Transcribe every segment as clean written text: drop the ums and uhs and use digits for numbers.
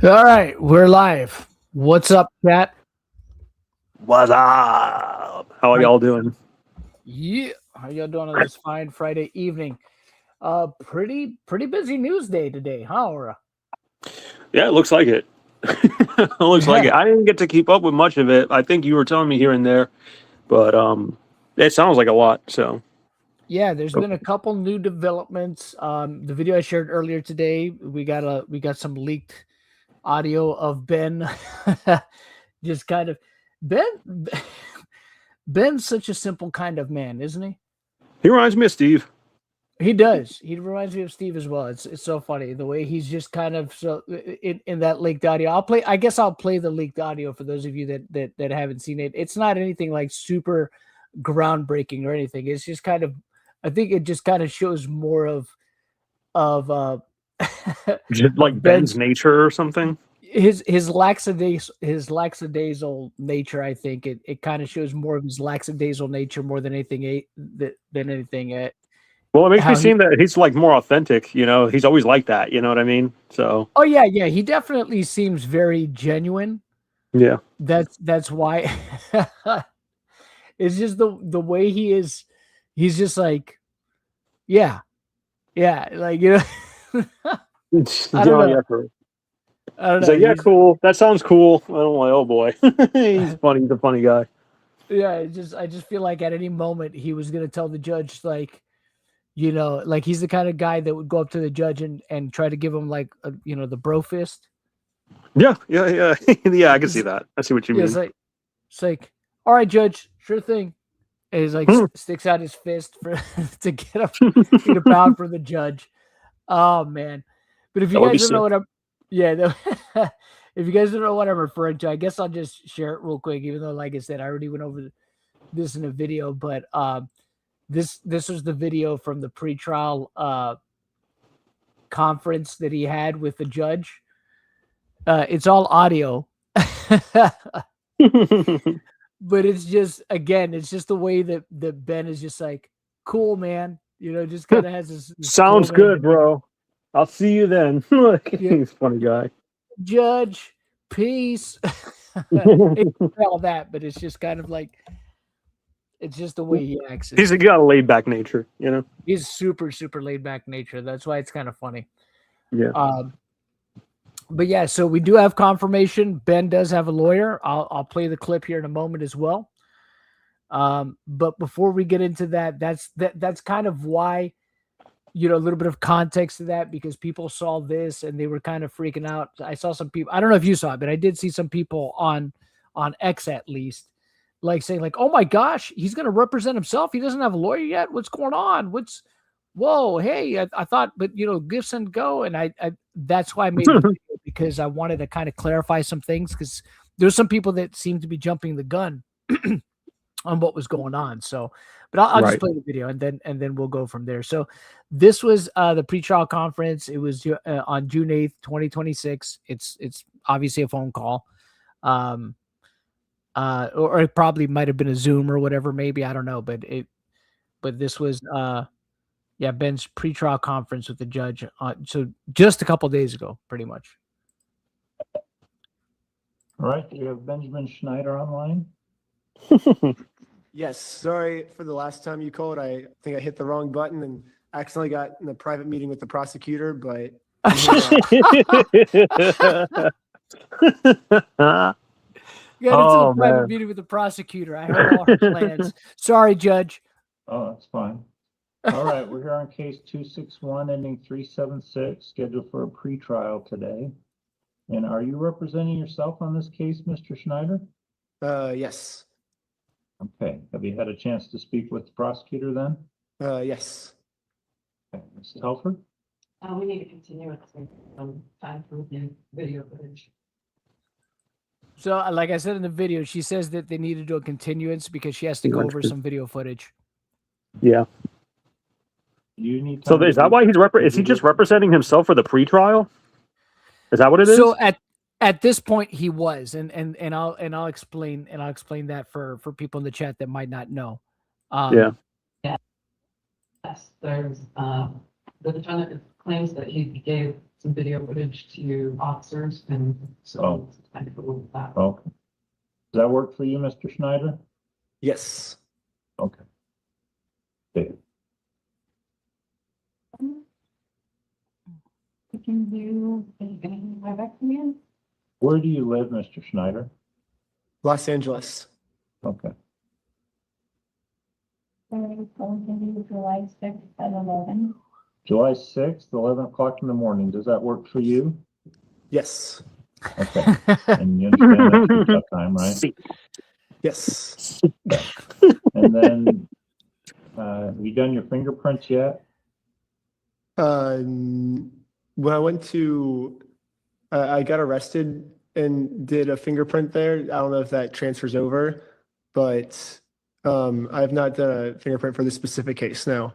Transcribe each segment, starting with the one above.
All right, we're live. What's up, chat? What's up? How are How, y'all doing? yeah, how y'all doing on this fine Friday evening? Pretty busy news day today, huh, Aura? Yeah, it looks like it. It looks like Yeah, it. I didn't get to keep up with much of it. I think you were telling me here and there, but it sounds like a lot. So yeah. There's been a couple new developments. The video I shared earlier today, we got some leaked audio of Ben, just kind of Ben. Ben's such a simple kind of man, isn't he? he reminds me of Steve. He does. He reminds me of Steve as well. It's so funny the way he's just kind of so in that leaked audio. I'll play. I guess I'll play the leaked audio for those of you that haven't seen it. It's not anything like super groundbreaking or anything. It's just kind of. I think it just kind of shows more of Just like of Ben's Ben's nature or something. his lackadaisical nature. I think it kind of shows more of his lackadaisical nature more than anything than anything. Well, it makes me How he seem that he's like more authentic. He's always like that. You know what I mean? So Oh yeah, he definitely seems very genuine. yeah, That's why it's just the way he is. He's just like, yeah, yeah, like I don't yeah, know. yeah. I don't He's know. like, yeah, cool. That sounds cool. I'm like, oh boy, he's funny. He's a funny guy. Yeah, I just feel like at any moment he was gonna tell the judge like, like he's the kind of guy that would go up to the judge and try to give him like the bro fist. Yeah, yeah, yeah, yeah. I can see It's, that. I see what you yeah, it's mean. like it's like, all right, judge, sure thing. And he's like sticks out his fist for to get a pound for the judge. Oh man! But if you That would be guys don't know sick. what I'm, yeah, if you guys don't know what I'm referring to, I guess I'll just share it real quick. Even though, like I said, I already went over this in a video, but this was the video from the pretrial conference that he had with the judge. It's all audio. But it's just again, it's just the way that Ben is just like cool, man. Just kind of has this cool Sounds man good, demeanor. bro. I'll see you then. Like, Yeah, he's a funny guy. judge, peace. It's all that, but it's just kind of like it's just the way he acts. He's got a laid back nature. He's super super laid back nature. That's why it's kind of funny. Yeah. Um, but yeah, so we do have confirmation. Ben does have a lawyer. I'll play the clip here in a moment as well. But before we get into that, that's kind of why a little bit of context to that because people saw this and they were kind of freaking out. I saw some people. I don't know if you saw it, but I did see some people on X at least like saying like, "Oh my gosh, he's going to represent himself. He doesn't have a lawyer yet. What's going on? Whoa, hey, I thought, but gifts and go." And I that's why I made the video because I wanted to kind of clarify some things because there's some people that seem to be jumping the gun on what was going on. So, but I'll just Right. play the video and then we'll go from there. So, this was the pretrial conference. It was on June 8th, 2026. It's obviously a phone call, or it probably might have been a Zoom or whatever. Maybe I don't know, but this was yeah, Ben's pretrial conference with the judge. So just a couple days ago, pretty much. All right, do you have Benjamin Schneider online? Yes, sorry for the last time you called. I think I hit the wrong button and accidentally got in a private meeting with the prosecutor, but Yeah, it's Oh, a private man. meeting with the prosecutor. I heard all her plans. Sorry, Judge. Oh, that's fine. All right, we're here on case 261 ending 376, scheduled for a pretrial today. And are you representing yourself on this case, Mr. Schneider? yes, Okay, have you had a chance to speak with the prosecutor then? yes. Okay, Ms. Telford? We need to continue it time for the video footage. So, like I said in the video, she says that they need to do a continuance because she has to go over some video footage. Yeah. You need So time to is that do- why is he just representing himself for the pretrial? Is that what it is? So at this point, he was, and I'll explain that for people in the chat that might not know. Yeah. Yes, there's the defendant claims that he gave some video footage to officers and so. Oh. it's kind of a little that. Okay. Does that work for you, Mr. Schneider? Yes. Okay. Okay. We can do, Where do you live, Mr. Schneider? Los Angeles. Okay. July 6th at 11. July 6th, 11 o'clock in the morning. Does that work for you? Yes. Okay. And you understand that's your cut time, right? Yes. And then, have you done your fingerprints yet? When I went to, I got arrested and did a fingerprint there. I don't know if that transfers over, but I have not done a fingerprint for this specific case. No.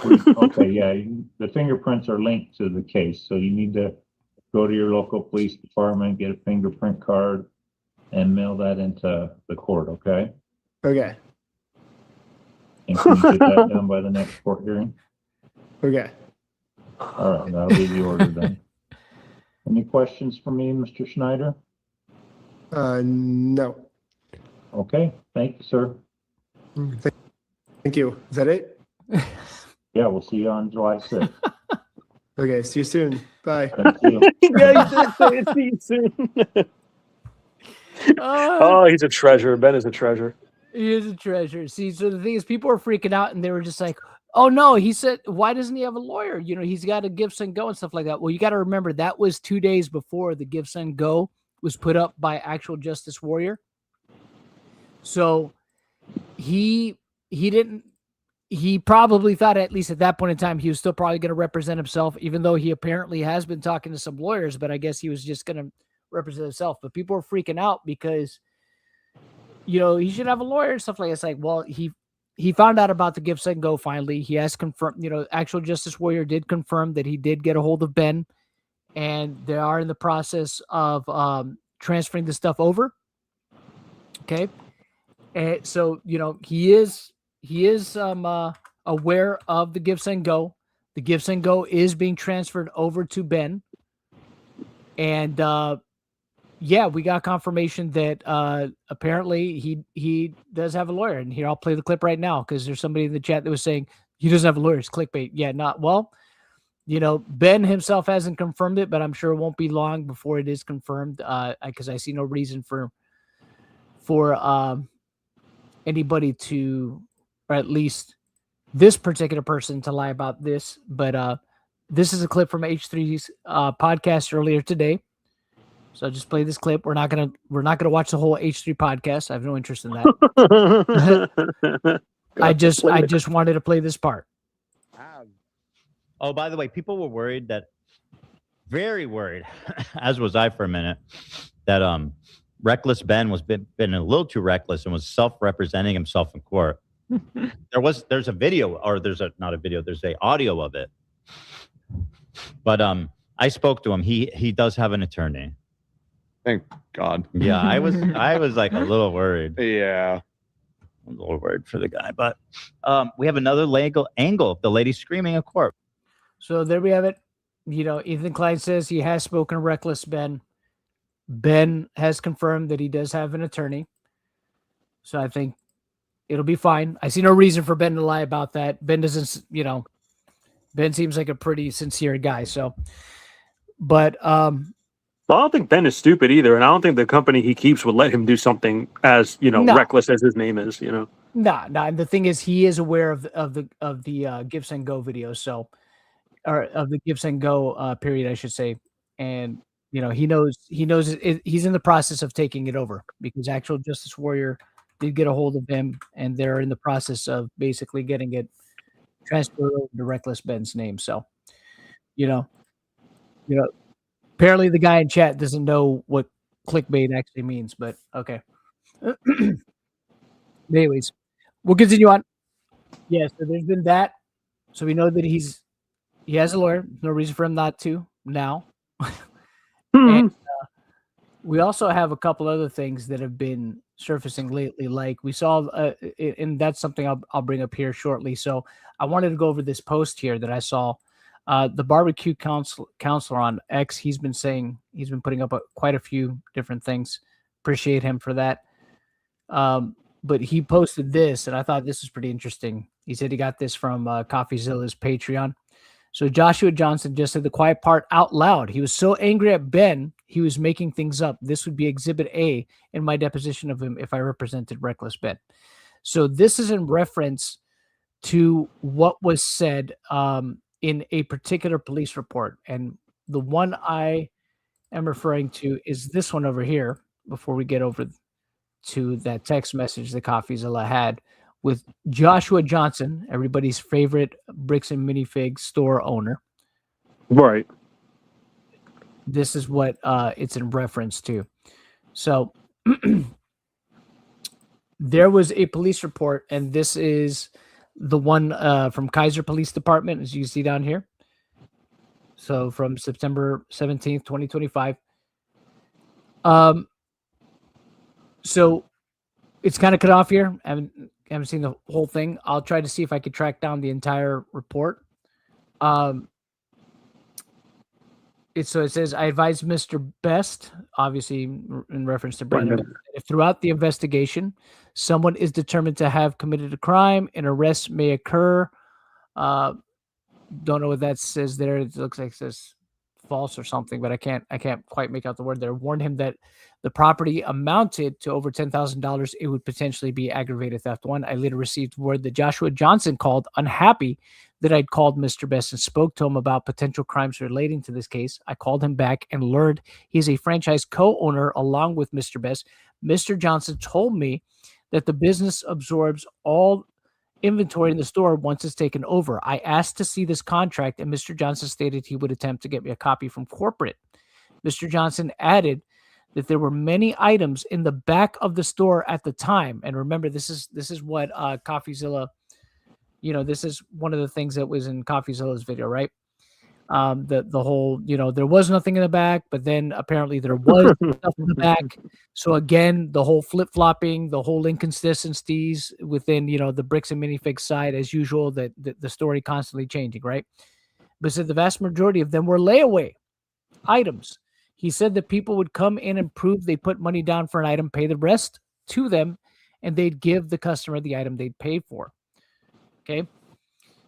Okay, yeah, the fingerprints are linked to the case, so you need to go to your local police department, get a fingerprint card, and mail that into the court, okay? Okay. And can you get that done by the next court hearing? Okay. All right, that'll be the order then. Any questions for me, Mr. Schneider? No. Okay, thank you, sir. Thank you. Is that it? Yeah, we'll see you on July 6th. Okay. See you soon. Bye. Thank you. Yeah, you did say it. See you soon. Oh, he's a treasure. Ben is a treasure. He is a treasure. See, so the thing is, people are freaking out, and they were just like, "Oh no!" He said, "Why doesn't he have a lawyer? You know, he's got a Give Send Go and stuff like that." Well, you got to remember that was 2 days before the Give Send Go was put up by Actual Justice Warrior. So he didn't. He probably thought, at least at that point in time, he was still probably going to represent himself, even though he apparently has been talking to some lawyers. But I guess he was just going to represent himself. But people are freaking out because, you know, he should have a lawyer and stuff like that. It's like, well, he found out about the Give Send Go finally. He has confirmed, you know, Actual Justice Warrior did confirm that he did get a hold of Ben, and they are in the process of transferring the stuff over. Okay. And so, you know, he is aware of the Give Send Go. The Give Send Go is being transferred over to Ben. And yeah, we got confirmation that apparently he does have a lawyer. And here, I'll play the clip right now because there's somebody in the chat that was saying he doesn't have a lawyer. It's clickbait. Yeah, not well. You know, Ben himself hasn't confirmed it, but I'm sure it won't be long before it is confirmed. Because I see no reason for anybody to, or at least this particular person, to lie about this. But this is a clip from H3's podcast earlier today. So I'll just play this clip. We're not gonna watch the whole H3 podcast. I have no interest in that. I just wanted to play this part. Oh, by the way, people were worried very worried, as was I for a minute, that Reckless Ben was been a little too reckless and was self-representing himself in court. There's a video, or there's an audio of it. But I spoke to him. He does have an attorney. Thank God. Yeah, I was like a little worried. Yeah. I'm a little worried for the guy. But we have another legal angle of the lady screaming in court. So there we have it. You know, Ethan Klein says he has spoken to Reckless Ben. Ben has confirmed that he does have an attorney. So I think it'll be fine. I see no reason for Ben to lie about that. Ben doesn't, you know, Ben seems like a pretty sincere guy. So, but Well, I don't think Ben is stupid either, and I don't think the company he keeps would let him do something as, you know, No. reckless as his name is. You know. nah. And the thing is, he is aware of the Give Send Go video. So, or of the Give Send Go period, I should say. And you know, he knows he's in the process of taking it over because Actual Justice Warrior did get a hold of him, and they're in the process of basically getting it transferred over to Reckless Ben's name. So, you know, apparently the guy in chat doesn't know what clickbait actually means, but okay. Anyways, we'll continue on. Yeah, so there's been that. So we know that he has a lawyer. No reason for him not to now. And we also have a couple other things that have been surfacing lately. Like we saw, and that's something I'll bring up here shortly. So I wanted to go over this post here that I saw The barbecue counselor on X, he's been putting up quite a few different things. Appreciate him for that. But he posted this, and I thought this was pretty interesting. He said he got this from CoffeeZilla's Patreon. So Joshua Johnson just said the quiet part out loud. He was so angry at Ben, he was making things up. This would be Exhibit A in my deposition of him if I represented Reckless Ben. So this is in reference to what was said in a particular police report. And the one I am referring to is this one over here, before we get over to that text message that CoffeeZilla had with Joshua Johnson, everybody's favorite Bricks and Minifig store owner. Right. This is what it's in reference to. So there was a police report, and this is the one from Kaiser Police Department, as you see down here. So from September 17th, 2025. So it's kind of cut off here. I haven't seen the whole thing. I'll try to see if I could track down the entire report. It says, I advised Mr. Best, obviously in reference to Brandon, if throughout the investigation, someone is determined to have committed a crime, an arrest may occur. Don't know what that says there. It looks like it says false or something, but I can't quite make out the word there. Warned him that the property amounted to over $10,000. It would potentially be aggravated theft. One, I later received word that Joshua Johnson called unhappy that I'd called Mr. Best and spoke to him about potential crimes relating to this case. I called him back and learned he's a franchise co-owner along with Mr. Best. Mr. Johnson told me that the business absorbs all inventory in the store once it's taken over. I asked to see this contract, and Mr. Johnson stated he would attempt to get me a copy from corporate. Mr. Johnson added that there were many items in the back of the store at the time. And remember, this is what CoffeeZilla, this is one of the things that was in CoffeeZilla's video, right? The whole, there was nothing in the back, but then apparently there was stuff in the back. So again, the whole flip-flopping, the whole inconsistencies within, the Bricks and Minifig side, as usual, the story constantly changing, right? But said the vast majority of them were layaway items. He said that people would come in and prove they put money down for an item, pay the rest to them, and they'd give the customer the item they'd paid for. Okay.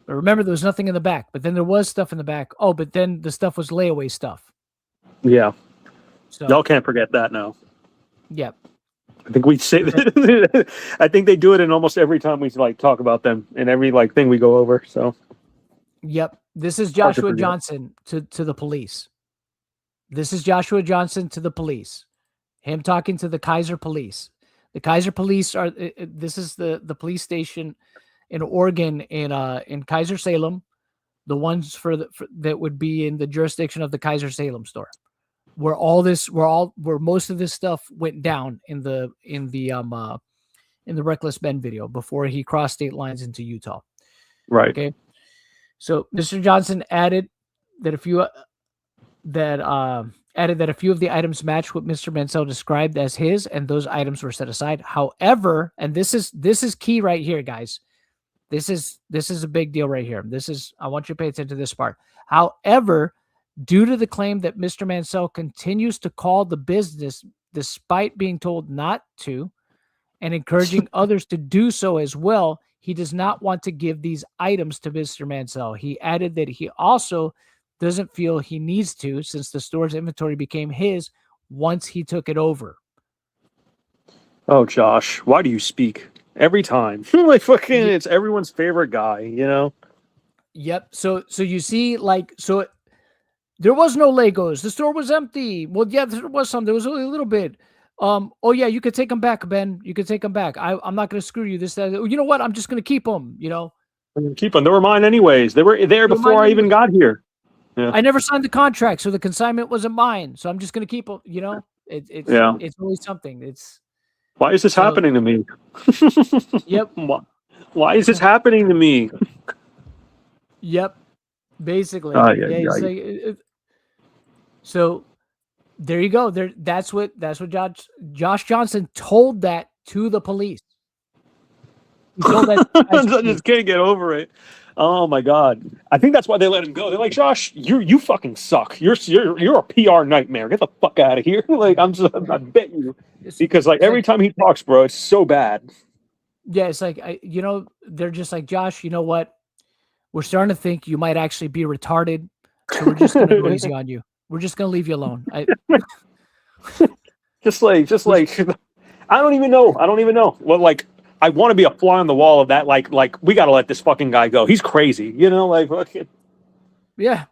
But remember, there was nothing in the back, but then there was stuff in the back. Oh, but then the stuff was layaway stuff. Yeah. So Y'all can't forget that now. Yep. I think we say that. I think they do it in almost every time we talk about them in every thing we go over. So. Yep. This is Hard to Joshua forget. Johnson to the police. This is Joshua Johnson to the police. Him talking to the Kaiser police. The Kaiser police are. This is the police station in Oregon in Kaiser Salem. The ones that would be in the jurisdiction of the Kaiser Salem store, where most of this stuff went down in the Reckless Ben video before he crossed state lines into Utah. Right. Okay. So Mr. Johnson added that a few of the items matched what Mr. Mansell described as his, and those items were set aside. However, and this is key right here, guys. This is a big deal right here. I want you to pay attention to this part. However, due to the claim that Mr. Mansell continues to call the business despite being told not to, and encouraging others to do so as well, he does not want to give these items to Mr. Mansell. He added that he also doesn't feel he needs to, since the store's inventory became his once he took it over. Oh, Josh, why do you speak every time? It's everyone's favorite guy, Yep. So you see, there was no Legos. The store was empty. Well, yeah, there was some. There was only a little bit. Oh yeah, you could take them back, Ben. You could take them back. I'm not going to screw you. This, that. You know what? I'm just going to keep them. Keep them. They were mine anyways. They were there before I even got here. Yeah. I never signed the contract, so the consignment wasn't mine. So I'm just going to keep them. It's always something. Why is this happening to me? Yep. Why is this happening to me? Yep. Basically. So there you go. That's what Josh Johnson told that to the police. He told that. I just can't get over it. Oh my god! I think that's why they let him go. They're like, Josh, you fucking suck. You're a PR nightmare. Get the fuck out of here. Like I bet you, because like every time he talks, bro, it's so bad. Yeah, it's like they're just like, Josh, you know what? We're starting to think you might actually be retarded, so we're just gonna go easy on you. We're just gonna leave you alone. Just like I don't even know. Well, like I want to be a fly on the wall of that. Like we got to let this fucking guy go. He's crazy. Like Yeah,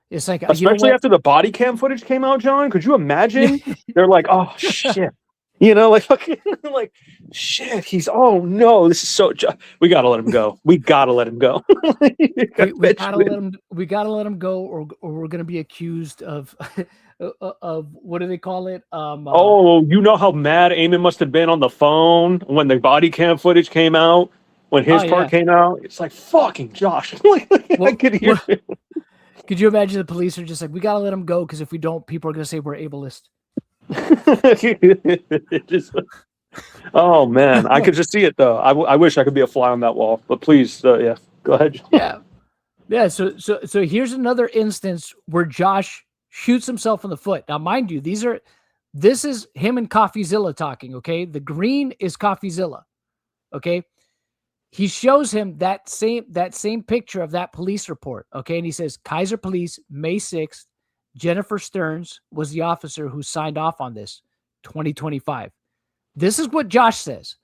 it's like especially after the body cam footage came out, John. Could you imagine? They're like, oh shit. Like fucking like shit. He's oh no, this is so. We gotta let him go. We gotta let him go. we gotta let him go, or we're gonna be accused of what do they call it? Oh, you know how mad Eamon must have been on the phone when the body cam footage came out, when his part came out. It's like fucking Josh. I could hear. Could you imagine the police are just like, we gotta let him go because if we don't, people are gonna say we're ableist. Oh man, I could just see it though. I wish I could be a fly on that wall, but please, yeah, go ahead. Yeah. So here's another instance where Josh shoots himself in the foot. Now, mind you, this is him and CoffeeZilla talking. Okay, the green is CoffeeZilla. Okay, he shows him that same picture of that police report. Okay, and he says Kaiser Police, May 6th. Jennifer Stearns was the officer who signed off on this, 2025. This is what Josh says.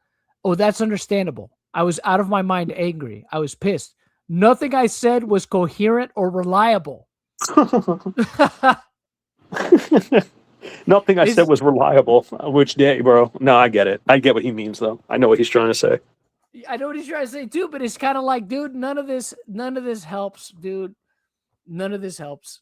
Oh, that's understandable. I was out of my mind angry. I was pissed. Nothing I said was coherent or reliable. Nothing I said was reliable. Which day, bro? No, I get it. I get what he means, though. I know what he's trying to say. I know what he's trying to say, too, but it's kind of like, dude, none of this helps, dude. None of this helps,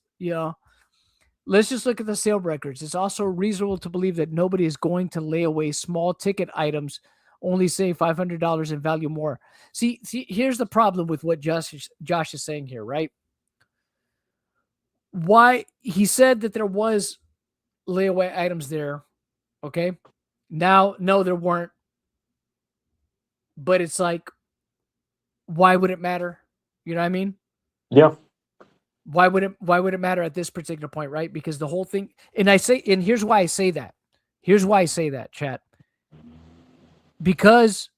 Let's just look at the sale records. It's also reasonable to believe that nobody is going to lay away small ticket items, only say $500 in value more. See, here's the problem with what Josh is saying here, right? Why he said that there was layaway items there, okay? Now, no, there weren't. But it's like, why would it matter? You know what I mean? Yeah. Why would it matter at this particular point, right? Because the whole thing, and here's why I say that. Here's why I say that, chat. Because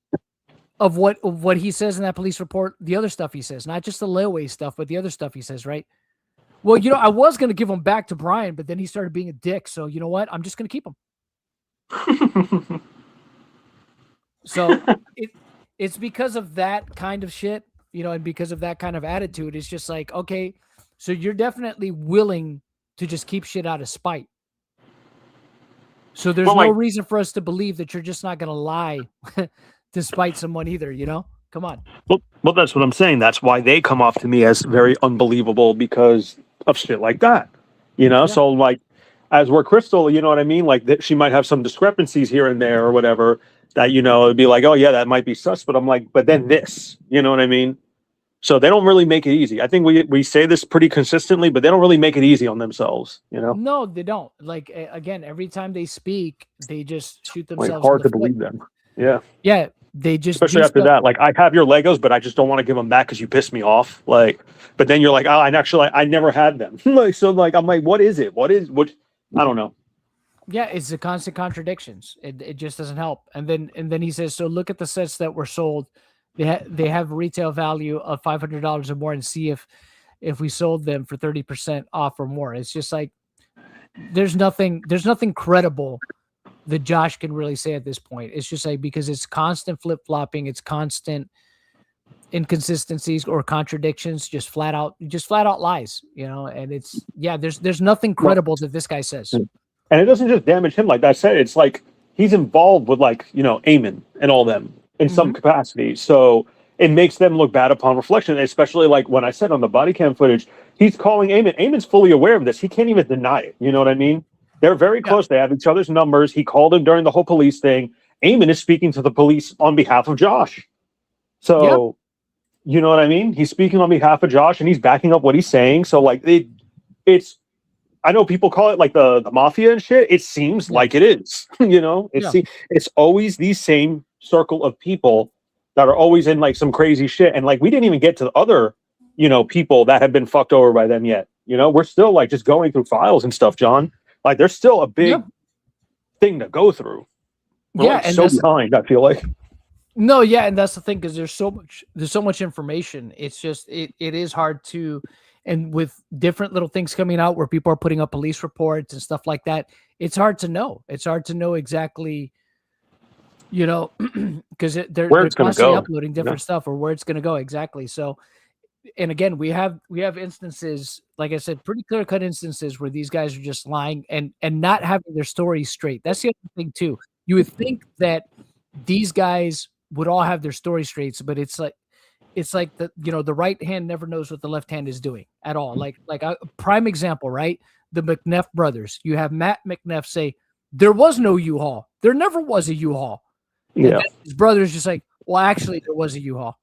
of what he says in that police report, the other stuff he says, not just the layaway stuff, but the other stuff he says, right? Well, I was going to give him back to Brian, but then he started being a dick. So you know what? I'm just going to keep him. So it's because of that kind of shit, and because of that kind of attitude, it's just like, okay, so you're definitely willing to just keep shit out of spite. So there's no reason for us to believe that you're just not going to lie to spite someone either, Come on. Well, that's what I'm saying. That's why they come off to me as very unbelievable because of shit like that, Yeah. So like, as we're Crystal, you know what I mean? Like that she might have some discrepancies here and there or whatever that, it'd be like, oh yeah, that might be sus. But I'm like, but then this, you know what I mean? So they don't really make it easy. I think we say this pretty consistently, but they don't really make it easy on themselves, No, they don't. Like, again, every time they speak, they just shoot themselves. Like hard to believe them. Yeah. Yeah. They just, especially after that, like I have your Legos, but I just don't want to give them back because you pissed me off. Like, but then you're like, oh, I never had them. Like, so like, I'm like, what is it? What? I don't know. Yeah, it's the constant contradictions. It just doesn't help. And then he says, so look at the sets that were sold. They have retail value of $500 or more, and see if we sold them for 30% off or more. It's just like there's nothing credible that Josh can really say at this point. It's just like because it's constant flip-flopping, it's constant inconsistencies or contradictions, just flat out lies, and it's there's nothing credible that this guy says. And it doesn't just damage him, like I said, it's like he's involved with Eamon and all them in some capacity. So it makes them look bad upon reflection, especially like when I said on the body cam footage, he's calling Eamon. Eamon's fully aware of this. He can't even deny it. You know what I mean? They're very close. They have each other's numbers. He called him during the whole police thing. Eamon is speaking to the police on behalf of Josh. So, you know what I mean? He's speaking on behalf of Josh and he's backing up what he's saying. So like it's, I know people call it like the mafia and shit. It seems like it is, it's always the same circle of people that are always in like some crazy shit. And like, we didn't even get to the other people that have been fucked over by them yet. We're still like just going through files and stuff, John. Like there's still a big thing to go through. We're like and so behind, I feel like. No, yeah, and that's the thing, because there's so much information. It's just it is hard to, and with different little things coming out where people are putting up police reports and stuff like that, it's hard to know. It's hard to know exactly, because they're Where it's gonna constantly go. uploading different stuff or where it's going to go exactly. So, and again, we have instances, like I said, pretty clear cut instances where these guys are just lying and not having their stories straight. That's the other thing too. You would think that these guys would all have their story straight, but it's like the right hand never knows what the left hand is doing at all. Like a prime example, right? The McNeff brothers. You have Matt McNeff say there was no U-Haul. There never was a U-Haul. Yeah. His brother's just like, well, actually, there was a U-Haul.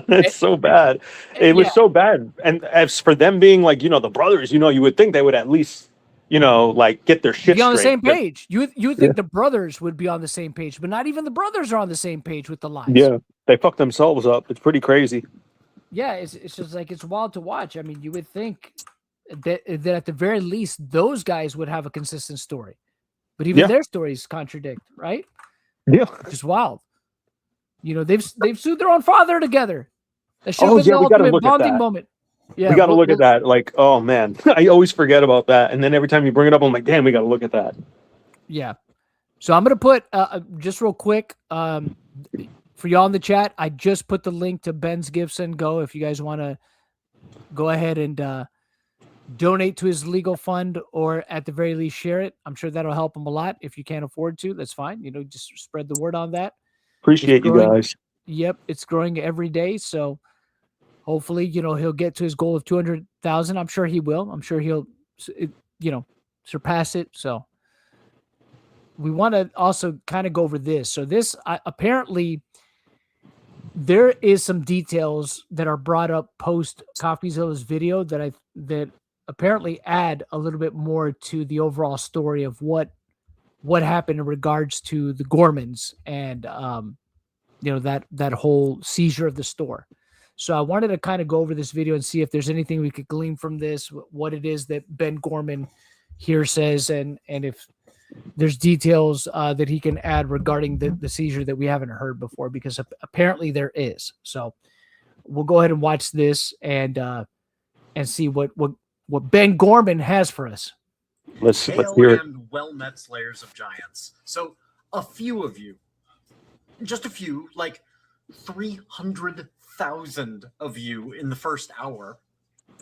It's so bad. It was so bad. And as for them being like, the brothers, you would think they would at least, like get their shit be on the straight. same page. You would think the brothers would be on the same page, but not even the brothers are on the same page with the lies. Yeah, they fucked themselves up. It's pretty crazy. Yeah, it's just like it's wild to watch. I mean, you would think that at the very least those guys would have a consistent story, but even their stories contradict, right? Yeah, just wild. They've sued their own father together. That should have been the we gotta ultimate look at bonding that. moment. Yeah, we got to look at that. Like, oh man, I always forget about that. And then every time you bring it up, I'm like, damn, we got to look at that. Yeah. So I'm going to put just real quick for y'all in the chat. I just put the link to Ben's Gibson Go. If you guys want to go ahead and donate to his legal fund, or at the very least share it. I'm sure that'll help him a lot. If you can't afford to, that's fine. Just spread the word on that. Appreciate you guys. Yep. It's growing every day. So hopefully, he'll get to his goal of 200,000. I'm sure he will. I'm sure he'll, surpass it. So we want to also kind of go over this. So this apparently there is some details that are brought up post CoffeeZilla's video that apparently add a little bit more to the overall story of what happened in regards to the Gormans and that whole seizure of the store. So I wanted to kind of go over this video and see if there's anything we could glean from this, what it is that Ben Gorman here says, and if there's details that he can add regarding the seizure that we haven't heard before, because apparently there is. So we'll go ahead and watch this and see what Ben Gorman has for us. Let's hear it. And well-met slayers of giants. So a few of you, just a few, like 300,000 of you in the first hour,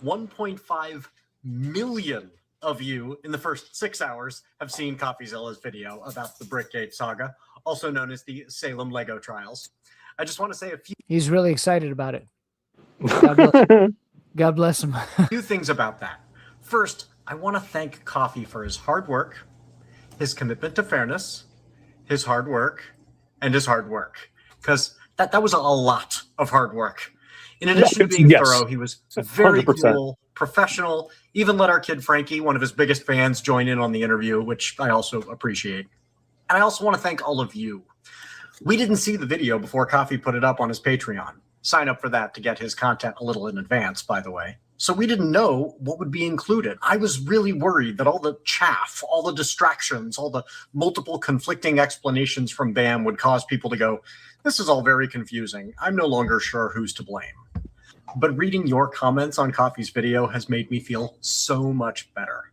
1.5 million of you in the first 6 hours have seen CoffeeZilla's video about the Brickgate saga, also known as the Salem Lego trials. I just want to say a few. He's really excited about it. God bless him. Few things about that. First, I want to thank Coffee for his hard work, his commitment to fairness, his hard work, and his hard work. Because that was a lot of hard work. In addition to being thorough, he was very 100%. cool, professional, even let our kid Frankie, one of his biggest fans, join in on the interview, which I also appreciate. And I also want to thank all of you. We didn't see the video before Coffee put it up on his Patreon. Sign up for that to get his content a little in advance, by the way. So we didn't know what would be included. I was really worried that all the chaff, all the distractions, all the multiple conflicting explanations from BAM would cause people to go, this is all very confusing. I'm no longer sure who's to blame. But reading your comments on Coffee's video has made me feel so much better.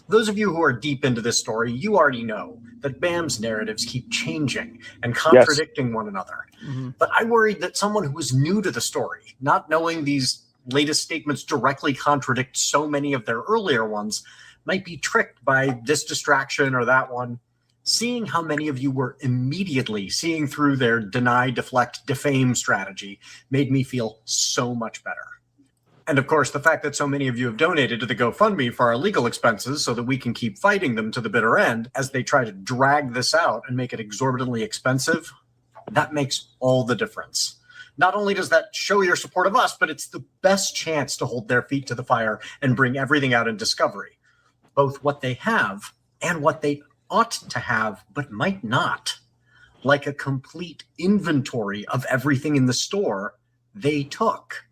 Those of you who are deep into this story, you already know that BAM's narratives keep changing and contradicting one another. Mm-hmm. But I worried that someone who was new to the story, not knowing these latest statements directly contradict so many of their earlier ones, might be tricked by this distraction or that one. Seeing how many of you were immediately seeing through their deny, deflect, defame strategy made me feel so much better. And of course, the fact that so many of you have donated to the GoFundMe for our legal expenses so that we can keep fighting them to the bitter end as they try to drag this out and make it exorbitantly expensive, that makes all the difference. Not only does that show your support of us, but it's the best chance to hold their feet to the fire and bring everything out in discovery. Both what they have and what they ought to have, but might not. Like a complete inventory of everything in the store they took.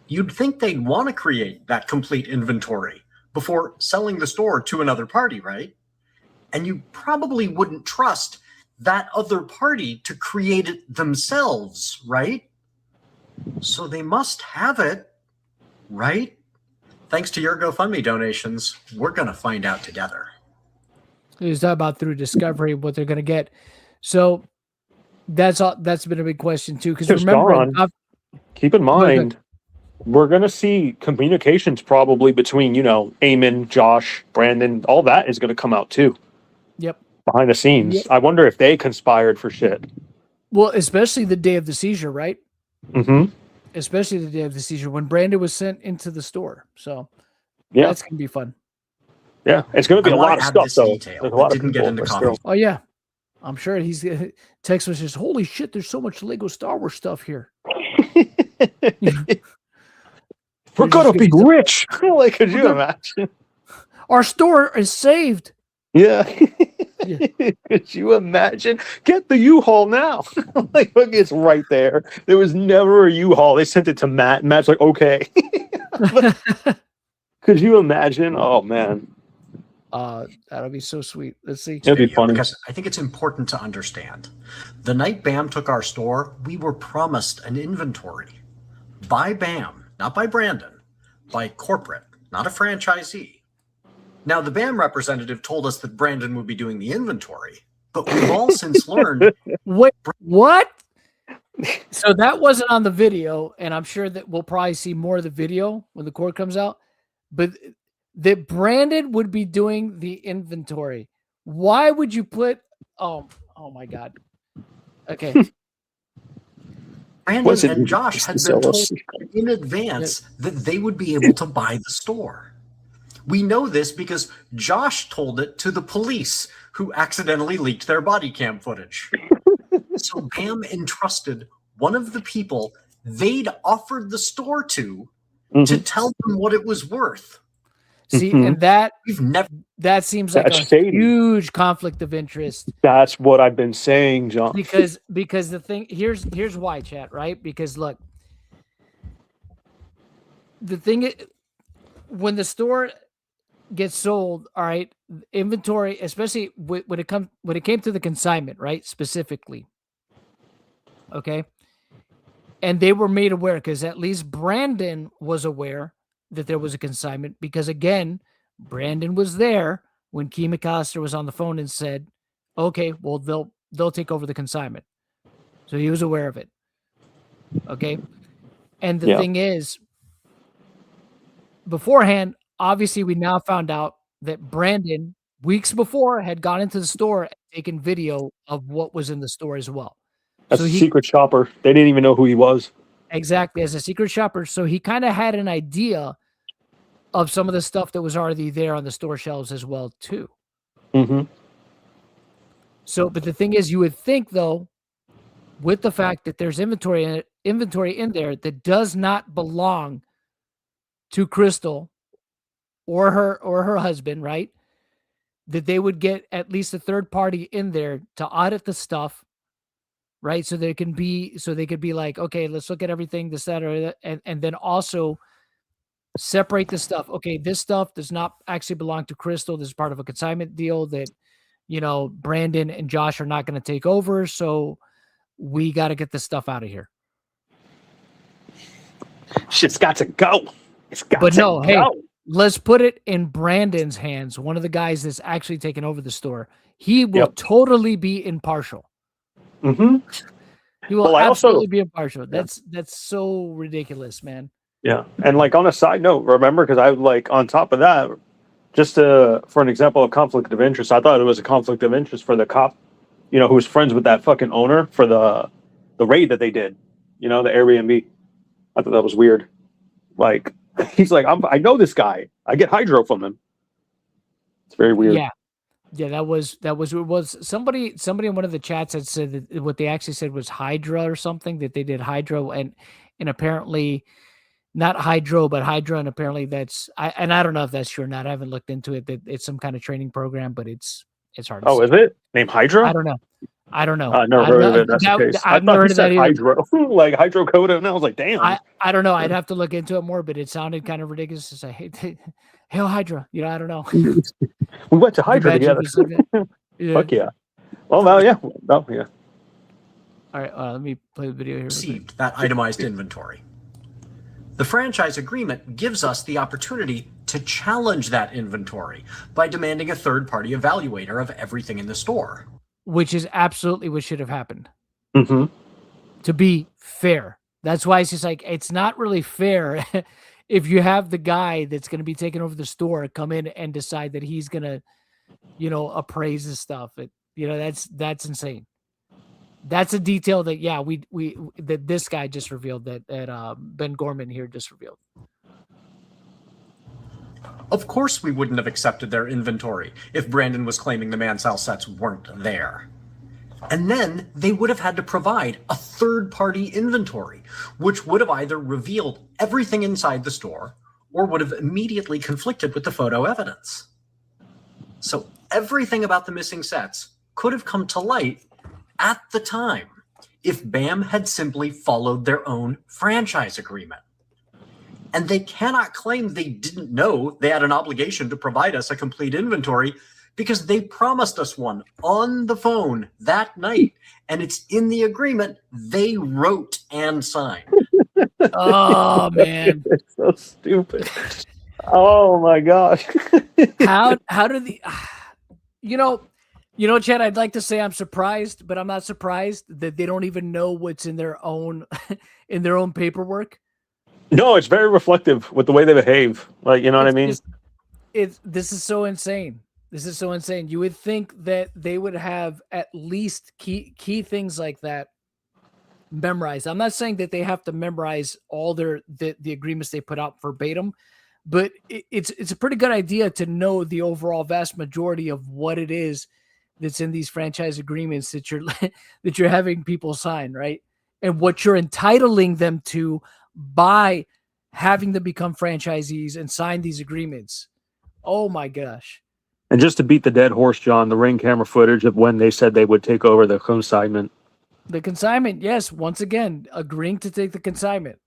You'd think they'd want to create that complete inventory before selling the store to another party, right? And you probably wouldn't trust that other party to create it themselves, right? So they must have it, right? Thanks to your GoFundMe donations, we're going to find out together. He's talking about through discovery what they're going to get. So that's all. That's been a big question too. Because Just remember, Dawn, keep in mind, we're going to see communications probably between, Eamon, Josh, Brandon, all that is going to come out too. Yep. Behind the scenes. Yep. I wonder if they conspired for shit. Well, especially the day of the seizure, right? Mm-hmm. Especially the day of the seizure when Brandon was sent into the store. So Yeah. that's going to be fun. Yeah. It's going to be I a wanna lot of add stuff, this though. detail There's a that lot of didn't get people, into but coffee. still. Oh, yeah. I'm sure he's text messages. Holy shit, there's so much Lego Star Wars stuff here. We're going to be rich. Like, could you imagine? Our store is saved. Yeah. Yeah. Could you imagine? Get the U-Haul now. Like, look, it's right there. There was never a U-Haul. They sent it to Matt, and Matt's like, okay. Could you imagine? Oh, man. That'll be so sweet. Let's see. It'd be funny. Because I think it's important to understand. The night BAM took our store, we were promised an inventory by BAM, not by Brandon, by corporate, not a franchisee. Now, the BAM representative told us that Brandon would be doing the inventory, but we've all since learned. Wait, what? So that wasn't on the video, and I'm sure that we'll probably see more of the video when the court comes out. But that Brandon would be doing the inventory. Why would you put? Oh my God. Okay. Brandon and Josh had been told in advance that they would be able to buy the store. We know this because Josh told it to the police who accidentally leaked their body cam footage. So BAM entrusted one of the people they'd offered the store to tell them what it was worth. See, and that seems like That's a shady. huge conflict of interest. That's what I've been saying, John. Because the thing here's why, chat, right? Because look, the thing when the store gets sold, all right, inventory, especially when it came to the consignment, right, specifically, okay, and they were made aware because at least Brandon was aware that there was a consignment because again, Brandon was there when Key McAllister was on the phone and said, "Okay, well they'll take over the consignment," so he was aware of it. Okay, and the thing is, beforehand, obviously, we now found out that Brandon, weeks before, had gone into the store and taken video of what was in the store as well. That's So a secret shopper. They didn't even know who he was. Exactly, as a secret shopper. So he kind of had an idea of some of the stuff that was already there on the store shelves as well, too. Mm-hmm. So, but the thing is, you would think, though, with the fact that there's inventory in there that does not belong to Crystal or her husband, right? That they would get at least a third party in there to audit the stuff, right? So they could be like, okay, let's look at everything, this, that, or that, and then also separate the stuff. Okay, this stuff does not actually belong to Crystal. This is part of a consignment deal that, Brandon and Josh are not going to take over. So we got to get this stuff out of here. Shit's got to go. It's got But to no, go. hey, let's put it in Brandon's hands. One of the guys that's actually taken over the store. He will totally be impartial. Mm-hmm. He will Well, I absolutely also- be impartial. That's so ridiculous, man. Yeah. And like on a side note, remember, because I like on top of that, just for an example of conflict of interest, I thought it was a conflict of interest for the cop, who was friends with that fucking owner for the raid that they did, the Airbnb. I thought that was weird. Like, he's like, I know this guy. I get hydro from him. It's very weird. Yeah, that was somebody in one of the chats had said that what they actually said was Hydra or something, that they did Hydro and apparently not Hydro, but Hydra, and apparently that's I don't know if that's true or not. I haven't looked into it. That it's some kind of training program, but it's hard. Oh, is it named Hydra? I don't know. I don't know. I never heard of it. That's the case. I I've never thought heard he of that said either. hydro, like hydrocodone. I was like, damn. I don't know. I'd have to look into it more, but it sounded kind of ridiculous to say, "Hey, Hail Hydra." You know, I don't know. We went to Hydra Imagine together. if it's like that. Yeah. Fuck yeah. Well, no, yeah. No, yeah. All right, let me play the video here. real quick. Received that itemized inventory. The franchise agreement gives us the opportunity to challenge that inventory by demanding a third-party evaluator of everything in the store. Which is absolutely what should have happened. Mm-hmm. To be fair, that's why it's just like it's not really fair if you have the guy that's going to be taking over the store come in and decide that he's going to, appraise the stuff. That's insane. That's a detail that that this guy just revealed that Ben Gorman here just revealed. Of course we wouldn't have accepted their inventory if Brandon was claiming the Mansell sets weren't there. And then they would have had to provide a third-party inventory, which would have either revealed everything inside the store or would have immediately conflicted with the photo evidence. So everything about the missing sets could have come to light at the time if BAM had simply followed their own franchise agreement. And they cannot claim they didn't know they had an obligation to provide us a complete inventory because they promised us one on the phone that night, and it's in the agreement they wrote and signed. Oh man, It's so stupid. Oh my gosh. how do the Chad, I'd like to say I'm surprised, but I'm not surprised that they don't even know what's in their own paperwork. No, it's very reflective with the way they behave. Like, you know what I mean? This is so insane. This is so insane. You would think that they would have at least key things like that memorized. I'm not saying that they have to memorize all the agreements they put out verbatim, but it's a pretty good idea to know the overall vast majority of what it is that's in these franchise agreements that you're having people sign, right? And what you're entitling them to by having them become franchisees and sign these agreements. Oh my gosh. And just to beat the dead horse, John, the ring camera footage of when they said they would take over the consignment. The consignment, yes, once again, agreeing to take the consignment.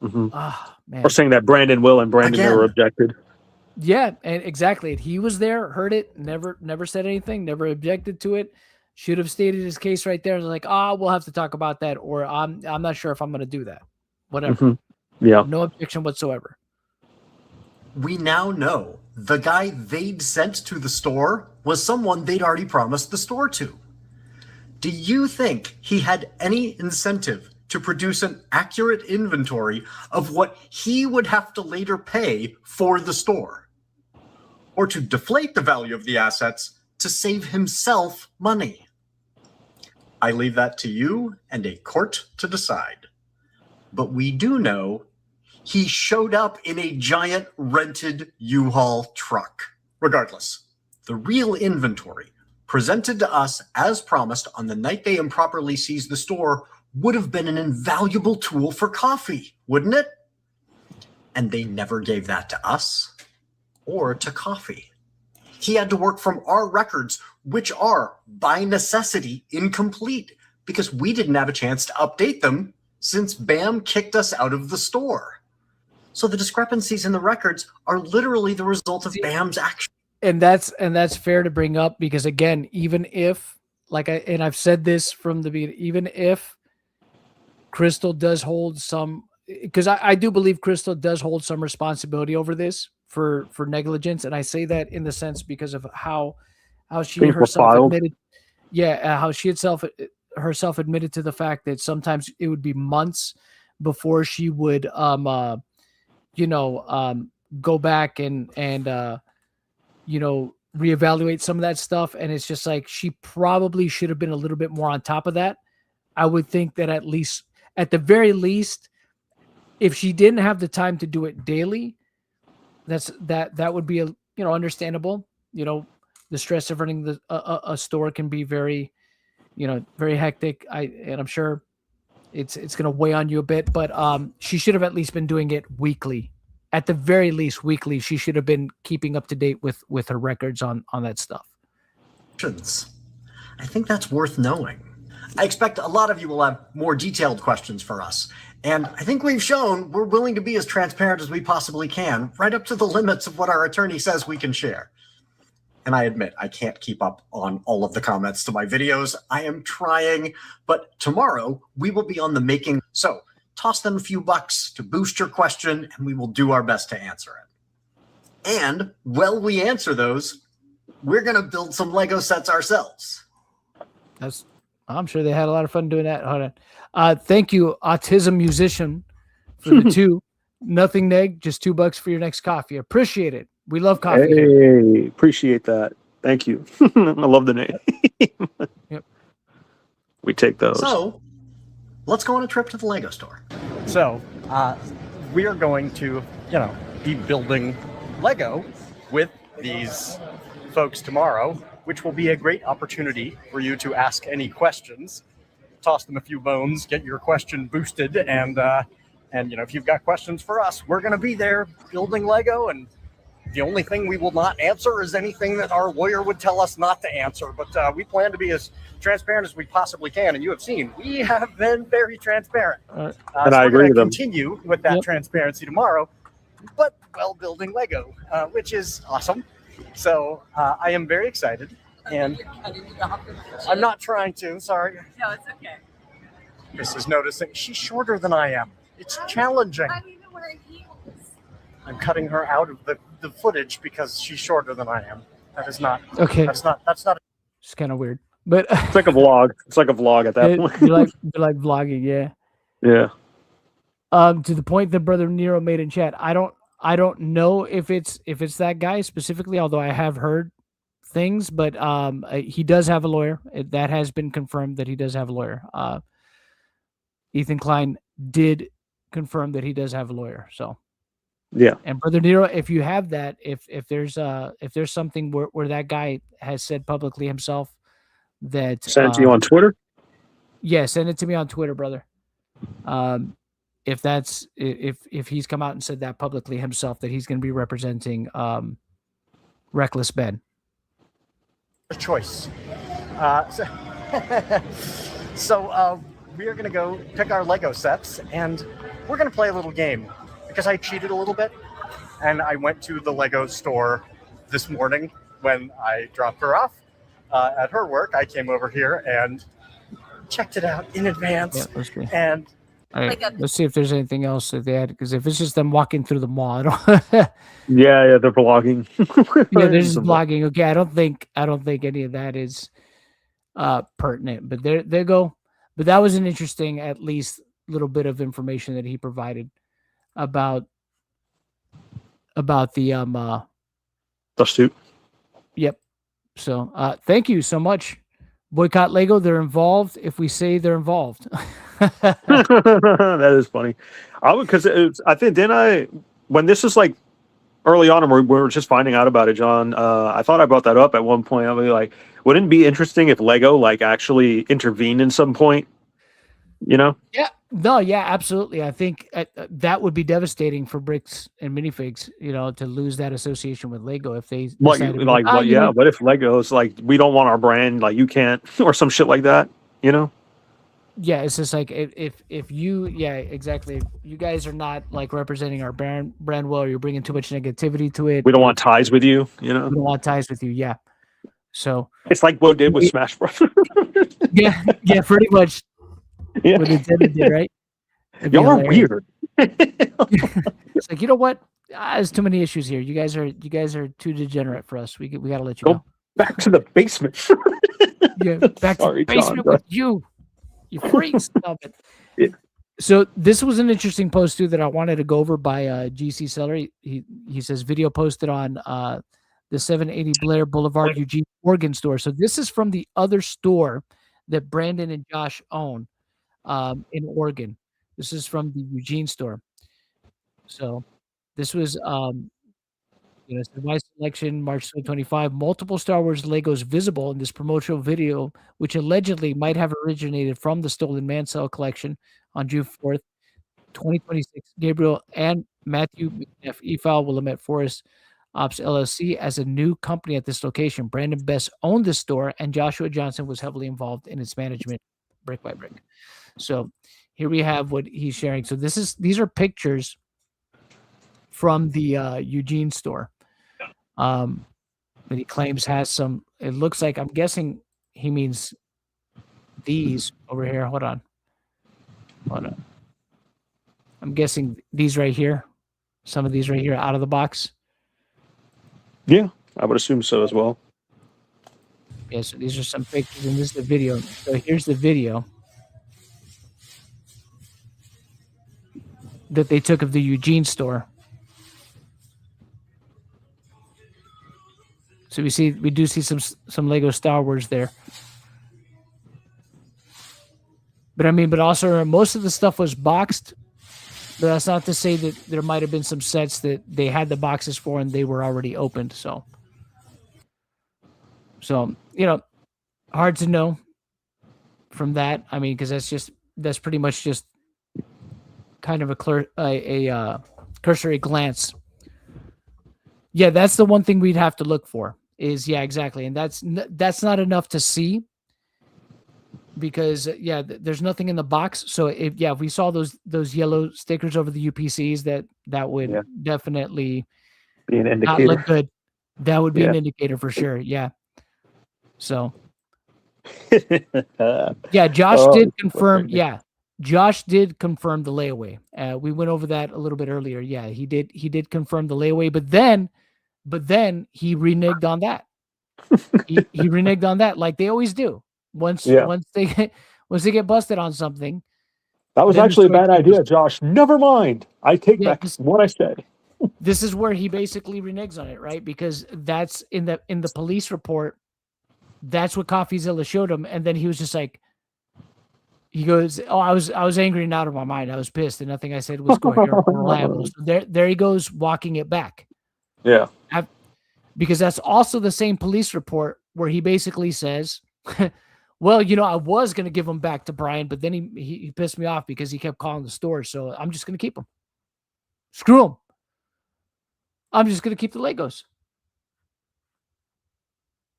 Mm-hmm. Ah, man. Or saying that Brandon never objected. Yeah, and exactly. He was there, heard it, never said anything, never objected to it. Should have stated his case right there. Like, we'll have to talk about that, or I'm not sure if I'm going to do that. Whatever. Mm-hmm. Yeah. No objection whatsoever. We now know the guy they'd sent to the store was someone they'd already promised the store to. Do you think he had any incentive to produce an accurate inventory of what he would have to later pay for the store? Or to deflate the value of the assets to save himself money? I leave that to you and a court to decide. But we do know he showed up in a giant rented U-Haul truck. Regardless, the real inventory presented to us as promised on the night they improperly seized the store would have been an invaluable tool for Coffee, wouldn't it? And they never gave that to us or to Coffee. He had to work from our records, which are, by necessity, incomplete because we didn't have a chance to update them since BAM kicked us out of the store. So the discrepancies in the records are literally the result of BAM's action. And that's fair to bring up because again, even if I've said this from the beginning, even if Crystal does hold some, because I do believe Crystal does hold some responsibility over this for negligence, and I say that in the sense because of how she herself admitted, how she herself admitted to the fact that sometimes it would be months before she would go back and reevaluate some of that stuff. And it's just like, she probably should have been a little bit more on top of that. I would think that at the very least, if she didn't have the time to do it daily, that would be understandable. The stress of running a store can be very, very hectic. And I'm sure it's going to weigh on you a bit, but she should have at least been doing it weekly. At the very least, weekly, she should have been keeping up to date with her records on that stuff. I think that's worth knowing. I expect a lot of you will have more detailed questions for us. And I think we've shown we're willing to be as transparent as we possibly can, right up to the limits of what our attorney says we can share. And I admit, I can't keep up on all of the comments to my videos. I am trying, but tomorrow we will be on the making. So toss them a few bucks to boost your question, and we will do our best to answer it. And while we answer those, we're going to build some Lego sets ourselves. I'm sure they had a lot of fun doing that. Hold on. Thank you, Autism Musician, for the 2. Nothing neg, just $2 for your next coffee. Appreciate it. We love coffee. Hey, appreciate that. Thank you. I love the name. Yep. We take those. So let's go on a trip to the Lego store. So we are going to, be building Lego with these folks tomorrow, which will be a great opportunity for you to ask any questions, toss them a few bones, get your question boosted, and if you've got questions for us, we're going to be there building Lego, and the only thing we will not answer is anything that our lawyer would tell us not to answer. But we plan to be as transparent as we possibly can, and you have seen we have been very transparent. And so I agree with them. Continue with that transparency tomorrow, but while building Lego, which is awesome. So I am very excited, and I'm not trying to. Sorry. No, it's okay. Chris is noticing she's shorter than I am. It's challenging. I'm even wearing heels. I'm cutting her out of the footage because she's shorter than I am. That is not Okay. That's not. It's kind of weird, but It's like a vlog. It's like a vlog at that point. you're like vlogging, yeah. Yeah. To the point that Brother Nero made in chat, I don't know if it's that guy specifically, although I have heard things, but he does have a lawyer. That has been confirmed that he does have a lawyer. Ethan Klein did confirm that he does have a lawyer. So Yeah. and Brother Nero, if you have that, if there's something where that guy has said publicly himself that Send it to you on Twitter. yeah, send it to me on Twitter, brother. If that's if he's come out and said that publicly himself that he's going to be representing Reckless Ben. A choice. So we are going to go pick our Lego sets, and we're going to play a little game because I cheated a little bit, and I went to the Lego store this morning when I dropped her off at her work. I came over here and checked it out in advance, Yeah, let's see. and All right, let's see if there's anything else that they had. Because if it's just them walking through the mall, I don't. Yeah, they're vlogging. Yeah, they're just vlogging. Okay, I don't think any of that is pertinent. But there go. But that was an interesting, at least, little bit of information that he provided about the Suit. Yep. So thank you so much. Boycott Lego. They're involved. If we say they're involved. That is funny. I think when this is like early on and we were just finding out about it, John, I thought I brought that up at one point. I was like, wouldn't it be interesting if Lego like actually intervened in some point? Yeah. No, yeah, absolutely. I think that would be devastating for bricks and minifigs, to lose that association with Lego if they decided, what if Lego's like, we don't want our brand, like you can't, or some shit like that, Yeah, it's just like if you, yeah, exactly. If you guys are not like representing our brand well, or you're bringing too much negativity to it. We don't want ties with you, We don't want ties with you. Yeah. So it's like what did with Smash Bros. yeah, pretty much. Yeah. What Nintendo did, right? Y'all are weird. It's like, you know what? There's too many issues here. You guys are too degenerate for us. We got to let you go. Back to the basement. Yeah, back to the basement with you. You freaks. Stop it. Yeah. So this was an interesting post too that I wanted to go over by GC Celery. He says video posted on the 780 Blair Boulevard, Eugene, Oregon store. So this is from the other store that Brandon and Josh own in Oregon. This is from the Eugene store. So this was Surprise Selection, March 2025. Multiple Star Wars Legos visible in this promotional video, which allegedly might have originated from the stolen Mansell collection on June 4th, 2026. Gabriel and Matthew McNeff, Willamette Forest, Ops LLC as a new company at this location. Brandon Best owned the store, and Joshua Johnson was heavily involved in its management, brick by brick. So here we have what he's sharing. So these are pictures from the Eugene store that he claims has some. It looks like, I'm guessing he means these over here. Hold on. I'm guessing these right here. Some of these right here out of the box. Yeah, I would assume so as well. Yeah, so these are some pictures, and this is the video. So here's the video that they took of the Eugene store. So we do see some Lego Star Wars there. But also most of the stuff was boxed. But that's not to say that there might have been some sets that they had the boxes for and they were already opened. So hard to know from that. I mean, because that's pretty much just kind of a cursory glance. Yeah, that's the one thing we'd have to look for is, yeah, exactly. And that's not enough to see. Because there's nothing in the box. So if we saw those yellow stickers over the UPCs, that would definitely Be an not indicator. look good. That would be Yeah. an indicator for sure. Yeah. So Josh Oh, did confirm. okay. Yeah, Josh did confirm the layaway. We went over that a little bit earlier. Yeah, he did confirm the layaway, but then he reneged on that. he reneged on that like they always do. Once they get busted on something, That was then the actually a bad story idea, Josh. Never mind. I take Yeah, back this- what I said. this is where he basically reneges on it, right? Because that's in the police report. That's what CoffeeZilla showed him, and then he was just like, he goes, "Oh, I was angry and out of my mind. I was pissed, and nothing I said was going or reliable." So there he goes, walking it back. Yeah. Because that's also the same police report where he basically says, well, I was going to give him back to Brian, but then he pissed me off because he kept calling the store. So I'm just going to keep him. Screw him. I'm just going to keep the Legos.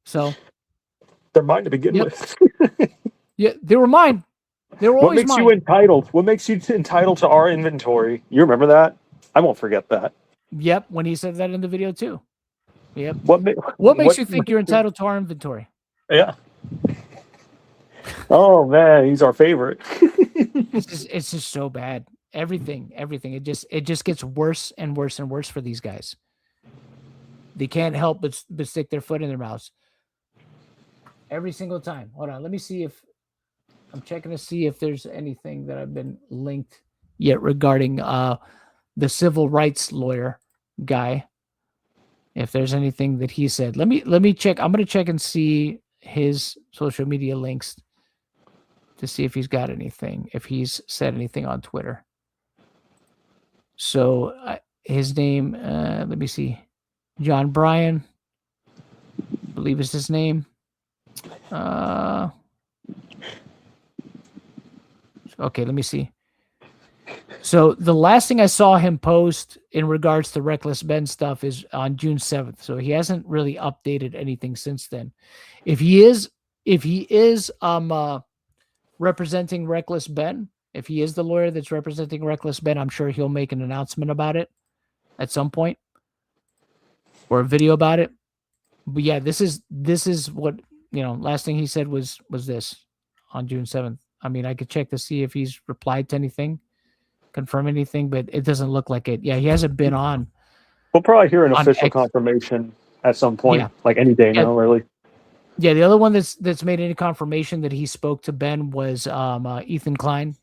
So They're mine to begin Yep. with. yeah, they were mine. They were What always makes mine. you entitled? What makes you entitled to our inventory? You remember that? I won't forget that. Yep, when he said that in the video too. Yep. What What makes you think you're entitled to our inventory? Yeah. Oh man, he's our favorite. It's just so bad. Everything. It just gets worse and worse and worse for these guys. They can't help but stick their foot in their mouths every single time. Hold on, let me see if I'm checking to see if there's anything that I've been linked yet regarding the civil rights lawyer guy. If there's anything that he said, let me check. I'm gonna check and see his social media links to see if he's got anything, if he's said anything on Twitter. So his name, let me see, John Bryan, I believe is his name. Okay, let me see. So the last thing I saw him post in regards to Reckless Ben stuff is on June 7th. So he hasn't really updated anything since then. If he is representing Reckless Ben, if he is the lawyer that's representing Reckless Ben, I'm sure he'll make an announcement about it at some point or a video about it. But yeah, this is what, last thing he said was this on June 7th. I mean, I could check to see if he's replied to anything, confirm anything, but it doesn't look like it. Yeah, he hasn't been on. We'll probably hear an On official X. confirmation at some point, Yeah. like any day now, really. Yeah, the other one that's made any confirmation that he spoke to Ben was Ethan Klein,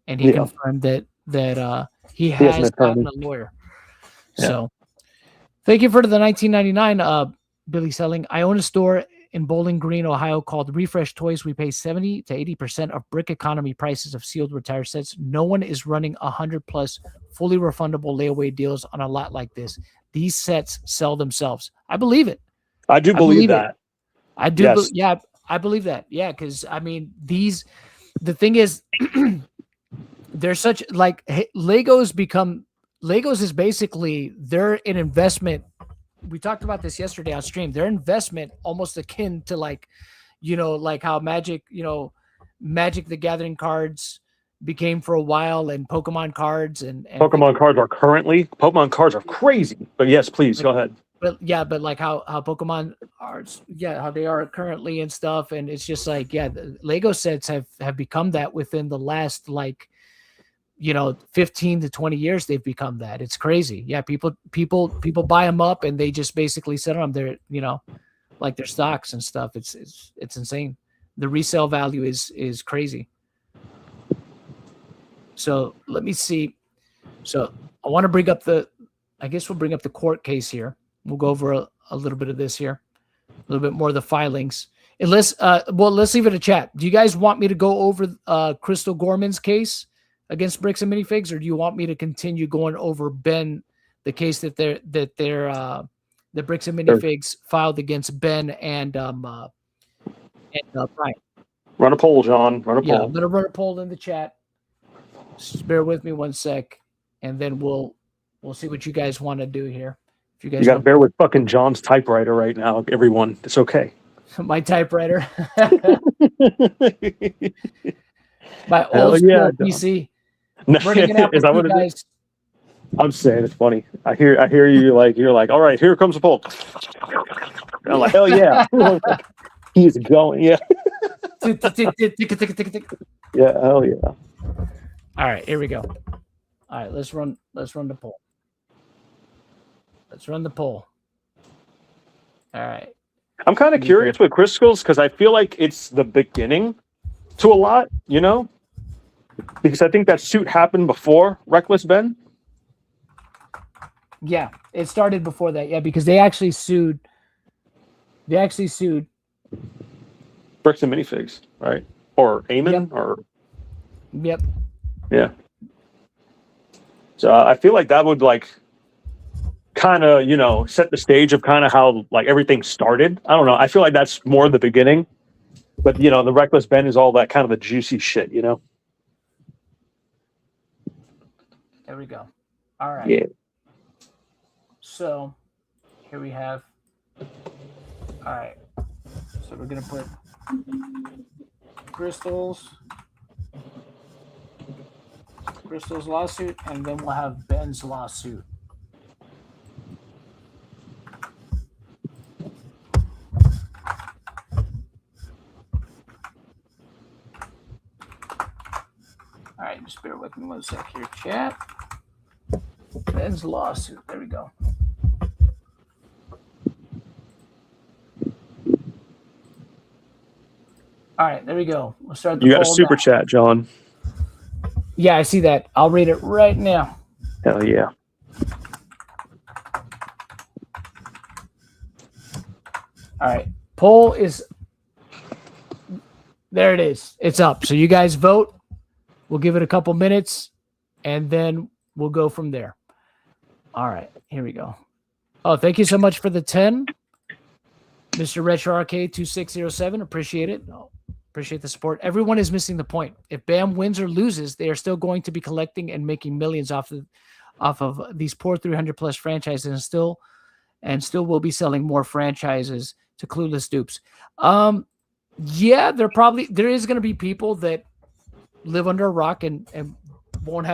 and he Yeah. confirmed that he has an has gotten attorney. a lawyer. Yeah. So, thank you for the 1999, Billy Selling. I own a store in Bowling Green, Ohio called Refresh Toys. We pay 70 to 80% of brick economy prices of sealed retire sets. No one is running 100+ fully refundable layaway deals on a lot like this. These sets sell themselves. I believe it. I do believe believe it. that. I do. Yes. Yeah, I believe that. Yeah, because I mean, the thing is, they're such like Legos is basically they're an investment we talked about this yesterday on stream. Their investment almost akin to like, like how Magic, Magic the Gathering cards became for a while, and Pokemon cards and Pokemon cards are crazy. But yes, please go ahead. But like how Pokemon are, how they are currently and stuff, and it's just like, the Lego sets have become that within the last 15 to 20 years. They've become that. It's crazy. Yeah, people buy them up and they just basically set them there, like their stocks and stuff. It's insane. The resale value is crazy. So let me see. So I want to bring up we'll bring up the court case here. We'll go over a little bit of this here, a little bit more of the filings. Let's leave it a chat. Do you guys want me to go over Crystal Gorman's case against Bricks and Minifigs, or do you want me to continue going over Ben, the case that the Bricks and Minifigs filed against Ben and Brian? Run a poll, John. Run a poll. I'm gonna run a poll in the chat. Just bear with me 1 sec, and then we'll see what you guys want to do here. If you guys got to bear with fucking John's typewriter right now, everyone. It's okay. My typewriter. My old school PC. No, Running it out is that what you it guys. is? I'm saying it's funny. I hear you. You're like, all right, here comes the poll. I'm like, hell yeah. He's going. Yeah. Yeah. Hell yeah. All right, here we go. All right, let's run the poll. Let's run the poll. All right. I'm kind of curious with Crystals because I feel like it's the beginning to a lot, because I think that suit happened before Reckless Ben. Yeah, it started before that. Yeah, because they actually sued. Bricks and Minifigs, right? Or Eamon, Yep. or Yep. yeah. So I feel like that would kind of set the stage of kind of how everything started. I don't know. I feel like that's more the beginning, but the Reckless Ben is all that kind of the juicy shit. There we go. All right. Yeah. So here we have. All right. So we're gonna put Crystal's lawsuit, and then we'll have Ben's lawsuit. All right, just bear with me 1 sec here, chat. Ben's lawsuit. There we go. All right, there we go. We'll start the You got a poll super now. chat, John. Yeah, I see that. I'll read it right now. Hell yeah. All right. Poll is there. It is. It's up. So you guys vote. We'll give it a couple minutes, and then we'll go from there. All right. Here we go. Oh, thank you so much for the 10. Mr. Retro Arcade 2607. Appreciate it. Appreciate the support. Everyone is missing the point. If BAM wins or loses, they are still going to be collecting and making millions off of these poor 300 plus franchises, and still will be selling more franchises to clueless dupes. Yeah, there is going to be people that live under a rock and won't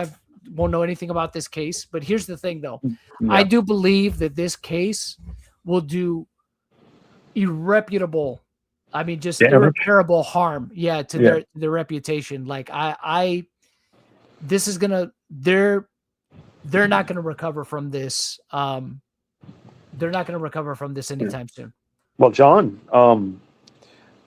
know anything about this case. But here's the thing, though. Yeah. I do believe that this case will do irreparable irreparable harm, to their reputation. This is gonna they're not gonna recover from this. They're not gonna recover from this anytime soon. Well, John,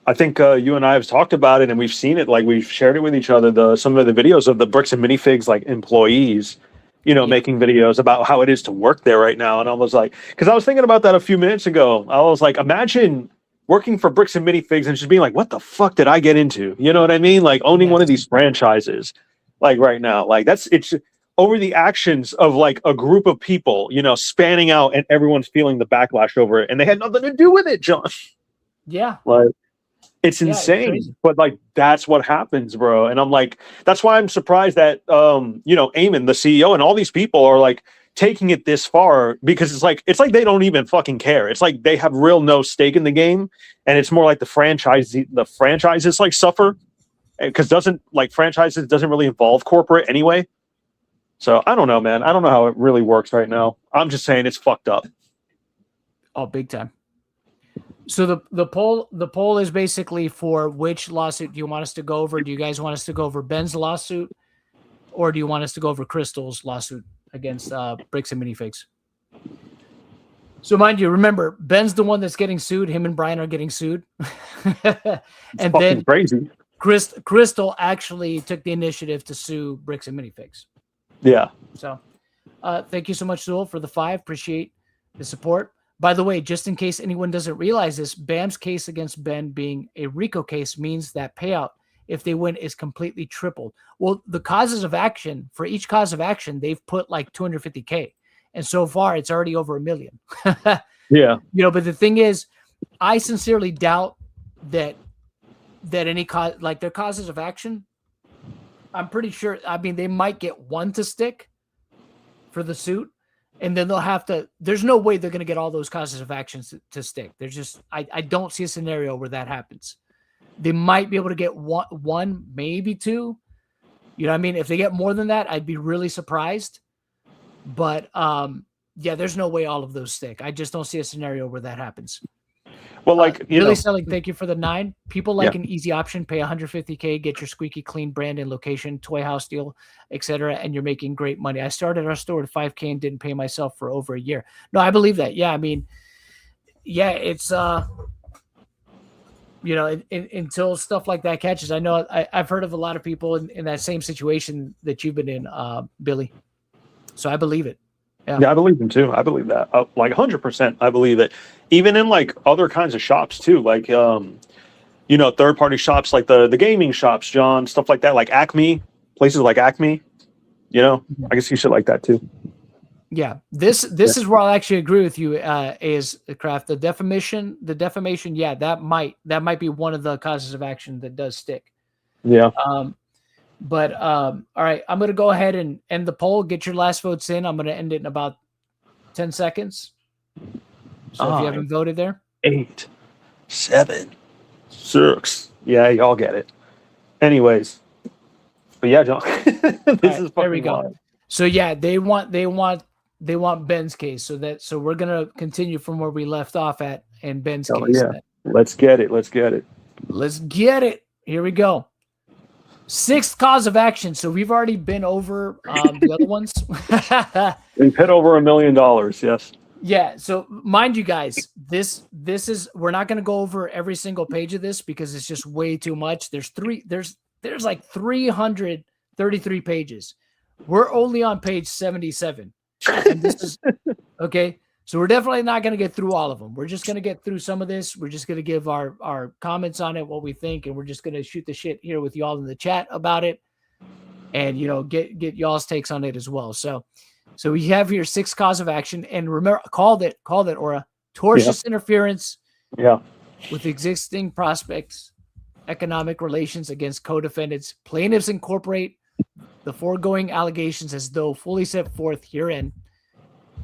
I think you and I have talked about it, and we've seen it. We've shared it with each other. Some of the videos of the Bricks and Minifigs employees, making videos about how it is to work there right now. And I was because I was thinking about that a few minutes ago. I was imagine working for Bricks and Minifigs and just being what the fuck did I get into? You know what I mean? Owning one of these franchises, right now, it's over the actions of a group of people, spanning out, and everyone's feeling the backlash over it, and they had nothing to do with it, John. Yeah. It's insane, it's but that's what happens, bro. And I'm that's why I'm surprised that Eamon, the CEO, and all these people are taking it this far because it's like they don't even fucking care. It's like they have real no stake in the game, and it's more like the franchises like suffer because franchises doesn't really involve corporate anyway. So I don't know, man. I don't know how it really works right now. I'm just saying it's fucked up. Oh, big time. So the poll is basically for which lawsuit do you want us to go over? Do you guys want us to go over Ben's lawsuit, or do you want us to go over Crystal's lawsuit against Bricks and Minifigs? So mind you, remember, Ben's the one that's getting sued. Him and Brian are getting sued. And then crazy. Crystal actually took the initiative to sue Bricks and Minifigs. Yeah. So thank you so much, Zool, for the 5. Appreciate the support. By the way, just in case anyone doesn't realize this, Bam's case against Ben being a RICO case means that payout, if they win, is completely tripled. Well, the causes of action, for each cause of action, they've put like $250K. And so far, it's already over $1 million. Yeah. But the thing is, I sincerely doubt that any cause, like their causes of action, I'm pretty sure, I mean, they might get one to stick for the suit. And then they'll have to, there's no way they're going to get all those causes of actions to stick. There's just, I don't see a scenario where that happens. They might be able to get one, maybe 2. You know what I mean? If they get more than that, I'd be really surprised. But yeah, there's no way all of those stick. I just don't see a scenario where that happens. Well, Billy Selling, thank you for the 9. People like an easy option, pay $150K, get your squeaky clean brand and location, toy house deal, etc., and you're making great money. I started our store at $5K and didn't pay myself for over a year. No, I believe that. Yeah, I mean, yeah, it's until stuff like that catches. I know I've heard of a lot of people in that same situation that you've been in, Billy. So I believe it. Yeah, I believe them too. I believe that. Like 100%. I believe it. Even in like other kinds of shops too, like third-party shops, like the gaming shops, John, stuff like that, like Acme, places like Acme. I can see shit like that too. Yeah, this is where I'll actually agree with you. Is Kraft the defamation? Yeah, that might be one of the causes of action that does stick. Yeah. But all right, I'm gonna go ahead and end the poll. Get your last votes in. I'm gonna end it in about 10 seconds. So if you haven't voted there, 8, 7, 6. Yeah, y'all get it. Anyways, but yeah, John, is there we go. wild. So yeah, they want Ben's case. So we're gonna continue from where we left off at in Ben's case. Yeah, let's get it. Let's get it. Here we go. 6th cause of action. So we've already been over the other ones. We've hit over $1 million. Yes. Yeah. So mind you guys, this is, we're not going to go over every single page of this because it's just way too much. There's like 333 pages. We're only on page 77. And this is okay. So we're definitely not going to get through all of them. We're just going to get through some of this. We're just going to give our comments on it, what we think, and we're just going to shoot the shit here with y'all in the chat about it, and get y'all's takes on it as well. So we have here 6 cause of action, and remember, called it, Aura, tortious interference with existing prospects, economic relations against co-defendants. Plaintiffs incorporate the foregoing allegations as though fully set forth herein.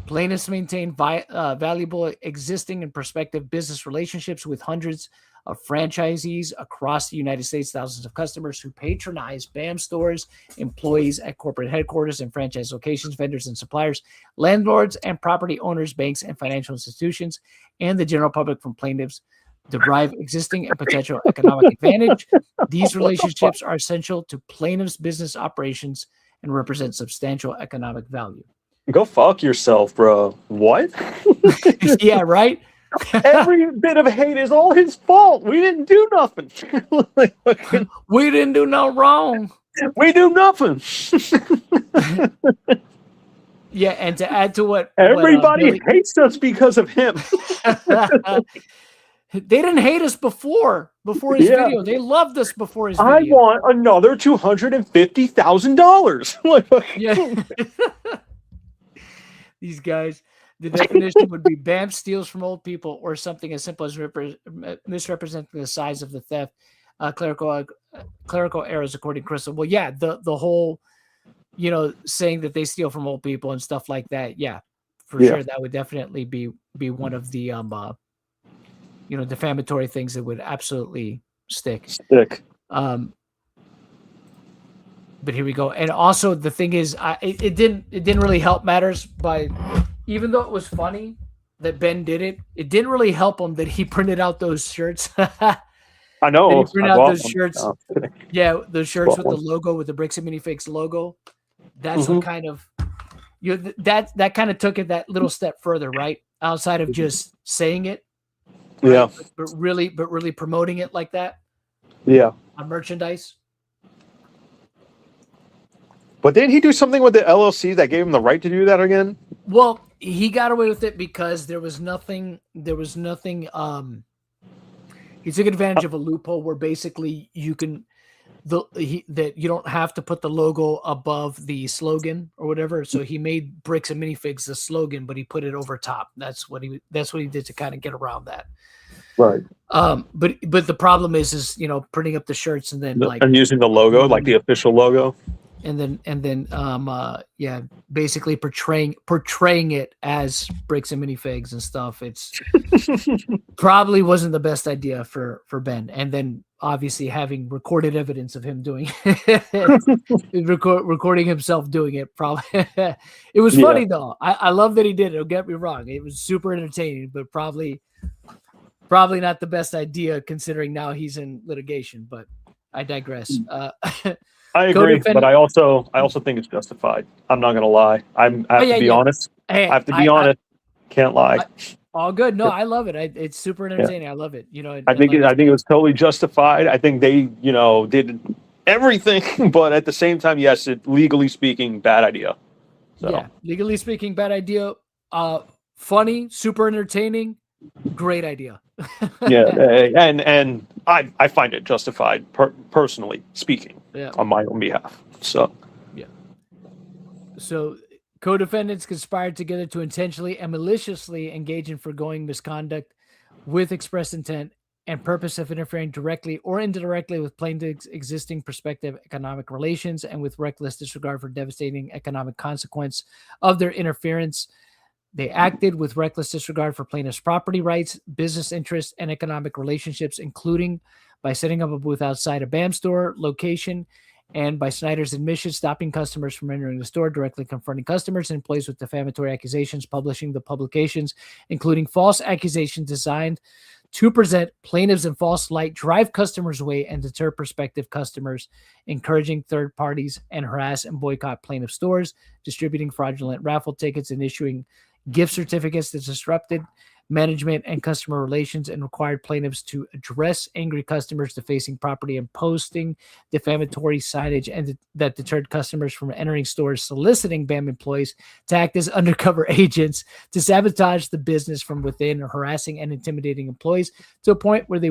Plaintiffs maintain valuable existing and prospective business relationships with hundreds of franchisees across the United States, thousands of customers who patronize BAM stores, employees at corporate headquarters and franchise locations, vendors and suppliers, landlords and property owners, banks and financial institutions, and the general public from plaintiffs derive existing and potential economic advantage. These relationships are essential to plaintiffs' business operations and represent substantial economic value. Go fuck yourself, bro. What? Yeah, right? Every bit of hate is all his fault. We didn't do nothing. We didn't do no wrong. We do nothing. Yeah, and to add to what everybody hates us because of him. They didn't hate us before his video. They loved us before his video. I want another $250,000. Yeah. These guys, the definition would be BAM steals from old people or something as simple as misrepresenting the size of the theft. Clerical errors, according to Crystal. Well, yeah, the whole saying that they steal from old people and stuff like that. Yeah, for Yeah. sure. That would definitely be one of the, defamatory things that would absolutely stick. But here we go. And also the thing is, it didn't really help matters by, even though it was funny that Ben did it, it didn't really help him that he printed out those shirts. I know. That he printed I out bought those one. shirts. No, I'm kidding. Yeah, those shirts Bought with one. the logo, with the Bricks and Minifigs logo. That's Mhm. what kind of that kind of took it that little step further, right? Outside of just saying it, right? Yeah. but really promoting it like that Yeah. on merchandise. But didn't he do something with the LLC that gave him the right to do that again? Well, he got away with it because there was nothing. He took advantage of a loophole where basically you can that you don't have to put the logo above the slogan or whatever. So he made Bricks and Minifigs the slogan, but he put it over top. That's what he did to kind of get around that. Right. But the problem is printing up the shirts and then like And using the logo, like the official logo. and then basically portraying it as Bricks and Minifigs and stuff. It's probably wasn't the best idea for Ben. And then obviously having recorded evidence of him doing recording himself doing it, probably it was funny though. I love that he did it. Don't get me wrong, it was super entertaining, but probably not the best idea considering now he's in litigation. But I digress. I agree, but I also think it's justified. I'm not gonna lie. I have to be honest. Hey, I have to be honest. Can't lie. All good. No, I love it. It's super entertaining. I love it. I think it was totally justified. I think they, did everything, but at the same time, yes, legally speaking, bad idea. So. Yeah, legally speaking, bad idea. Funny, super entertaining, great idea. and I find it justified, personally speaking, on my own behalf. So. So co-defendants conspired together to intentionally and maliciously engage in foregoing misconduct with express intent and purpose of interfering directly or indirectly with plaintiff's existing prospective economic relations and with reckless disregard for devastating economic consequence of their interference. They acted with reckless disregard for plaintiff's property rights, business interests, and economic relationships, including by setting up a booth outside a BAM store location and by Snyder's admission, stopping customers from entering the store, directly confronting customers and employees with defamatory accusations, publishing the publications, including false accusations designed to present plaintiffs in false light, drive customers away, and deter prospective customers, encouraging third parties and harass and boycott plaintiff stores, distributing fraudulent raffle tickets and issuing gift certificates that disrupted management and customer relations and required plaintiffs to address angry customers defacing property and posting defamatory signage and that deterred customers from entering stores, soliciting BAM employees to act as undercover agents to sabotage the business from within, harassing and intimidating employees to a point where they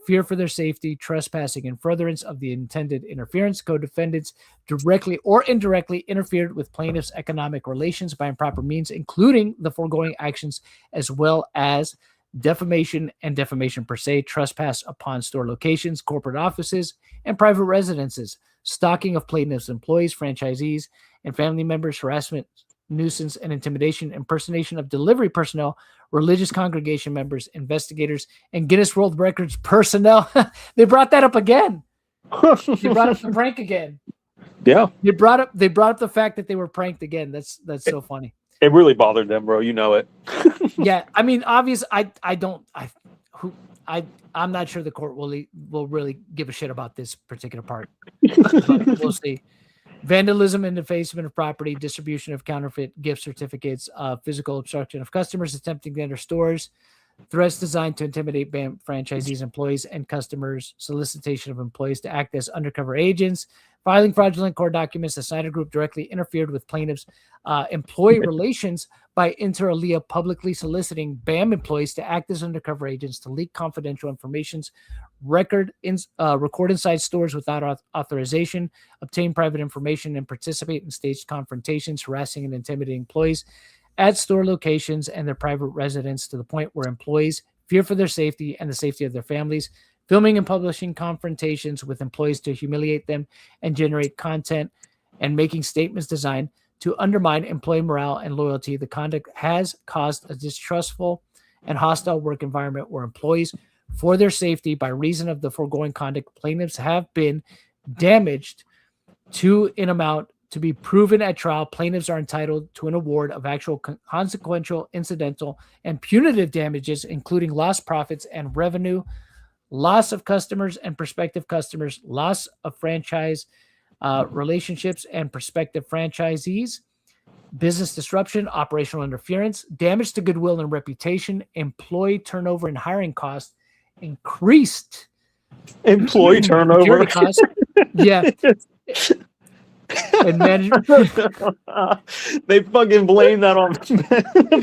fear for their safety, trespassing in furtherance of the intended interference. Co-defendants directly or indirectly interfered with plaintiffs' economic relations by improper means, including the foregoing actions, as well as defamation and defamation per se, trespass upon store locations, corporate offices, and private residences, stalking of plaintiffs' employees, franchisees, and family members, harassment, nuisance, and intimidation, impersonation of delivery personnel, religious congregation members, investigators, and Guinness World Records personnel. They brought that up again. They brought up the prank again. Yeah. They brought up the fact that they were pranked again. That's so funny. It really bothered them, bro. You know it. Yeah, I mean, obviously, I'm not sure the court will really give a shit about this particular part. But we'll see. Vandalism and defacement of property, distribution of counterfeit gift certificates, physical obstruction of customers attempting to enter stores, threats designed to intimidate BAM franchisees, employees, and customers, solicitation of employees to act as undercover agents, filing fraudulent court documents. The Snyder Group directly interfered with plaintiffs' employee relations by inter alia publicly soliciting BAM employees to act as undercover agents to leak confidential informations, record inside stores without authorization, obtain private information, and participate in staged confrontations, harassing and intimidating employees at store locations and their private residence to the point where employees fear for their safety and the safety of their families, filming and publishing confrontations with employees to humiliate them and generate content, and making statements designed to undermine employee morale and loyalty. The conduct has caused a distrustful and hostile work environment where employees, for their safety by reason of the foregoing conduct, plaintiffs have been damaged to an amount to be proven at trial. Plaintiffs are entitled to an award of actual consequential, incidental, and punitive damages, including lost profits and revenue, loss of customers and prospective customers, loss of franchise relationships and prospective franchisees, business disruption, operational interference, damage to goodwill and reputation, employee turnover and hiring costs, increased Employee turnover. security costs, yeah, and management. They fucking blame that on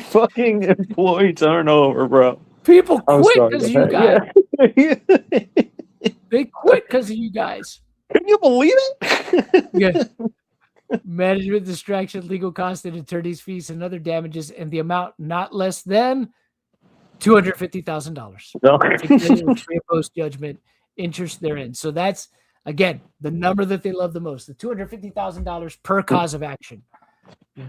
fucking employee turnover, bro. People I'm quit sorry, because of go you guys. ahead. Yeah. They quit because of you guys. Can you believe it? Yeah. Management distraction, legal costs, and attorney's fees and other damages, and the amount not less than $250,000. No. Free of post judgment interest therein. So that's again the number that they love the most: the $250,000 per cause of action.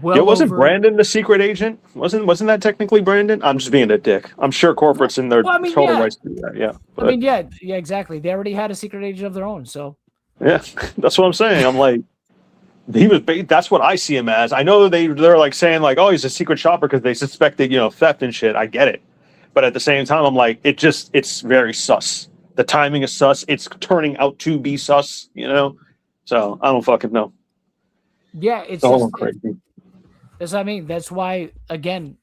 Well, It wasn't over- Brandon the secret agent? Wasn't that technically Brandon? I'm just being a dick. I'm sure corporate's in their Well, I mean, total yeah. rights to do that. Yeah. I mean, yeah, exactly. They already had a secret agent of their own. So Yeah, that's what I'm saying. I'm like, that's what I see him as. I know they're like saying like, oh, he's a secret shopper because they suspected, theft and shit. I get it. But at the same time, I'm like, it's very sus. The timing is sus. It's turning out to be sus, So I don't fucking know. yeah, it's all just, crazy. that's what I mean. That's why, again,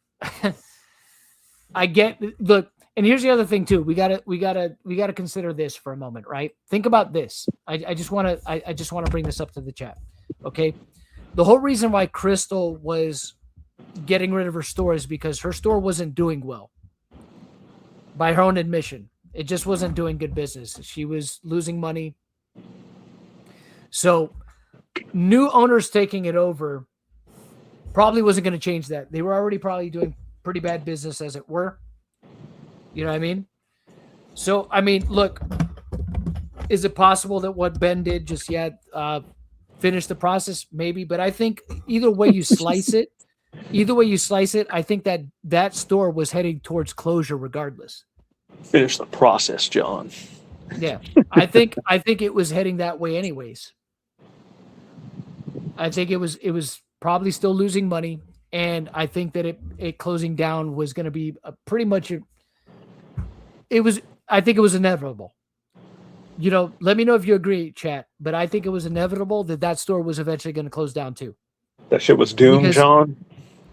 I get look. And here's the other thing too. We gotta consider this for a moment, right? Think about this. I just want to bring this up to the chat. Okay, the whole reason why Crystal was getting rid of her store is because her store wasn't doing well. By her own admission, it just wasn't doing good business. She was losing money. So, new owners taking it over probably wasn't going to change that. They were already probably doing pretty bad business as it were. You know what I mean? So, I mean, look, is it possible that what Ben did just yet finish the process? Maybe, but I think either way you slice it, I think that store was heading towards closure regardless. Finish the process, John. Yeah, I think it was heading that way anyways. I think it was probably still losing money, and I think that it closing down was going to be pretty much. I think it was inevitable. Let me know if you agree, chat. But I think it was inevitable that store was eventually going to close down too. That shit was doomed, John.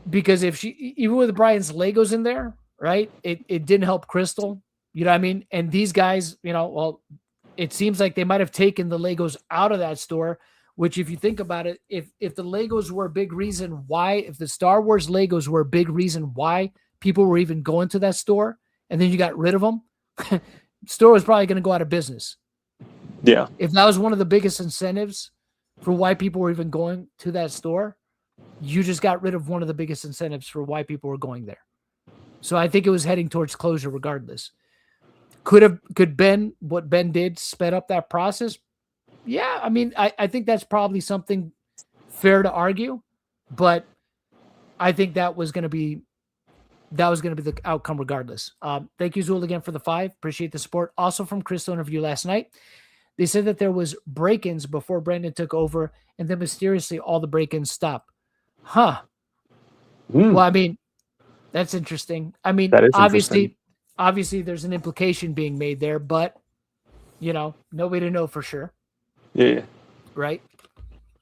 Because if even with Brian's Legos in there, right? It didn't help Crystal. You know what I mean? And these guys, well, it seems like they might have taken the Legos out of that store. Which, if you think about it, if the Legos were a big reason why, if the Star Wars Legos were a big reason why people were even going to that store, and then you got rid of them, the store was probably going to go out of business. Yeah. If that was one of the biggest incentives for why people were even going to that store, you just got rid of one of the biggest incentives for why people were going there. So I think it was heading towards closure regardless. Could what Ben did sped up that process? Yeah, I mean, I think that's probably something fair to argue, but I think that was going to be the outcome regardless. Thank you, Zool, again for the 5. Appreciate the support. Also from Crystal interview last night, they said that there was break-ins before Brandon took over, and then mysteriously all the break-ins stopped. Huh. Well, I mean, that's interesting. I mean, That is obviously there's an implication being made there, but no way to know for sure. Yeah. Right?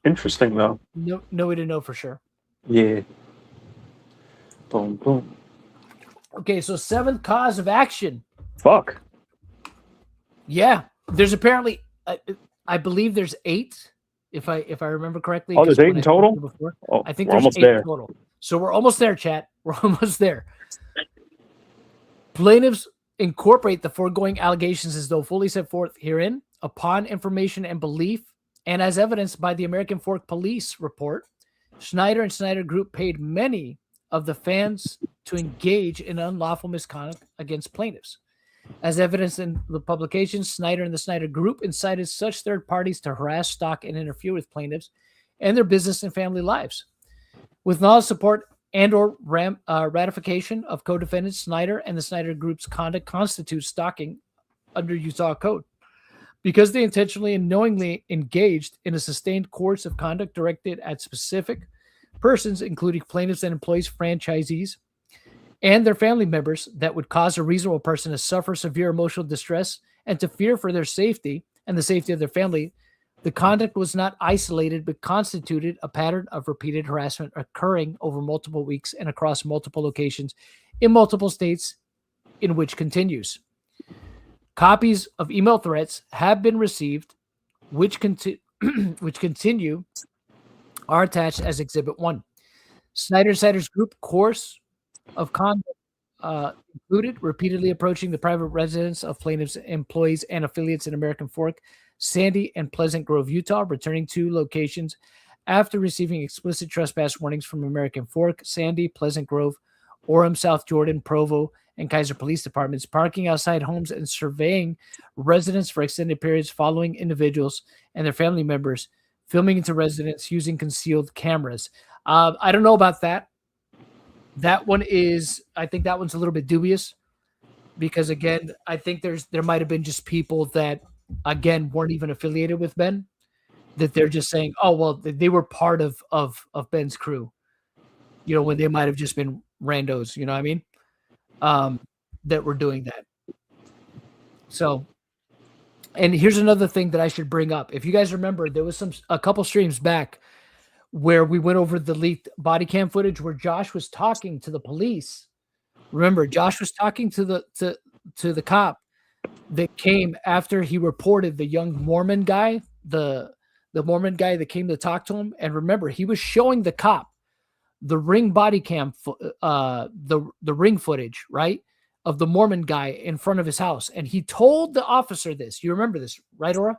Interesting though. No way to know for sure. Yeah. Boom, boom. Okay, so 7th cause of action. Fuck. Yeah, there's apparently, I believe there's 8, if I remember correctly. Oh, there's 8 in total? Before. Oh, I think we're there's almost 8 there. in total. So we're almost there, chat. We're almost there. Plaintiffs incorporate the foregoing allegations as though fully set forth herein upon information and belief, and as evidenced by the American Fork Police report. Schneider and Schneider Group paid many of the fans to engage in unlawful misconduct against plaintiffs. As evidenced in the publication, Snyder and the Snyder Group incited such third parties to harass, stalk, and interfere with plaintiffs and their business and family lives. With knowledge, support, and/or ratification of co-defendants, Snyder and the Snyder Group's conduct constitutes stalking under Utah Code. Because they intentionally and knowingly engaged in a sustained course of conduct directed at specific persons, including plaintiffs and employees, franchisees, and their family members, that would cause a reasonable person to suffer severe emotional distress and to fear for their safety and the safety of their family, the conduct was not isolated but constituted a pattern of repeated harassment occurring over multiple weeks and across multiple locations in multiple states, in which continues. Copies of email threats have been received, which continue are attached as Exhibit 1. Snyder's Group course of conduct included repeatedly approaching the private residence of plaintiffs' employees and affiliates in American Fork, Sandy, and Pleasant Grove, Utah, returning to locations after receiving explicit trespass warnings from American Fork, Sandy, Pleasant Grove, Orem, South Jordan, Provo, and Kaiser Police Departments, parking outside homes and surveying residents for extended periods, following individuals and their family members, filming into residents using concealed cameras. I don't know about that. That one is, I think that one's a little bit dubious because, again, I think there might have been just people that, again, weren't even affiliated with Ben, that they're just saying, oh, well, they were part of Ben's crew, when they might have just been randos, you know what I mean? That were doing that. So, and here's another thing that I should bring up. If you guys remember, there was a couple streams back where we went over the leaked body cam footage where Josh was talking to the police. Remember, Josh was talking to the cop that came after he reported the young Mormon guy, the Mormon guy that came to talk to him. And remember, he was showing the cop the ring body cam, the ring footage, right, of the Mormon guy in front of his house. And he told the officer this. You remember this, right, Aura?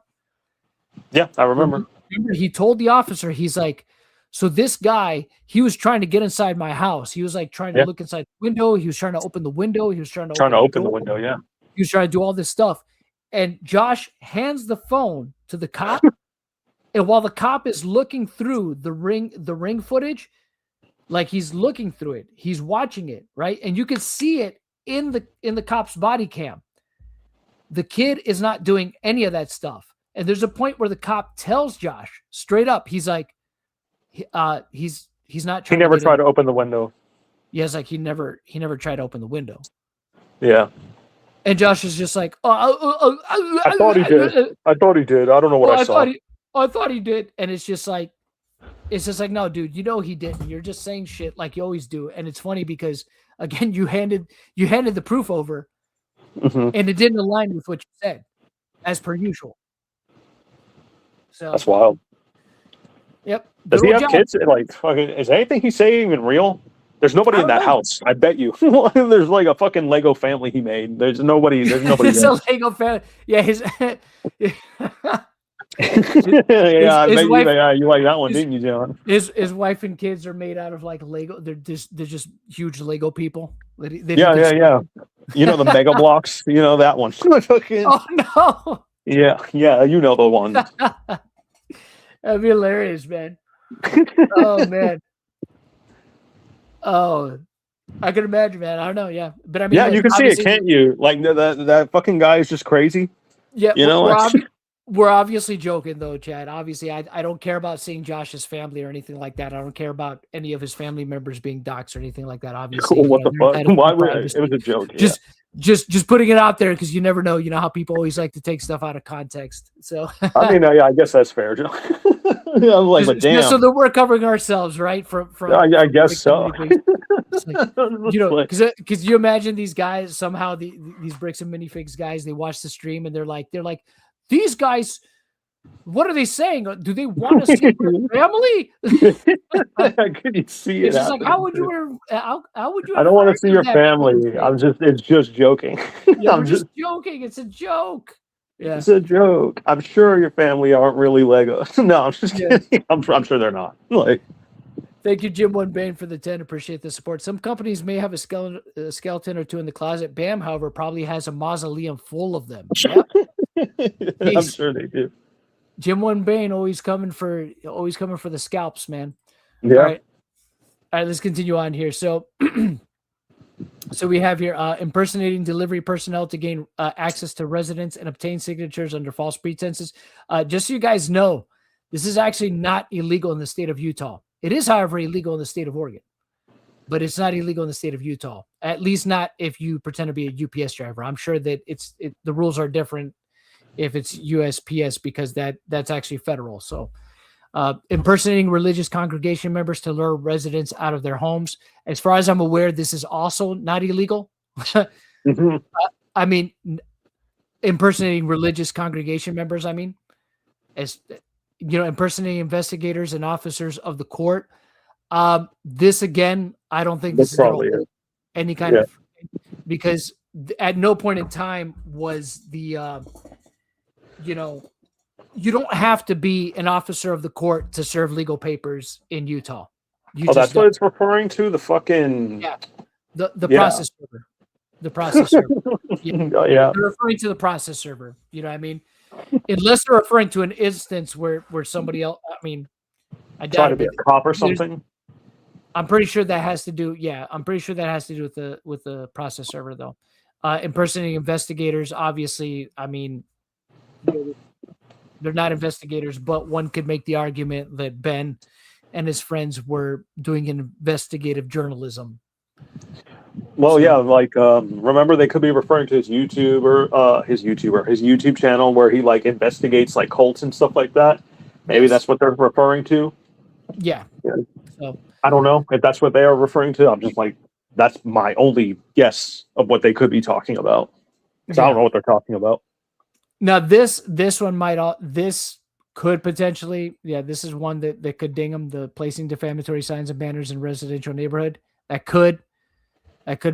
Yeah, I remember. He told the officer, he's like, so this guy, he was trying to get inside my house. He was like trying to look inside the window. He was trying to open the window. He was trying to open the window. Yeah. He was trying to do all this stuff. And Josh hands the phone to the cop. And while the cop is looking through the ring footage, like he's looking through it, he's watching it, right? And you can see it in the cop's body cam. The kid is not doing any of that stuff. And there's a point where the cop tells Josh straight up, he's like, he's not trying. He never tried to open the window. Yeah, it's like he never tried to open the window. Yeah. And Josh is just like, I thought he did. I don't know what I saw. I thought he did. And it's just like, no, dude, he didn't. You're just saying shit like you always do. And it's funny because, again, you handed the proof over, and it didn't align with what you said, as per usual. So that's wild. Yep. Does he have kids? Like, fucking, is anything he's saying even real? There's nobody in that house. I bet you. There's like a fucking Lego family he made. There's nobody. It's a Lego family. Yeah, his. Yeah, you like that one, didn't you, John? His wife and kids are made out of like Lego. They're just huge Lego people. Yeah. You know the Mega Blocks. You know that one. Oh no. Yeah. You know the one. That'd be hilarious, man. Oh man. Oh, I can imagine, man. I don't know. Yeah, but I mean, yeah, you can see it, can't you? Like that fucking guy is just crazy. Yeah, you know. We're obviously joking, though, Chad. Obviously, I don't care about seeing Josh's family or anything like that. I don't care about any of his family members being doxxed or anything like that. Obviously, what the fuck? Why it was a joke. Just putting it out there because you never know. You know how people always like to take stuff out of context. So I mean, I guess that's fair, Joe. I'm like, but damn. So that we're covering ourselves, right? From I guess so. Like, because you imagine these guys somehow these Bricks and Minifigs guys, they watch the stream and they're like. These guys, what are they saying? Do they want to see their family? I couldn't see it. It's just like, how would you? I don't want to see your family. It's just joking. Yeah, I'm just joking. It's a joke. Yeah, it's a joke. I'm sure your family aren't really Lego. No, I'm just kidding. I'm sure they're not. Like, Thank you, Jim One Bain, for the 10. Appreciate the support. Some companies may have a skeleton or two in the closet. BAM, however, probably has a mausoleum full of them. Yep. I'm sure they do. Jim One Bain always coming for the scalps, man. Yeah. All right, let's continue on here. So, so we have here impersonating delivery personnel to gain access to residents and obtain signatures under false pretenses. Just so you guys know, this is actually not illegal in the state of Utah. It is, however, illegal in the state of Oregon, but it's not illegal in the state of Utah. At least not if you pretend to be a UPS driver. I'm sure that the rules are different if it's USPS because that's actually federal. So impersonating religious congregation members to lure residents out of their homes. As far as I'm aware, this is also not illegal. Mm-hmm. I mean, impersonating religious congregation members, as impersonating investigators and officers of the court. This again, I don't think this is any kind of, because at no point in time was the, you don't have to be an officer of the court to serve legal papers in Utah. That's what it's referring to. The fucking process server. The process server. Yeah. They're referring to the process server. You know what I mean? Unless they're referring to an instance where somebody else. I doubt try to be a cop or something. I'm pretty sure that has to do. Yeah, I'm pretty sure that has to do with the process server though. Impersonating investigators, obviously. They're not investigators, but one could make the argument that Ben and his friends were doing investigative journalism. Well, yeah, like remember they could be referring to his YouTube channel where he like investigates like cults and stuff like that. Maybe that's what they're referring to. Yeah. So I don't know if that's what they are referring to. I'm just like, that's my only guess of what they could be talking about. Because I don't know what they're talking about. Now this could potentially, this is one that could ding them, the placing defamatory signs and banners in residential neighborhood. That could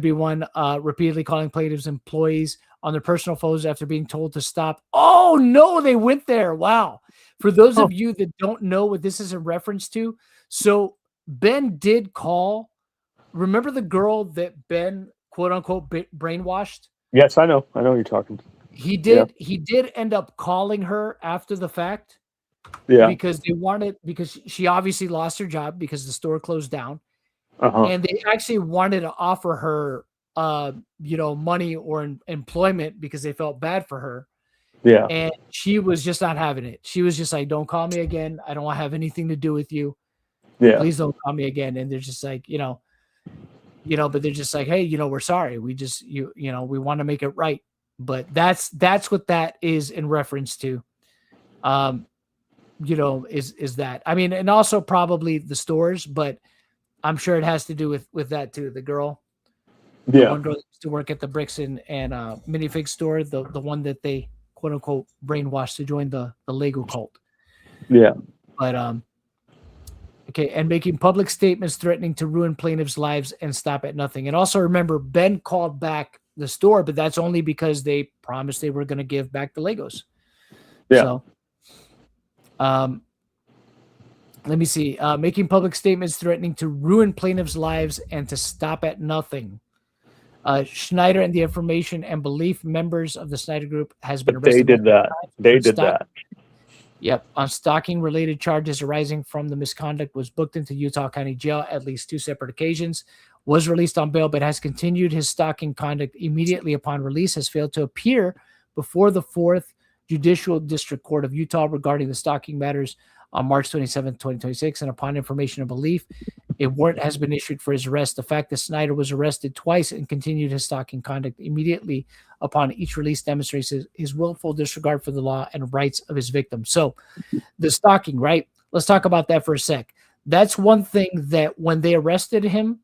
be one. Repeatedly calling plaintiffs' employees on their personal phones after being told to stop. Oh no, they went there. Wow. For those of you that don't know what this is in reference to, so Ben did call. Remember the girl that Ben quote unquote brainwashed? Yes, I know. I know who you're talking. He did. Yeah. He did end up calling her after the fact. Yeah. Because she obviously lost her job because the store closed down. And they actually wanted to offer her, money or employment because they felt bad for her. Yeah. And she was just not having it. She was just like, don't call me again. I don't want to have anything to do with you. Yeah. Please don't call me again. And they're just like, but they're just like, hey, we're sorry. We just, we want to make it right. But that's what that is in reference to, is that, and also probably the stores, but I'm sure it has to do with that too. The girl, the one girl that used to work at the bricks and minifig store, the one that they quote unquote brainwashed to join the Lego cult. Yeah. But okay, and making public statements threatening to ruin plaintiffs' lives and stop at nothing. And also remember, Ben called back the store, but that's only because they promised they were going to give back the Legos. Yeah. So, let me see. Making public statements threatening to ruin plaintiffs' lives and to stop at nothing. Schneider and the Information and Belief members of the Schneider Group has been arrested. They did that. Yep. On stalking-related charges arising from the misconduct, was booked into Utah County Jail at least 2 separate occasions, was released on bail, but has continued his stalking conduct immediately upon release, has failed to appear before the 4th Judicial District Court of Utah regarding the stalking matters on March 27, 2026, and upon information and belief, a warrant has been issued for his arrest. The fact that Snyder was arrested twice and continued his stalking conduct immediately upon each release demonstrates his willful disregard for the law and rights of his victims. So the stalking, right? Let's talk about that for a sec. That's one thing that when they arrested him,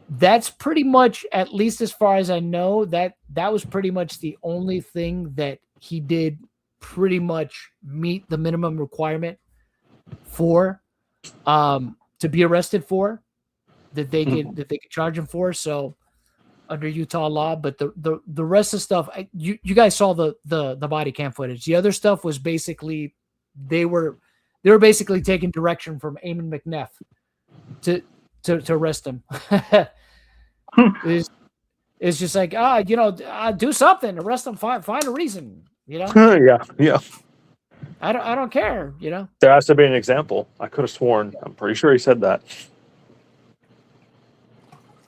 that's pretty much, at least as far as I know, that was pretty much the only thing that he did pretty much meet the minimum requirement for to be arrested for, that they could charge him for. So under Utah law, but the rest of the stuff, you guys saw the body cam footage. The other stuff was basically they were basically taking direction from Eamon McNeff to arrest him. It's just like, do something, arrest him, find a reason, Yeah. I don't care, There has to be an example. I could have sworn. I'm pretty sure he said that.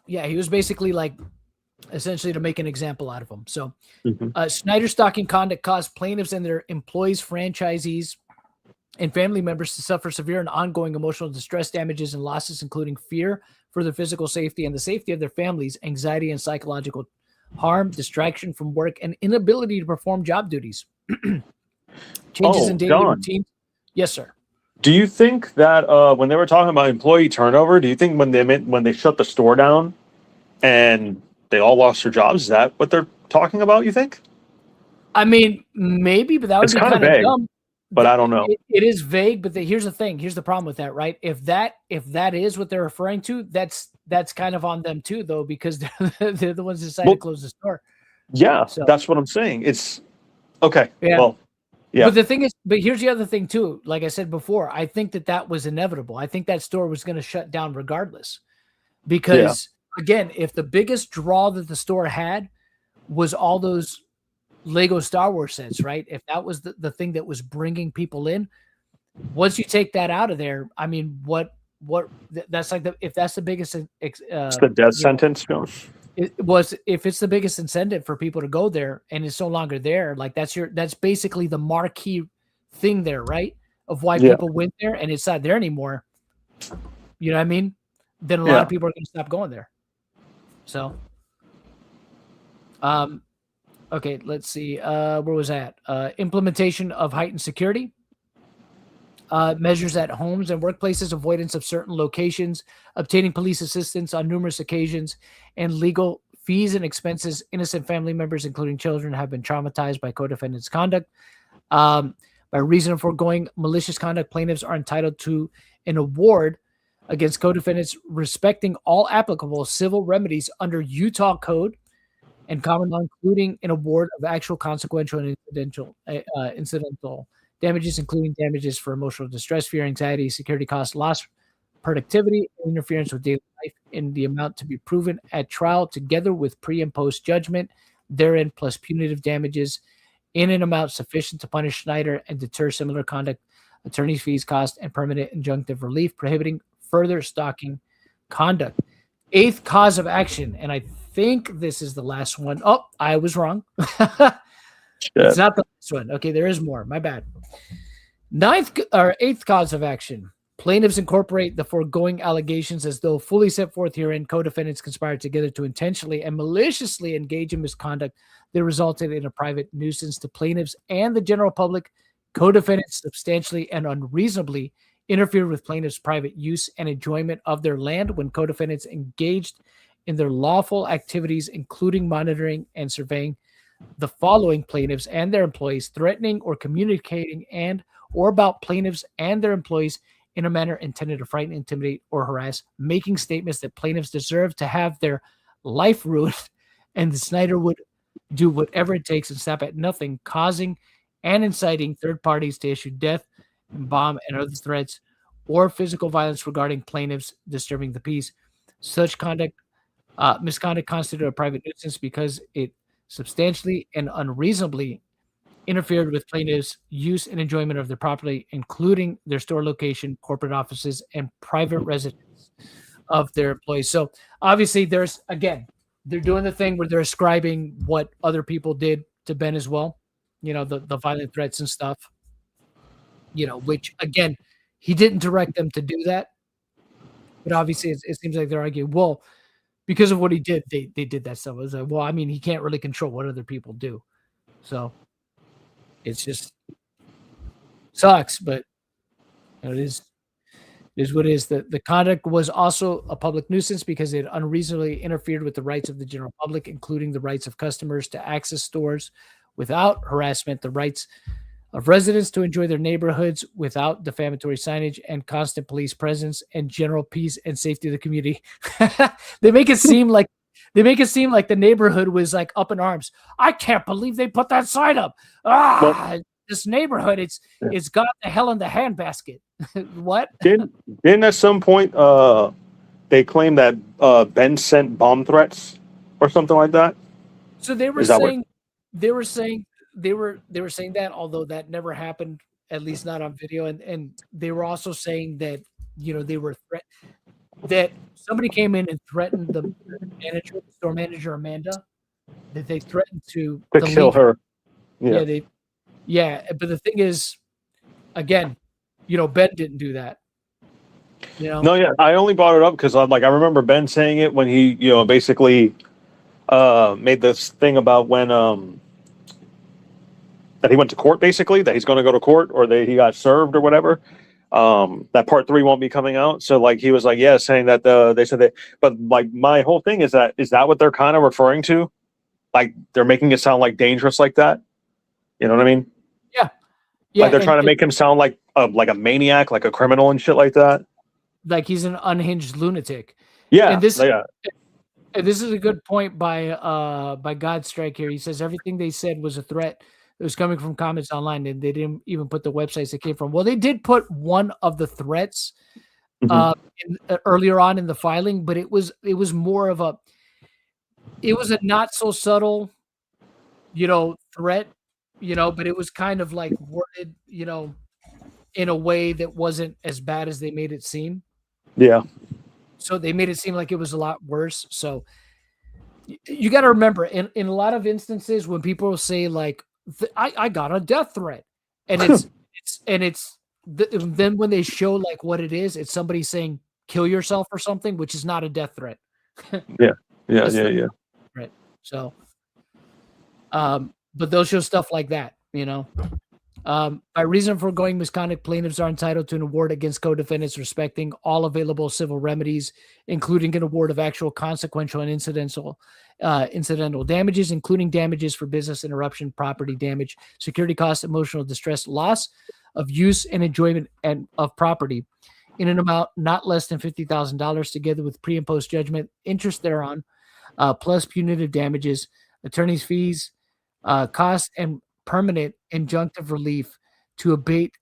Yeah, he was basically like essentially to make an example out of him. So Mhm. Snyder stalking conduct caused plaintiffs and their employees, franchisees, and family members to suffer severe and ongoing emotional distress, damages, and losses, including fear for their physical safety and the safety of their families, anxiety and psychological harm, distraction from work, and inability to perform job duties. Changes in daily John. routine. Yes, sir. Do you think that when they were talking about employee turnover, do you think when they shut the store down and they all lost their jobs, is that what they're talking about, you think? I mean, maybe, but that would It's be kinda kind of vague. dumb. But I don't know. It is vague, but here's the thing. Here's the problem with that, right? If that is what they're referring to, that's kind of on them too, though, because they're the ones that decided to close the store. Yeah, So- that's what I'm saying. It's okay. Yeah. Well, yeah. But the thing is, but here's the other thing too. Like I said before, I think that was inevitable. I think that store was going to shut down regardless, because again, if the biggest draw that the store had was all those Lego Star Wars sets, right? If that was the thing that was bringing people in, once you take that out of there, I mean, that's like if that's the biggest, it's the death sentence. if it's the biggest incentive for people to go there and it's no longer there, like that's basically the marquee thing there, right? Of why people went there, and it's not there anymore. You know what I mean? Then a lot of people are going to stop going there. So, okay, let's see. Where was that? Implementation of heightened security. Measures at homes and workplaces, avoidance of certain locations, obtaining police assistance on numerous occasions, and legal fees and expenses. Innocent family members, including children, have been traumatized by co-defendants' conduct. By reason of foregoing malicious conduct, plaintiffs are entitled to an award against co-defendants respecting all applicable civil remedies under Utah Code and common law, including an award of actual, consequential, and incidental damages, including damages for emotional distress, fear, anxiety, security costs, loss, productivity, and interference with daily life in the amount to be proven at trial, together with pre and post judgment therein, plus punitive damages in an amount sufficient to punish Snyder and deter similar conduct, attorney's fees, cost, and permanent injunctive relief, prohibiting further stalking conduct. Eighth cause of action, and I think this is the last one. Oh, I was wrong. It's not the last one. Okay, there is more. My bad. Eighth cause of action. Plaintiffs incorporate the foregoing allegations as though fully set forth herein. Co-defendants conspired together to intentionally and maliciously engage in misconduct that resulted in a private nuisance to plaintiffs and the general public. Co-defendants substantially and unreasonably interfered with plaintiffs' private use and enjoyment of their land when co-defendants engaged in their lawful activities, including monitoring and surveying the following plaintiffs and their employees, threatening or communicating and or about plaintiffs and their employees in a manner intended to frighten, intimidate, or harass, making statements that plaintiffs deserve to have their life ruined, and the Snyder would do whatever it takes and stop at nothing, causing and inciting third parties to issue death, and bomb, and other threats, or physical violence regarding plaintiffs, disturbing the peace. Such misconduct constituted a private nuisance because it substantially and unreasonably interfered with plaintiffs' use and enjoyment of their property, including their store location, corporate offices, and private residence of their employees. So obviously they're doing the thing where they're ascribing what other people did to Ben as well, the violent threats and stuff, which again, he didn't direct them to do that. But obviously it seems like they're arguing, well, because of what he did, they did that stuff. I was like, well, I mean, he can't really control what other people do. So it's just sucks, but it is what it is. The conduct was also a public nuisance because it unreasonably interfered with the rights of the general public, including the rights of customers to access stores without harassment, the rights of residents to enjoy their neighborhoods without defamatory signage, and constant police presence and general peace and safety of the community. They make it seem like the neighborhood was like up in arms. I can't believe they put that sign up. This neighborhood, it's got the hell in the handbasket. What? Didn't at some point they claim that Ben sent bomb threats or something like that. So they were Is that what- saying they were saying that, although that never happened, at least not on video, and they were also saying that they were that somebody came in and threatened the store manager Amanda, that they threatened to kill leave. her. Yeah, but the thing is, again, Ben didn't do that. No, yeah, I only brought it up because I remember Ben saying it when he basically made this thing about when that he went to court, basically that he's going to go to court or that he got served or whatever. That part 3 won't be coming out. So he was like, yeah, saying that they said that, but my whole thing is that what they're kind of referring to? Like they're making it sound like dangerous like that. You know what I mean? Yeah, Like they're trying to make him sound like a maniac, like a criminal and shit like that. Like he's an unhinged lunatic. Yeah. And this yeah. And this is a good point by Godstrike here. He says everything they said was a threat. It was coming from comments online, and they didn't even put the websites it came from. Well, they did put one of the threats earlier on in the filing, but it was more of a not so subtle, threat, but it was kind of like worded, in a way that wasn't as bad as they made it seem. Yeah. So they made it seem like it was a lot worse. So you got to remember, in a lot of instances, when people say like, I got a death threat, and then when they show like what it is, it's somebody saying kill yourself or something, which is not a death threat. Yeah. Right. So, but they'll show stuff like that, by reason of foregoing misconduct, plaintiffs are entitled to an award against co-defendants respecting all available civil remedies, including an award of actual consequential and incidental damages, including damages for business interruption, property damage, security costs, emotional distress, loss of use and enjoyment of property in an amount not less than $50,000, together with pre and post judgment interest thereon, plus punitive damages, attorney's fees, costs, and permanent injunctive relief to abate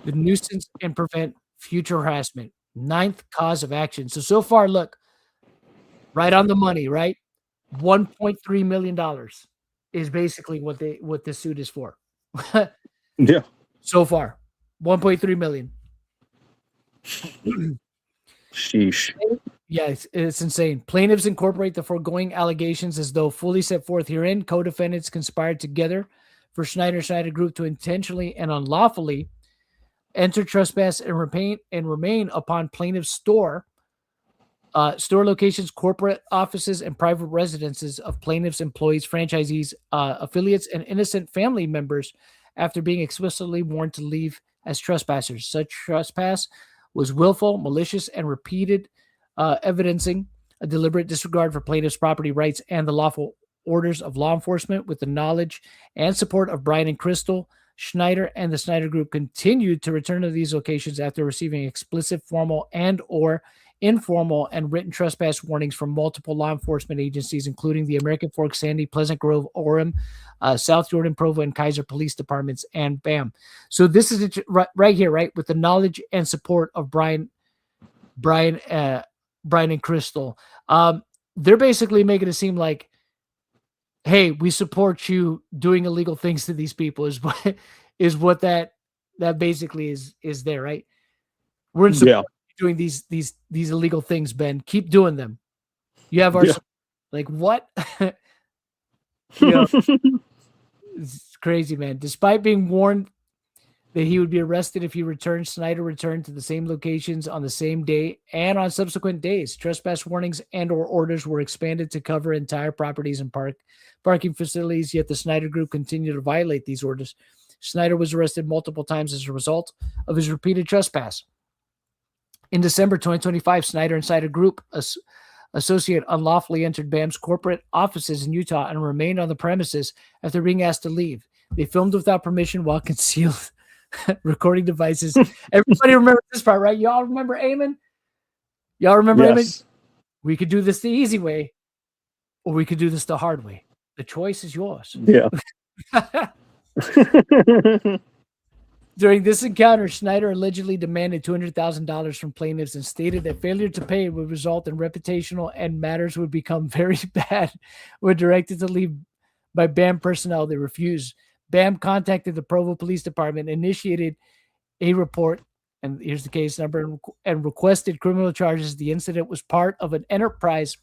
the nuisance and prevent future harassment. 9th cause of action. So far, look, right on the money, right? $1.3 million is basically what this suit is for. Yeah. So far, 1.3 million. Sheesh. Yeah, it's insane. Plaintiffs incorporate the foregoing allegations as though fully set forth herein. Co-defendants conspired together for Schneider Group to intentionally and unlawfully enter, trespass, and remain upon plaintiff's store locations, corporate offices, and private residences of plaintiffs' employees, franchisees, affiliates, and innocent family members after being explicitly warned to leave as trespassers. Such trespass was willful, malicious, and repeated, evidencing a deliberate disregard for plaintiffs' property rights and the lawful orders of law enforcement. With the knowledge and support of Brian and Crystal, Schneider and the Schneider Group continued to return to these locations after receiving explicit formal and or informal and written trespass warnings from multiple law enforcement agencies, including the American Fork, Sandy, Pleasant Grove, Orem, South Jordan, Provo, and Kaiser police departments, and bam. So this is it right here, right? With the knowledge and support of Brian and Crystal. They're basically making it seem like, hey, we support you doing illegal things to these people is what that basically is there, right? We're in support of doing these illegal things, Ben. Keep doing them. You have our like what? It's crazy, man. Despite being warned that he would be arrested if he returned, Schneider returned to the same locations on the same day and on subsequent days. Trespass warnings and or orders were expanded to cover entire properties and parking facilities, yet the Schneider Group continued to violate these orders. Schneider was arrested multiple times as a result of his repeated trespass. In December 2025, Schneider and Schneider Group associate unlawfully entered BAM's corporate offices in Utah and remained on the premises after being asked to leave. They filmed without permission while concealed recording devices. Everybody remember this part, right? Y'all remember Eamon? Y'all remember Eamon? We could do this the easy way, or we could do this the hard way. The choice is yours. Yeah. During this encounter, Schneider allegedly demanded $200,000 from plaintiffs and stated that failure to pay would result in reputational and matters would become very bad. When directed to leave by BAM personnel, they refused. BAM contacted the Provo Police Department, initiated a report, and here's the case number, and requested criminal charges. The incident was part of an enterprise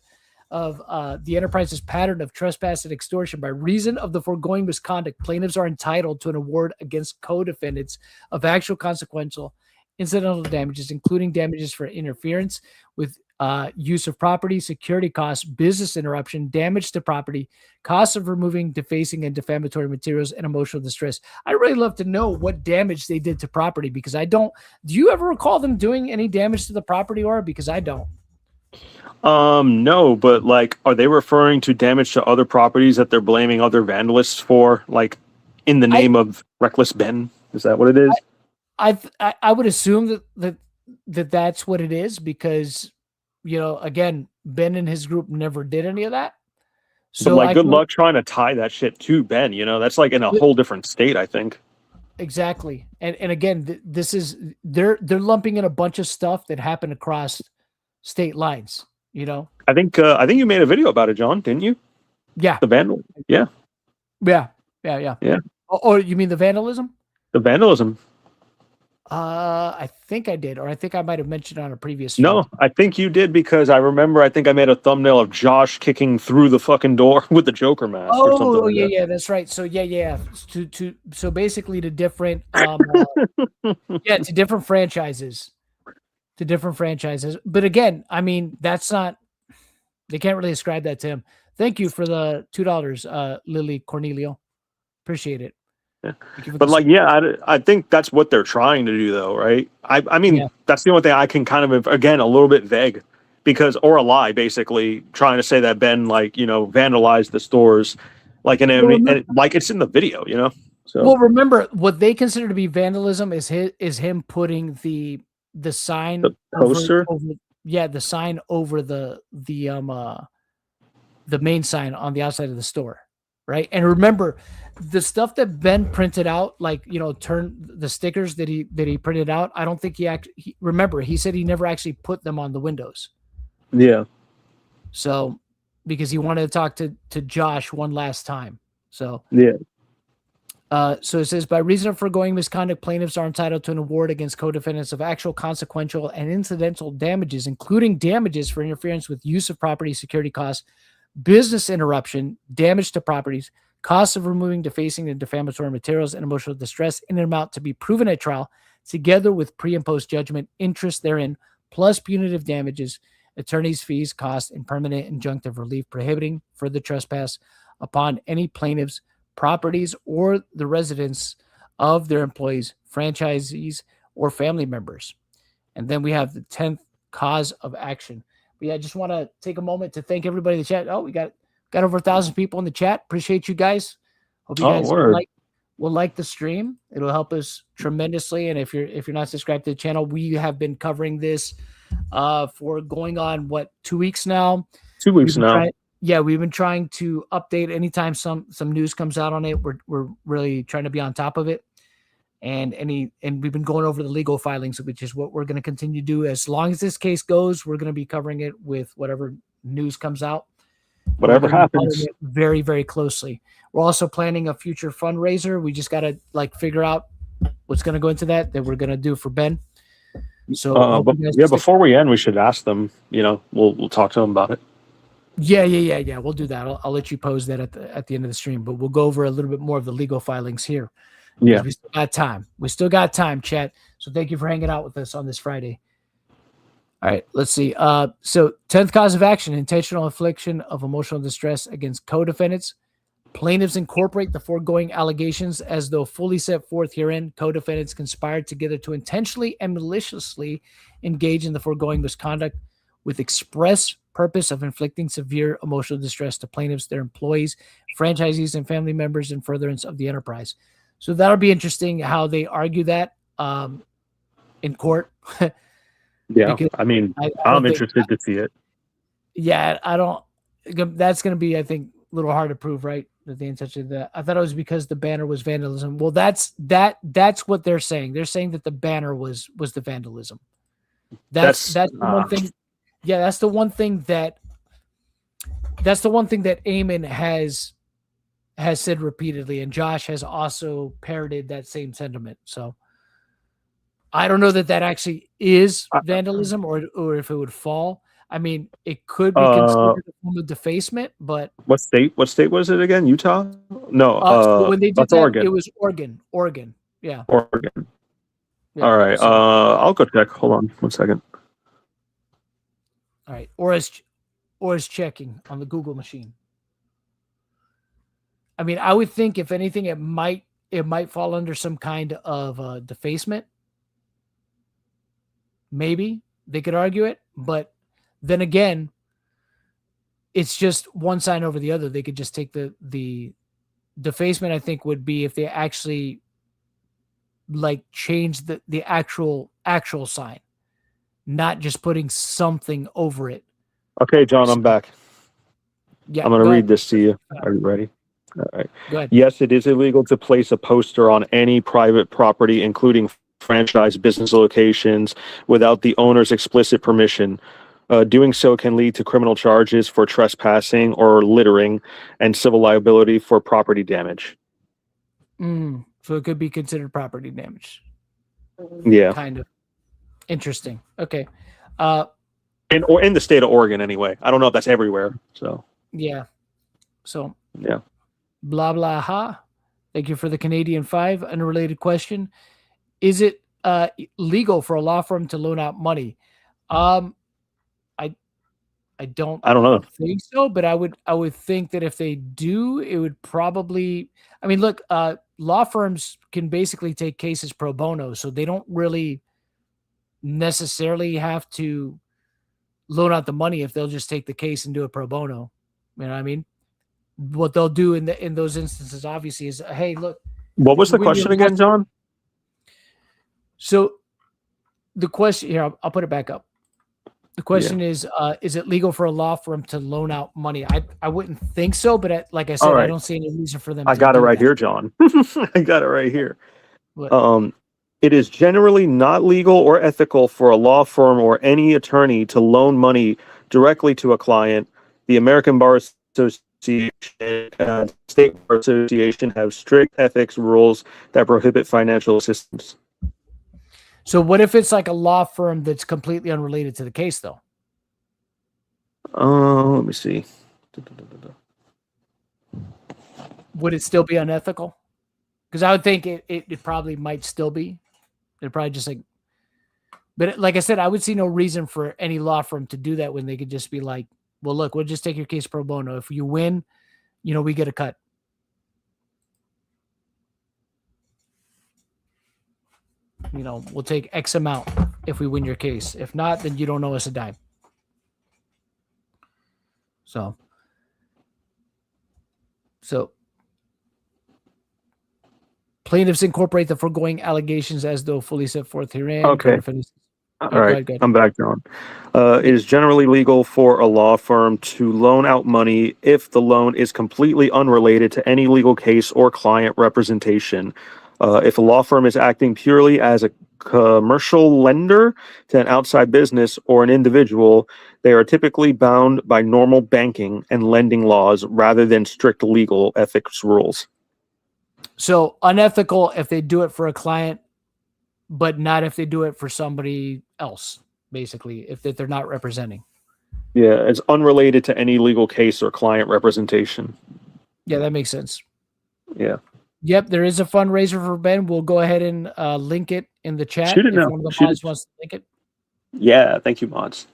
of the enterprise's pattern of trespass and extortion. By reason of the foregoing misconduct, plaintiffs are entitled to an award against co-defendants of actual consequential incidental damages, including damages for interference with use of property, security costs, business interruption, damage to property, costs of removing defacing and defamatory materials, and emotional distress. I really love to know what damage they did to property, because I don't. Do you ever recall them doing any damage to the property, or because I don't? No, but like, are they referring to damage to other properties that they're blaming other vandalists for, like in the name of Reckless Ben? Is that what it is? I would assume that's what it is, because, you know, again, Ben and his group never did any of that. So like, good luck trying to tie that shit to Ben. You know, that's like in a whole different state, I think. Exactly, and again, this is they're lumping in a bunch of stuff that happened across state lines. You know, I think you made a video about it, John, didn't you? Yeah, the vandal. Yeah. Or you mean the vandalism? The vandalism. I think I did, or I think I might have mentioned it on a previous. No, I think you did, because I remember. I think I made a thumbnail of Josh kicking through the fucking door with the Joker mask. or something like that. Yeah, that's right. So yeah. So basically, to different, to different franchises. But again, I mean, that's not. They can't really ascribe that to him. Thank you for the $2, Lily Cornelio. Appreciate it. Yeah. But like, I think that's what they're trying to do, though, right? I mean, that's the only thing I can kind of, again, a little bit vague, because, or a lie, basically trying to say that Ben, like, you know, vandalized the stores, like, and like it's in the video, you know. So well, remember what they consider to be vandalism is him putting the sign, the poster, the sign over the main sign on the outside of the store, right? And remember, the stuff that Ben printed out, like, you know, the stickers that he printed out, I don't think he said he never actually put them on the windows. Yeah. So, because he wanted to talk to Josh one last time. So yeah. So it says, by reason of foregoing misconduct, plaintiffs are entitled to an award against co-defendants of actual consequential and incidental damages, including damages for interference with use of property, security costs, business interruption, damage to properties, costs of removing defacing and defamatory materials, and emotional distress in an amount to be proven at trial, together with pre and post judgment interest therein, plus punitive damages, attorney's fees, costs, and permanent injunctive relief prohibiting further trespass upon any plaintiff's properties or the residence of their employees, franchisees, or family members. And then we have the 10th cause of action. But yeah, I just want to take a moment to thank everybody in the chat. Oh, we got over 1,000 people in the chat. Appreciate you guys. Hope you guys will like the stream. It'll help us tremendously. And if you're not subscribed to the channel, we have been covering this for going on 2 weeks now. 2 weeks now. We've been trying to update anytime some news comes out on it. We're really trying to be on top of it. And we've been going over the legal filings, which is what we're going to continue to do. As long as this case goes, we're going to be covering it with whatever news comes out. Whatever happens. Very, very closely. We're also planning a future fundraiser. We just got to figure out what's going to go into that we're going to do for Ben. So before we end, we should ask them, you know, we'll talk to them about it. Yeah. We'll do that. I'll let you pose that at the end of the stream, but we'll go over a little bit more of the legal filings here. Yeah. We still got time, chat. So thank you for hanging out with us on this Friday. All right, let's see. So 10th cause of action, intentional infliction of emotional distress against co-defendants. Plaintiffs incorporate the foregoing allegations as though fully set forth herein. Co-defendants conspired together to intentionally and maliciously engage in the foregoing misconduct with express purpose of inflicting severe emotional distress to plaintiffs, their employees, franchisees, and family members in furtherance of the enterprise. So that'll be interesting how they argue that in court. Yeah, I mean, I'm interested to see it. Yeah, that's going to be, I think, a little hard to prove, right? that they intentionally that. I thought it was because the banner was vandalism. Well, that's what they're saying. They're saying that the banner was the vandalism. That's the one thing. Yeah, that's the one thing that Eamon has said repeatedly, and Josh has also parroted that same sentiment. So I don't know that actually is vandalism or if it would fall. I mean, it could be considered a form of defacement, but What state was it again? Utah? No, so when they did that's that, Oregon. it was Oregon. Yeah. Oregon. Yeah, All right. so- I'll go check. Hold on 1 second. All right. Or is checking on the Google machine. I mean, I would think if anything, it might fall under some kind of defacement. Maybe they could argue it, but then again, it's just one sign over the other. They could just take the defacement. I think would be if they actually like change the actual sign, not just putting something over it. Okay, John, I'm back. Yeah, I'm going to go read ahead. this to you. Are you ready? All right. Go ahead. Yes, it is illegal to place a poster on any private property, including franchise business locations, without the owner's explicit permission. Doing so can lead to criminal charges for trespassing or littering and civil liability for property damage. So it could be considered property damage. Yeah. Kind of interesting. Okay. In the state of Oregon, anyway. I don't know if that's everywhere. So, Yeah. So yeah. blah blah ha. Thank you for the Canadian 5. Unrelated question: is it legal for a law firm to loan out money? I don't know. think so, but I would think that if they do, it would probably. I mean, look, law firms can basically take cases pro bono, so they don't really necessarily have to loan out the money if they'll just take the case and do it pro bono. You know what I mean? What they'll do in those instances, obviously, is hey, look. What was the when question you're- again, John? So the question here, I'll put it back up. The question is it legal for a law firm to loan out money? I wouldn't think so, but like I said, All right. I don't see any reason for them. I to got it do right that. here, John. I got it right here. What? It is generally not legal or ethical for a law firm or any attorney to loan money directly to a client. The American Bar Association and State Bar Association have strict ethics rules that prohibit financial assistance. So what if it's like a law firm that's completely unrelated to the case, though? Let me see. Would it still be unethical? Because I would think it probably might still be. They're probably just like, but like I said, I would see no reason for any law firm to do that when they could just be like, well, look, we'll just take your case pro bono. If you win, we get a cut. We'll take X amount if we win your case. If not, then you don't owe us a dime. So plaintiffs incorporate the foregoing allegations as though fully set forth herein. Okay. All right, go ahead. I'm back, John. It is generally legal for a law firm to loan out money if the loan is completely unrelated to any legal case or client representation. If a law firm is acting purely as a commercial lender to an outside business or an individual, they are typically bound by normal banking and lending laws rather than strict legal ethics rules. So unethical if they do it for a client, but not if they do it for somebody else, basically, if they're not representing. Yeah, it's unrelated to any legal case or client representation. Yeah, that makes sense. Yeah. Yep, there is a fundraiser for Ben. We'll go ahead and link it in the chat. Shoot it if now. one of the Shoot mods it. wants to link it. Yeah, thank you, mods.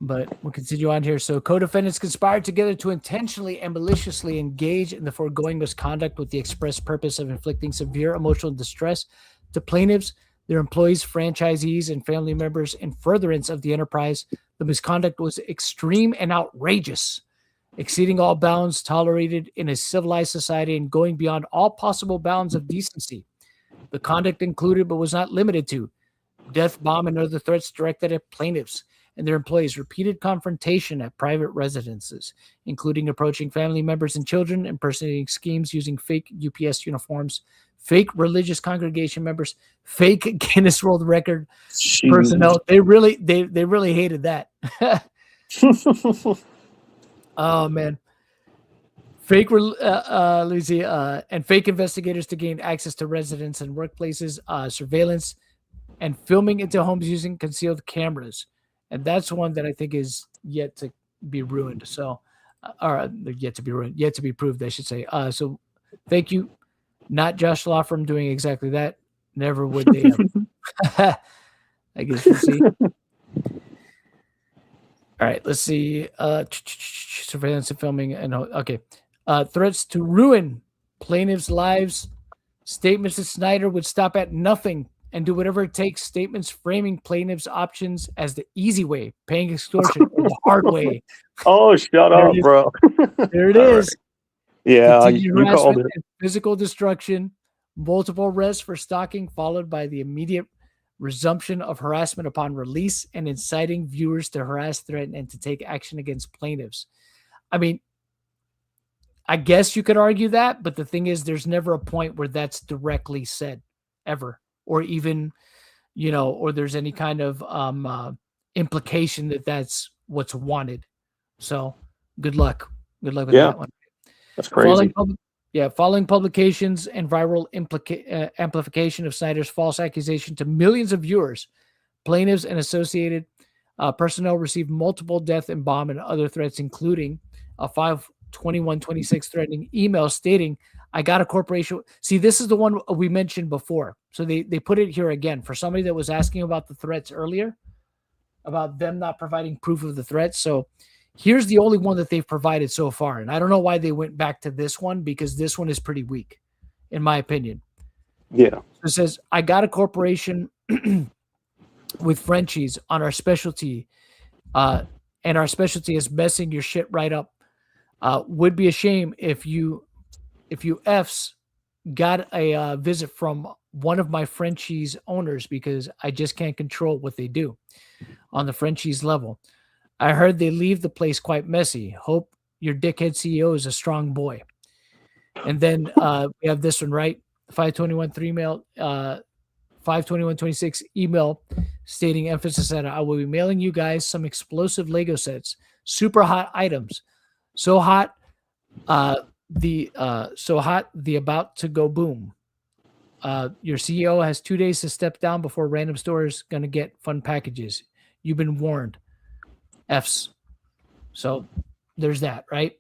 But we'll continue on here. So co-defendants conspired together to intentionally and maliciously engage in the foregoing misconduct with the express purpose of inflicting severe emotional distress to plaintiffs, their employees, franchisees, and family members in furtherance of the enterprise. The misconduct was extreme and outrageous, exceeding all bounds tolerated in a civilized society and going beyond all possible bounds of decency. The conduct included, but was not limited to, death, bomb, and other threats directed at plaintiffs, and their employees repeated confrontation at private residences, including approaching family members and children, impersonating schemes using fake UPS uniforms, fake religious congregation members, fake Guinness World Record personnel. They really hated that. Oh man. Fake and fake investigators to gain access to residents and workplaces, surveillance, and filming into homes using concealed cameras. And that's one that I think is yet to be ruined. So, or yet to be proved, I should say. So thank you. Not Josh Law from doing exactly that. Never would they have. I guess we'll see. All right, let's see. Surveillance and filming. And okay. Threats to ruin plaintiffs' lives. Statements that Snyder would stop at nothing and do whatever it takes. Statements framing plaintiffs' options as the easy way, paying extortion, or the hard way. Oh, shut up, bro. There it is. Yeah, Continued you called harassment it. and physical destruction, multiple arrests for stalking, followed by the immediate resumption of harassment upon release, and inciting viewers to harass, threaten, and to take action against plaintiffs. I mean, I guess you could argue that, but the thing is, there's never a point where that's directly said, ever, or even, or there's any kind of implication that that's what's wanted. So, good luck. Good luck with that one. That's crazy. Following publications and viral amplification of Snyder's false accusation to millions of viewers, plaintiffs and associated personnel received multiple death and bomb and other threats, including a 5/21/26 threatening email stating, "I got a corporation." See, this is the one we mentioned before. So they put it here again for somebody that was asking about the threats earlier, about them not providing proof of the threats. So here's the only one that they've provided so far. And I don't know why they went back to this one, because this one is pretty weak, in my opinion. Yeah. It says, "I got a corporation with Frenchies on our specialty, and our specialty is messing your shit right up. Would be a shame if you Fs got a visit from one of my Frenchies owners, because I just can't control what they do on the Frenchies level. I heard they leave the place quite messy. Hope your dickhead CEO is a strong boy." And then we have this one, right? 5/21/26 email stating emphasis that I will be mailing you guys some explosive Lego sets, super hot items. So hot, the about to go boom. Your CEO has 2 days to step down before random stores gonna get fun packages. You've been warned. Fs. So there's that, right?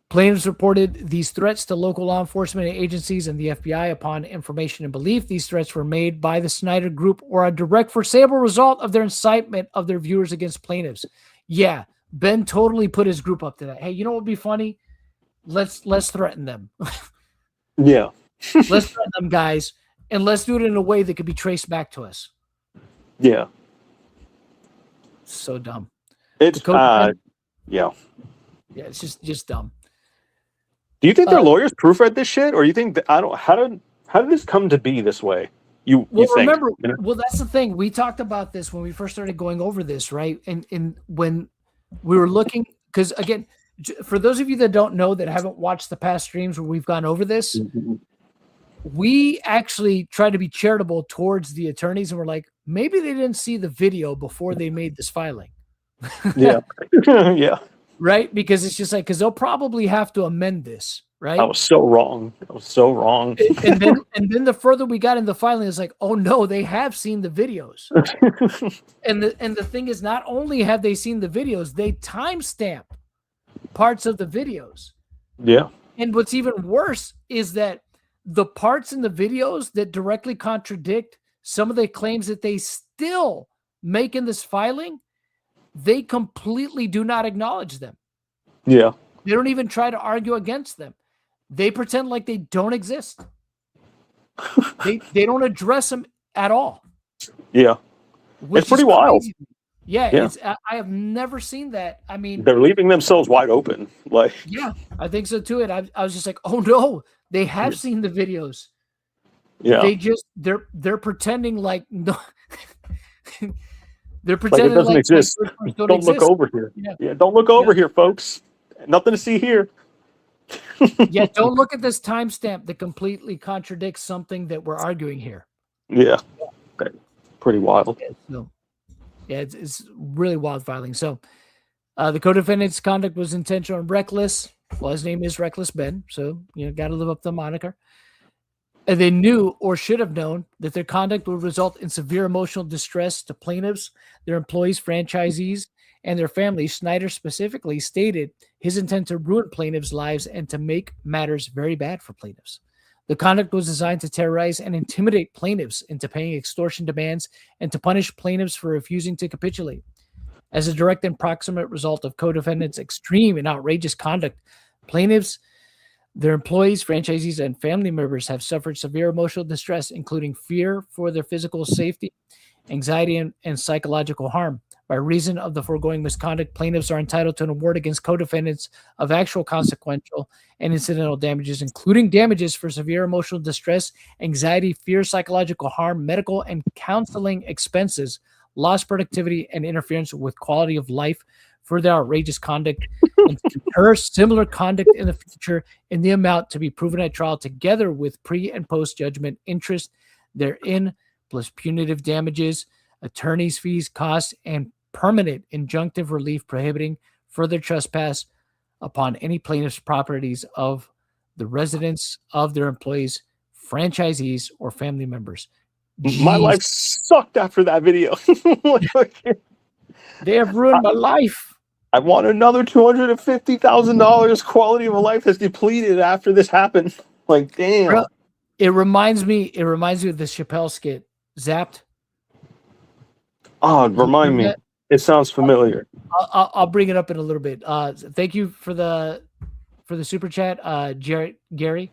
Plaintiffs reported these threats to local law enforcement agencies and the FBI. Upon information and belief, these threats were made by the Snyder Group or a direct foreseeable result of their incitement of their viewers against plaintiffs. Yeah, Ben totally put his group up to that. Hey, you know what would be funny? Let's threaten them. Yeah. Let's threaten them, guys, and let's do it in a way that could be traced back to us. Yeah. So dumb. It's yeah. Yeah, it's just dumb. Do you think their lawyers proofread this shit, or you think that how did this come to be this way? You think? Remember, well, that's the thing. We talked about this when we first started going over this, right? And when we were looking, because again, for those of you that don't know, that haven't watched the past streams where we've gone over this, we actually tried to be charitable towards the attorneys, and we're like, maybe they didn't see the video before they made this filing. Yeah. Yeah. Right? Because it's just like, because they'll probably have to amend this, right? I was so wrong. And then the further we got in the filing, it's like, oh no, they have seen the videos. and the thing is, not only have they seen the videos, they timestamp parts of the videos. Yeah. And what's even worse is that the parts in the videos that directly contradict some of the claims that they still make in this filing, they completely do not acknowledge them. Yeah. They don't even try to argue against them. They pretend like they don't exist. They don't address them at all. Yeah. It's pretty wild. Yeah, Yeah. I have never seen that. I mean, They're leaving themselves wide open. Like, yeah, I think so too. And I was just like, oh no, they have seen the videos. yeah. They're pretending like no. They're Like it pretending doesn't exist. those words Don't look exist. over here. Yeah. Yeah, don't look over here, folks. Nothing to see here. Yeah, don't look at this timestamp that completely contradicts something that we're arguing here. Yeah. Okay. Pretty wild. So, yeah, it's really wild filing. So, the co-defendant's conduct was intentional and reckless. Well, his name is Reckless Ben, so got to live up to the moniker. And they knew or should have known that their conduct would result in severe emotional distress to plaintiffs, their employees, franchisees, and their families. Snyder specifically stated his intent to ruin plaintiffs' lives and to make matters very bad for plaintiffs. The conduct was designed to terrorize and intimidate plaintiffs into paying extortion demands and to punish plaintiffs for refusing to capitulate. As a direct and proximate result of co-defendants' extreme and outrageous conduct, plaintiffs, their employees, franchisees, and family members have suffered severe emotional distress, including fear for their physical safety, anxiety, and psychological harm. By reason of the foregoing misconduct, plaintiffs are entitled to an award against co-defendants of actual consequential and incidental damages, including damages for severe emotional distress, anxiety, fear, psychological harm, medical and counseling expenses, lost productivity, and interference with quality of life for their outrageous conduct, and to deter similar conduct in the future in the amount to be proven at trial, together with pre- and post-judgment interest therein, plus punitive damages, attorney's fees, costs, and permanent injunctive relief prohibiting further trespass upon any plaintiff's properties of the residents of their employees, franchisees, or family members. My Jeez. life sucked after that video. They have ruined my life. I want another $250,000. Quality of life has depleted after this happened. Like, damn. Bro, it reminds me of the Chappelle skit, Zapped. Oh, remind me. It sounds familiar. I'll bring it up in a little bit. Thank you for the super chat, Gary.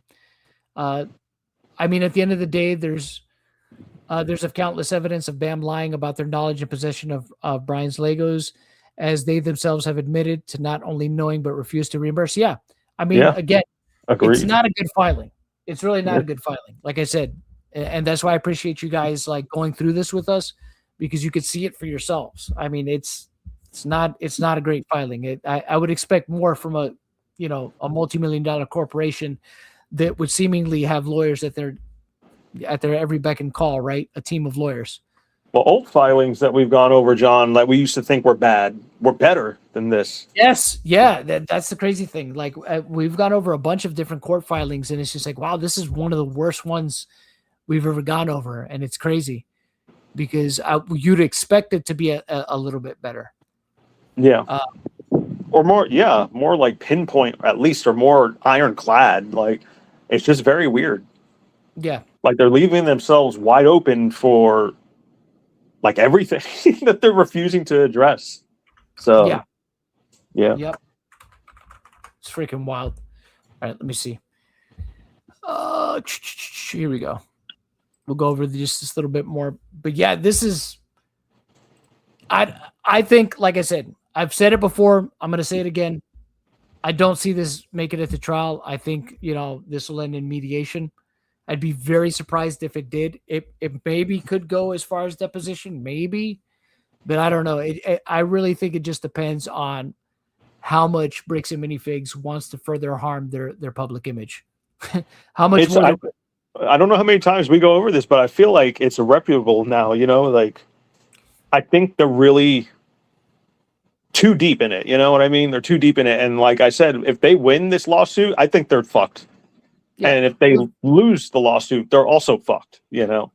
I mean, at the end of the day, there's a countless evidence of BAM lying about their knowledge and possession of Brian's Legos, as they themselves have admitted to not only knowing but refuse to reimburse. Yeah, I mean, again, Agreed. It's not a good filing. It's really not a good filing. Like I said, and that's why I appreciate you guys like going through this with us, because you could see it for yourselves. I mean, it's not a great filing. I would expect more from a multi-million-dollar corporation that would seemingly have lawyers at their every beck and call, right? A team of lawyers. Well, old filings that we've gone over, John, that we used to think were bad, were better than this. Yes, yeah, that's the crazy thing. Like we've gone over a bunch of different court filings, and it's just like, wow, this is one of the worst ones we've ever gone over, and it's crazy because you'd expect it to be a little bit better. Yeah. Or more like pinpoint at least, or more ironclad. Like, it's just very weird. Yeah. Like they're leaving themselves wide open for like everything that they're refusing to address. So yeah. Yep. It's freaking wild. All right, let me see. Here we go. We'll go over just this little bit more. But yeah, this is I think, like I said, I've said it before, I'm gonna say it again. I don't see this making it to trial. I think, this will end in mediation. I'd be very surprised if it did. It maybe could go as far as deposition, maybe, but I don't know. I really think it just depends on how much Bricks and Minifigs wants to further harm their public image. How much more? I don't know how many times we go over this, but I feel like it's irreputable now. Like I think they're really too deep in it. You know what I mean? They're too deep in it, and like I said, if they win this lawsuit, I think they're fucked. Yeah. And if they lose the lawsuit, they're also fucked, Yeah.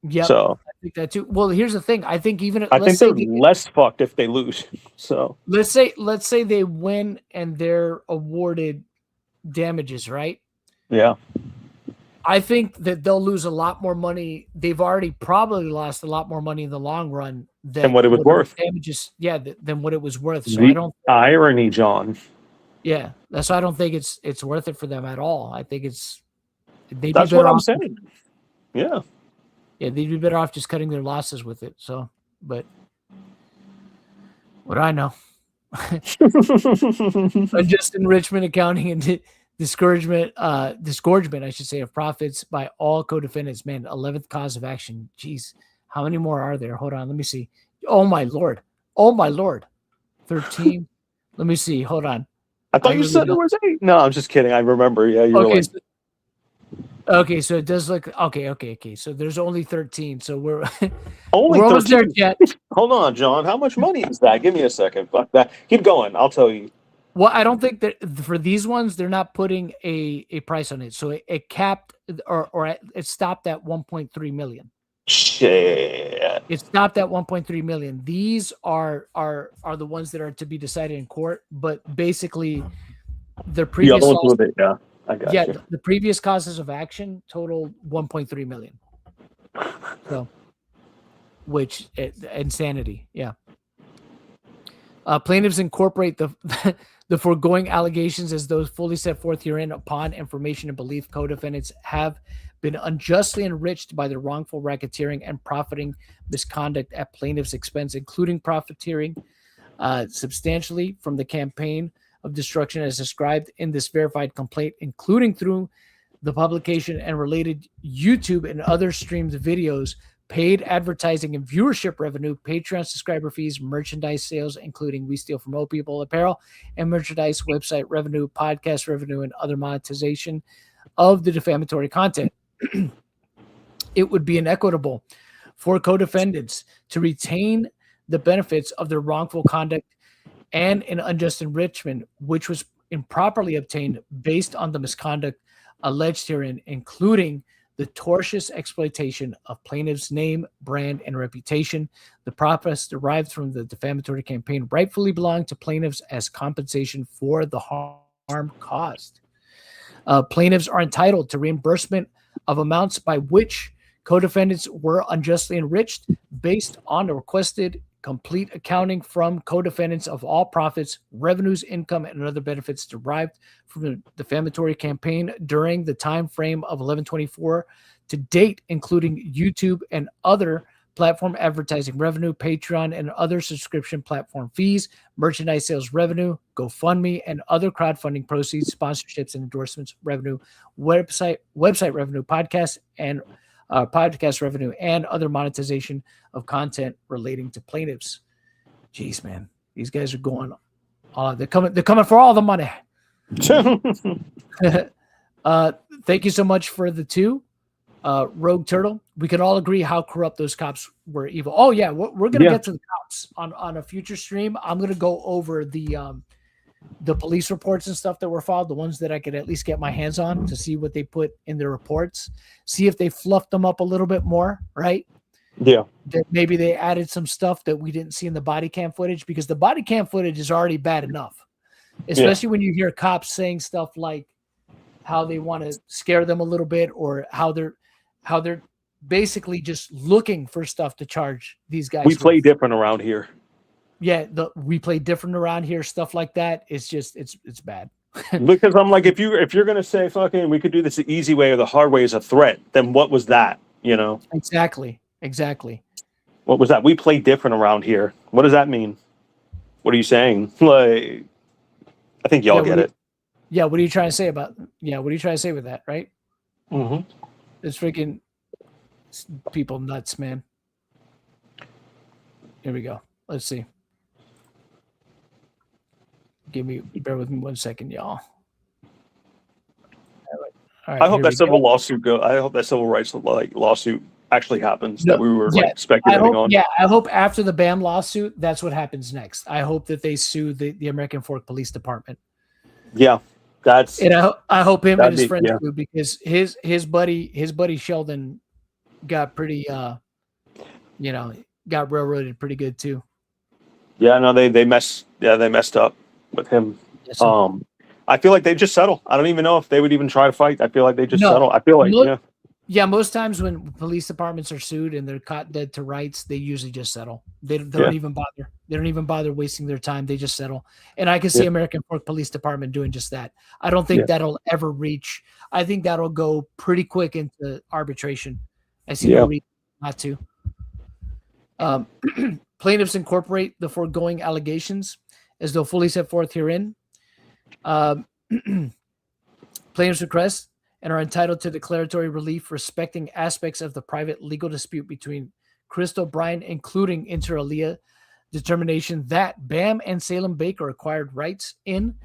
Yeah. So I think that too. Well, here's the thing. I think I think they're less fucked if they lose. So let's say they win and they're awarded damages, right? Yeah. I think that they'll lose a lot more money. They've already probably lost a lot more money in the long run than what it was worth. Damages, than what it was worth. So the I don't irony, John. Yeah, that's why I don't think it's worth it for them at all. I think that's what I'm saying. Yeah, they'd be better off just cutting their losses with it. So, but what I know, unjust enrichment, accounting, and disgorgement, I should say, of profits by all co-defendants. Man, 11th cause of action. Jeez, how many more are there? Hold on, let me see. Oh my lord. Oh my lord. 13. Let me see. Hold on. I thought I you really said there don't- was 8. No, I'm just kidding. I remember. Yeah, you were Okay. like, Okay, so it does look okay. So there's only 13. So we're only we're almost there, 13. Jet. Hold on, John. How much money is that? Give me a second. Fuck that. Keep going. I'll tell you. Well, I don't think that for these ones they're not putting a price on it. So it capped or it stopped at 1.3 million. Shit. It stopped at 1.3 million. These are the ones that are to be decided in court, but basically the The previous other ones laws- with it. Yeah, I got yeah, you. the previous causes of action totaled 1.3 million. So, which insanity, yeah. Plaintiffs incorporate the the foregoing allegations as those fully set forth herein upon information and belief co-defendants have been unjustly enriched by the wrongful racketeering and profiting misconduct at plaintiffs' expense, including profiteering substantially from the campaign of destruction as described in this verified complaint, including through the publication and related YouTube and other streamed videos, paid advertising and viewership revenue, Patreon subscriber fees, merchandise sales, including We Steal From Old People apparel, and merchandise, website revenue, podcast revenue, and other monetization of the defamatory content. It would be inequitable for co-defendants to retain the benefits of their wrongful conduct and an unjust enrichment, which was improperly obtained based on the misconduct alleged herein, including the tortious exploitation of plaintiff's name, brand, and reputation. The profits derived from the defamatory campaign rightfully belong to plaintiffs as compensation for the harm caused. Plaintiffs are entitled to reimbursement of amounts by which co-defendants were unjustly enriched based on the requested complete accounting from co-defendants of all profits, revenues, income, and other benefits derived from the defamatory campaign during the time frame of 11/24 to date, including YouTube and other platform advertising revenue, Patreon and other subscription platform fees, merchandise sales revenue, GoFundMe and other crowdfunding proceeds, sponsorships and endorsements revenue, website revenue, podcast revenue, and other monetization of content relating to plaintiffs. Jeez, man, these guys are going. They're coming for all the money. Thank you so much for the 2. Rogue Turtle. We can all agree how corrupt those cops were. Evil. Oh yeah, we're gonna get to the cops on a future stream. I'm gonna go over the police reports and stuff that were filed, the ones that I could at least get my hands on to see what they put in their reports, see if they fluffed them up a little bit more, right? Yeah. That maybe they added some stuff that we didn't see in the body cam footage, because the body cam footage is already bad enough, especially when you hear cops saying stuff like how they want to scare them a little bit, or how they're basically just looking for stuff to charge these guys. We play with. different around here. Yeah, we play different around here. Stuff like that. It's just it's bad. Because I'm like, if you're gonna say fucking we could do this the easy way or the hard way as a threat, then what was that? You know? Exactly. What was that? We play different around here. What does that mean? What are you saying? Like, I think y'all get it. Yeah, what are you trying to say about? Yeah, what are you trying to say with that? Right? Mm-hmm. It's freaking people nuts, man. Here we go. Let's see. Bear with me 1 second, y'all. All right, I hope here that we civil go. lawsuit I hope that civil rights lawsuit actually happens No, that we were yeah, like speculating on. Yeah, I hope after the BAM lawsuit, that's what happens next. I hope that they sue the American Fork Police Department. Yeah, that's And I hope him and his be- friends yeah. do, because his buddy Sheldon got pretty got railroaded pretty good too. Yeah, no, they messed up with him. Yes, I feel like they just settle. I don't even know if they would even try to fight. I feel like they just No. settle. I feel like Look- Yeah, most times when police departments are sued and they're caught dead to rights, they usually just settle. They don't even bother. They don't even bother wasting their time. They just settle. And I can see American Fork Police Department doing just that. I don't think that'll ever reach. I think that'll go pretty quick into arbitration. I see no reason not to. Plaintiffs incorporate the foregoing allegations as though fully set forth herein. Plaintiffs request and are entitled to declaratory relief respecting aspects of the private legal dispute between Crystal Bryant, including inter alia determination that BAM and Salem Baker acquired rights in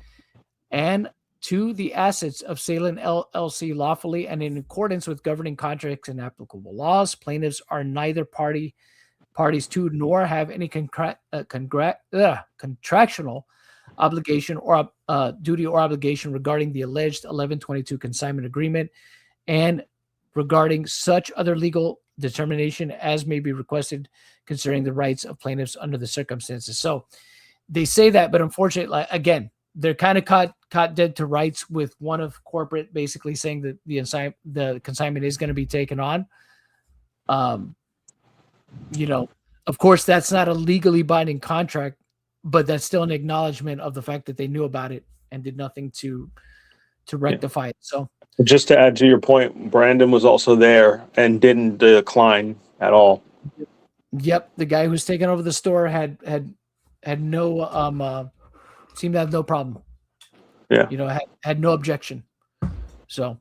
and to the assets of Salem LLC lawfully and in accordance with governing contracts and applicable laws. Plaintiffs are neither parties to nor have any contractual obligation or duty or obligation regarding the alleged 1122 consignment agreement and regarding such other legal determination as may be requested concerning the rights of plaintiffs under the circumstances. So they say that, but unfortunately, again, they're kind of caught dead to rights with one of corporate basically saying that the consignment is going to be taken on. You know, of course, that's not a legally binding contract, but that's still an acknowledgement of the fact that they knew about it and did nothing to rectify it. So Just to add to your point, Brandon was also there and didn't decline at all. yep, the guy who's taking over the store had no seemed to have no problem. Yeah. You know, had no objection. So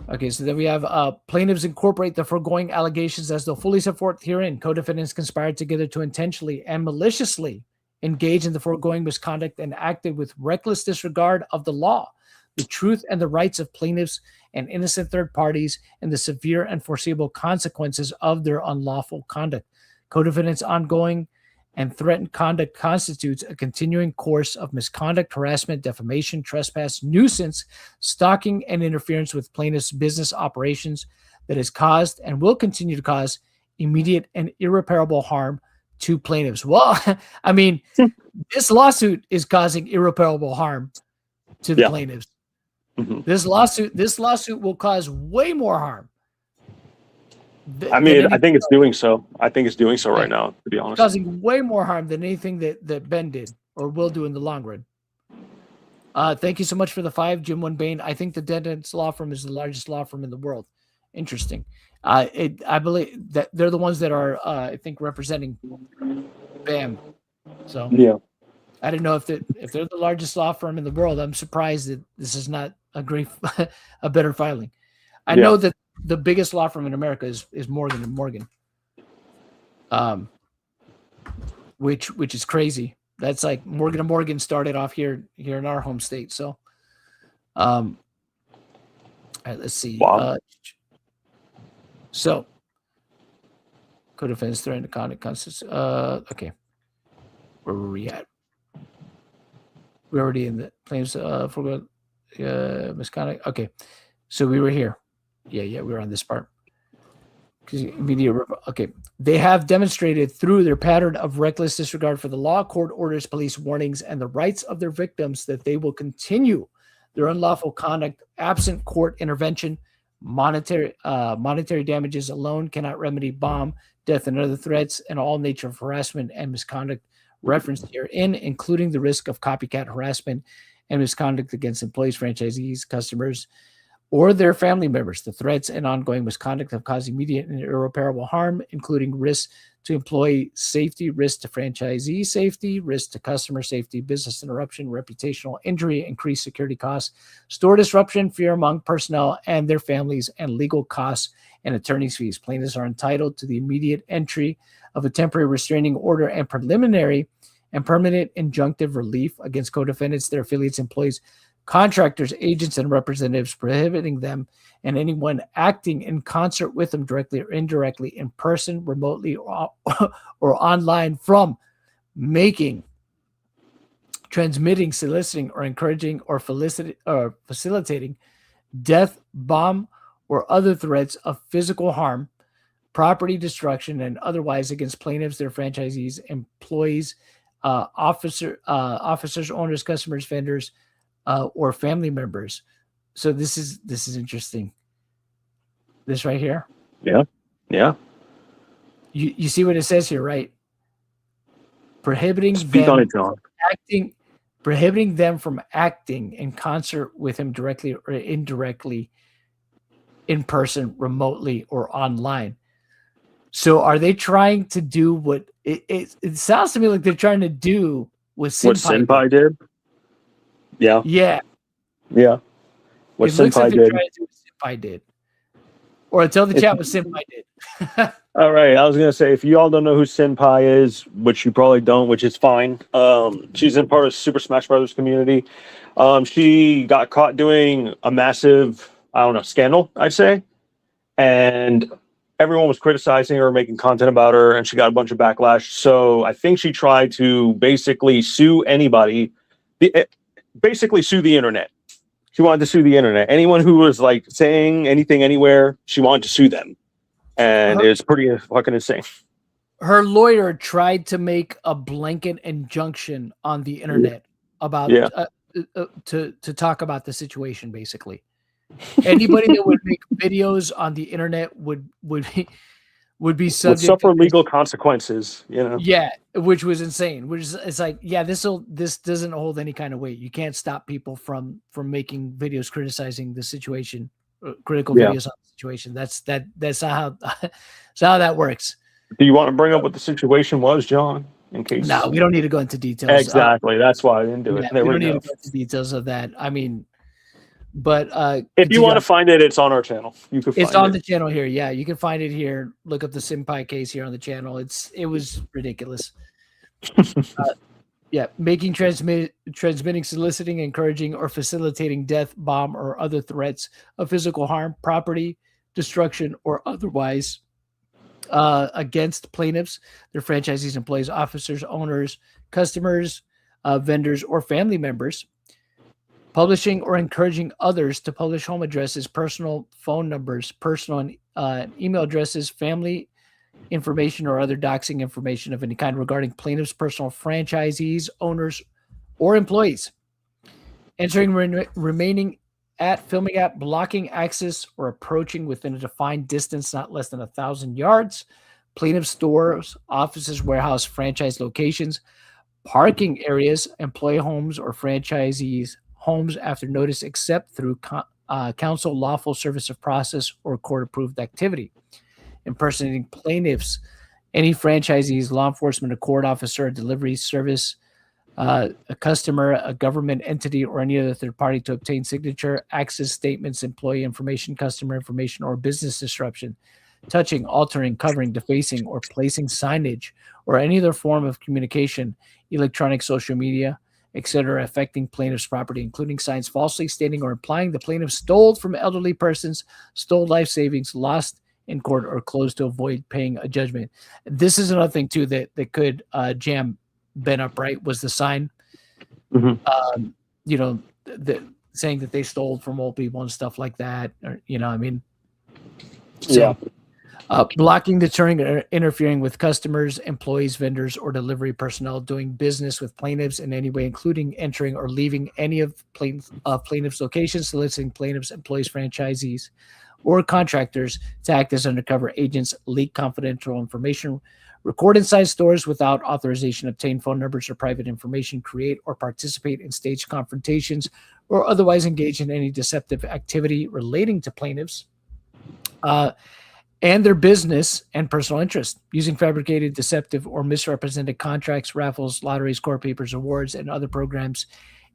okay, so then we have plaintiffs incorporate the foregoing allegations as though fully set forth herein. Co-defendants conspired together to intentionally and maliciously engage in the foregoing misconduct and acted with reckless disregard of the law, the truth and the rights of plaintiffs and innocent third parties, and the severe and foreseeable consequences of their unlawful conduct. Co-defendants' ongoing and threatened conduct constitutes a continuing course of misconduct, harassment, defamation, trespass, nuisance, stalking, and interference with plaintiffs' business operations that has caused and will continue to cause immediate and irreparable harm to plaintiffs. Well, I mean, this lawsuit is causing irreparable harm to the plaintiffs. Mm-hmm. This lawsuit will cause way more harm. I mean, I think it's doing so. I think it's doing so right now, to be honest. Causing way more harm than anything that Ben did or will do in the long run. Thank you so much for the 5, Jim One Bain. I think the Dentons law firm is the largest law firm in the world. Interesting. I believe that they're the ones that are, I think, representing BAM. So yeah, I don't know if they're the largest law firm in the world. I'm surprised that this is not a better filing. I know that the biggest law firm in America is Morgan & Morgan, which is crazy. That's like Morgan & Morgan started off here in our home state. So, all right, let's see. Wow. So, co-defendants threatened to conduct constitutes. Okay, where were we at? We're already in the claims for misconduct. Okay, so we were here. Yeah, we were on this part. Okay, they have demonstrated through their pattern of reckless disregard for the law, court orders, police warnings, and the rights of their victims that they will continue their unlawful conduct absent court intervention. Monetary damages alone cannot remedy bomb, death, and other threats, and all nature of harassment and misconduct referenced herein, including the risk of copycat harassment and misconduct against employees, franchisees, customers, or their family members. The threats and ongoing misconduct have caused immediate and irreparable harm, including risk to employee safety, risk to franchisee safety, risk to customer safety, business interruption, reputational injury, increased security costs, store disruption, fear among personnel and their families, and legal costs and attorney's fees. Plaintiffs are entitled to the immediate entry of a temporary restraining order and preliminary and permanent injunctive relief against co-defendants, their affiliates, employees, contractors, agents, and representatives, prohibiting them and anyone acting in concert with them directly or indirectly, in person, remotely, or online, from making, transmitting, soliciting, or encouraging or facilitating death, bomb, or other threats of physical harm, property destruction, and otherwise against plaintiffs, their franchisees, employees, officers, owners, customers, vendors, or family members. So this is interesting. This right here. Yeah. You see what it says here, right? Prohibiting Speak them on it, John. prohibiting them from acting in concert with him directly or indirectly, in person, remotely, or online. So are they trying to do what it sounds to me like they're trying to do what Senpai did? Yeah. Yeah. Yeah. What It looks like Senpai they're did. trying to do what Senpai did. Or until the chat with Senpai did. All right, I was gonna say if you all don't know who Senpai is, which you probably don't, which is fine. She's in part of Super Smash Brothers community. She got caught doing a massive, I don't know, scandal, I'd say, and everyone was criticizing her, making content about her, and she got a bunch of backlash. So I think she tried to basically sue anybody, basically sue the internet. She wanted to sue the internet. Anyone who was like saying anything anywhere, she wanted to sue them. And it's pretty fucking insane. Her lawyer tried to make a blanket injunction on the internet about to talk about the situation. Basically, anybody that would make videos on the internet would be subject would suffer to legal consequences. You know. Yeah, which was insane. Which is, it's like, yeah, this doesn't hold any kind of weight. You can't stop people from making videos criticizing the situation, critical videos on the situation. That's not how that's how that works. Do you want to bring up what the situation was, John? In case. No, we don't need to go into details. Exactly. That's why I didn't do it. Yeah, we don't need to go into details of that. I mean, but if you want to find it, it's on our channel. You can. It's on the channel here. Yeah, you can find it here. Look up the Senpai case here on the channel. It was ridiculous. Making, transmitting, soliciting, encouraging, or facilitating death, bomb, or other threats of physical harm, property destruction, or otherwise against plaintiffs, their franchisees, employees, officers, owners, customers, vendors, or family members. Publishing or encouraging others to publish home addresses, personal phone numbers, personal and email addresses, family information, or other doxing information of any kind regarding plaintiffs' personal franchisees, owners, or employees. Entering, remaining at, filming at, blocking access, or approaching within a defined distance not less than 1,000 yards. Plaintiff stores, offices, warehouse, franchise locations, parking areas, employee homes, or franchisees' homes after notice except through counsel, lawful service of process, or court-approved activity. Impersonating plaintiffs, any franchisees, law enforcement, a court officer, a delivery service, a customer, a government entity, or any other third party to obtain signature, access statements, employee information, customer information, or business disruption, touching, altering, covering, defacing, or placing signage, or any other form of communication, electronic, social media, etc., affecting plaintiff's property, including signs falsely stating or implying the plaintiff stole from elderly persons, stole life savings, lost in court, or closed to avoid paying a judgment. This is another thing too that could jam Ben up, right? Was the sign, saying that they stole from old people and stuff like that, or I mean, so, blocking, deterring, or interfering with customers, employees, vendors, or delivery personnel doing business with plaintiffs in any way, including entering or leaving any of plaintiffs' locations, soliciting plaintiffs, employees, franchisees, or contractors to act as undercover agents, leak confidential information, record inside stores without authorization, obtain phone numbers or private information, create or participate in staged confrontations, or otherwise engage in any deceptive activity relating to plaintiffs and their business and personal interest, using fabricated, deceptive, or misrepresented contracts, raffles, lotteries, court papers, awards, and other programs,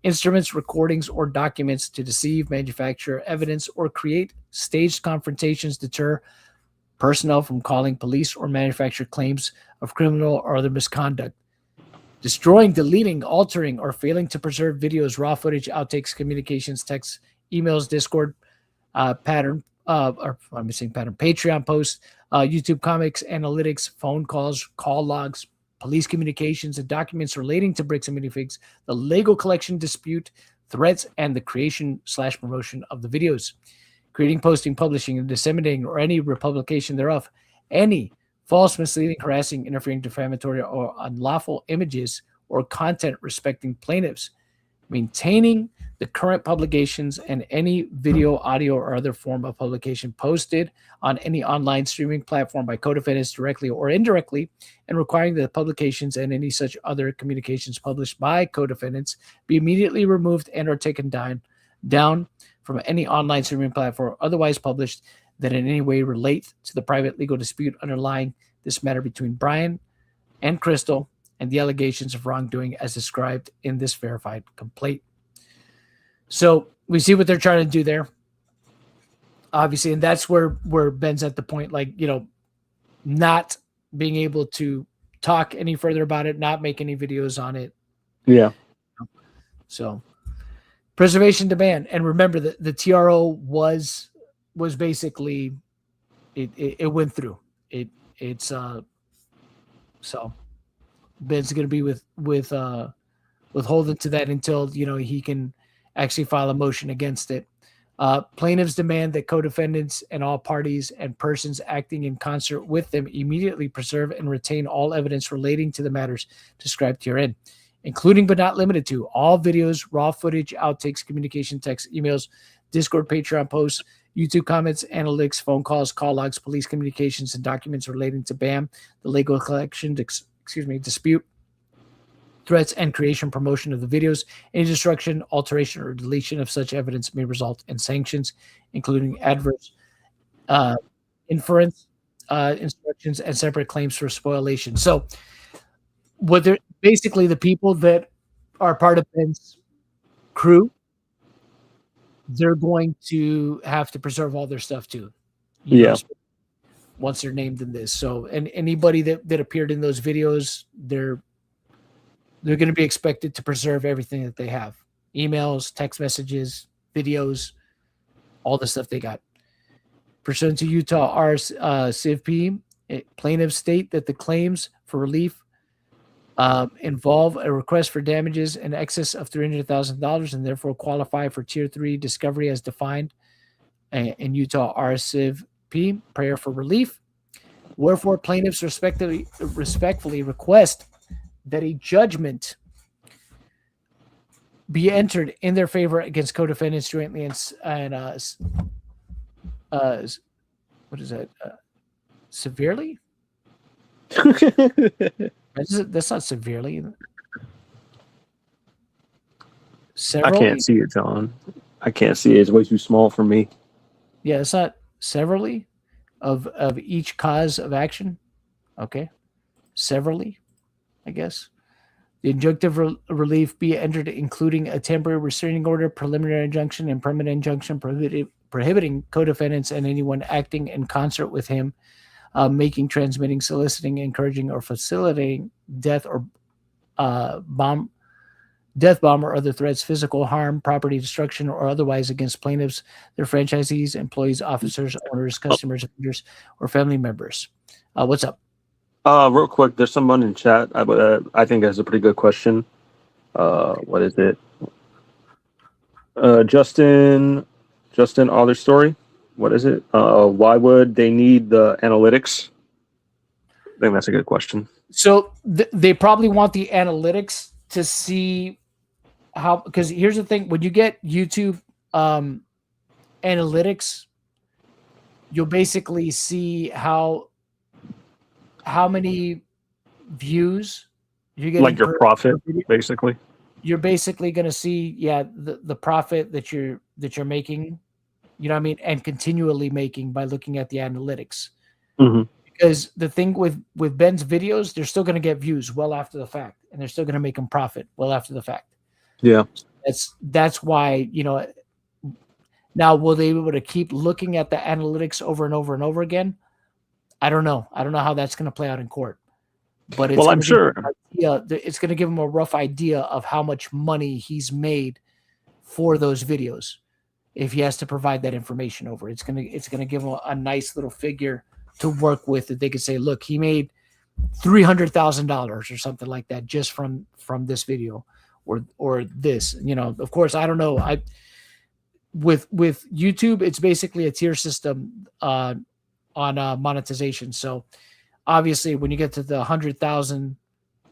instruments, recordings, or documents to deceive, manufacture evidence, or create staged confrontations, deter personnel from calling police, or manufacture claims of criminal or other misconduct. Destroying, deleting, altering, or failing to preserve videos, raw footage, outtakes, communications, texts, emails, Discord, Patreon posts, YouTube comics, analytics, phone calls, call logs, police communications, and documents relating to bricks and minifigs, the Lego collection dispute, threats, and the creation/promotion of the videos. Creating, posting, publishing, and disseminating, or any republication thereof, any false, misleading, harassing, interfering, defamatory, or unlawful images or content respecting plaintiffs, maintaining the current publications and any video, audio, or other form of publication posted on any online streaming platform by co-defendants directly or indirectly, and requiring that the publications and any such other communications published by co-defendants be immediately removed and or taken down from any online streaming platform otherwise published that in any way relate to the private legal dispute underlying this matter between Brian and Crystal and the allegations of wrongdoing as described in this verified complaint. So we see what they're trying to do there. obviously, and that's where Ben's at the point, like, you know, not being able to talk any further about it, not make any videos on it. Yeah. So preservation demand. And remember that the TRO was basically it went through. It's so Ben's gonna be withholding to that until, you know, he can actually file a motion against it. Plaintiffs demand that co-defendants and all parties and persons acting in concert with them immediately preserve and retain all evidence relating to the matters described herein, including but not limited to all videos, raw footage, outtakes, communication, texts, emails, Discord, Patreon posts, YouTube comments, analytics, phone calls, call logs, police communications, and documents relating to BAM, the legal collection, dispute, threats, and creation, promotion of the videos. Any destruction, alteration, or deletion of such evidence may result in sanctions, including adverse inference, instructions, and separate claims for spoliation. So, what they're basically, the people that are part of Ben's crew, they're going to have to preserve all their stuff too. You know, once they're named in this. So, and anybody that appeared in those videos, they're going to be expected to preserve everything that they have: emails, text messages, videos, all the stuff they got. Pursuant to Utah CivP, plaintiffs state that the claims for relief involve a request for damages in excess of $300,000 and therefore qualify for Tier 3 discovery as defined in Utah CivP, prayer for relief. Wherefore, plaintiffs respectfully request that a judgment be entered in their favor against co-defendants jointly and what is that? Severely? That's not severely. I can't see it, John. I can't see it. It's way too small for me. Yeah, it's not severally of each cause of action. Okay. Severally, I guess. The injunctive relief be entered, including a temporary restraining order, preliminary injunction, and permanent injunction prohibiting co-defendants and anyone acting in concert with him, making, transmitting, soliciting, encouraging, or facilitating death or bomb, or other threats, physical harm, property destruction, or otherwise against plaintiffs, their franchisees, employees, officers, owners, customers, vendors, or family members. What's up? Real quick, there's someone in chat. I think that's a pretty good question. What is it? Justin Other Story. What is it? Why would they need the analytics? I think that's a good question. So they probably want the analytics to see how, because here's the thing: when you get YouTube analytics, you'll basically see how many views you get, like your profit, basically. You're basically going to see, the profit that you're making, you know what I mean, and continually making by looking at the analytics. Mm-hmm. Because the thing with Ben's videos, they're still going to get views well after the fact, and they're still going to make them profit well after the fact. Yeah, that's why, you know. Now, will they be able to keep looking at the analytics over and over and over again? I don't know. I don't know how that's going to play out in court. But it's I'm sure it's going to give him a rough idea of how much money he's made for those videos. If he has to provide that information over, it's going to give him a nice little figure to work with, that they could say, look, he made $300,000 or something like that just from this video or this. You know, of course, I don't know. With YouTube, it's basically a tier system on monetization. So obviously, when you get to the 100,000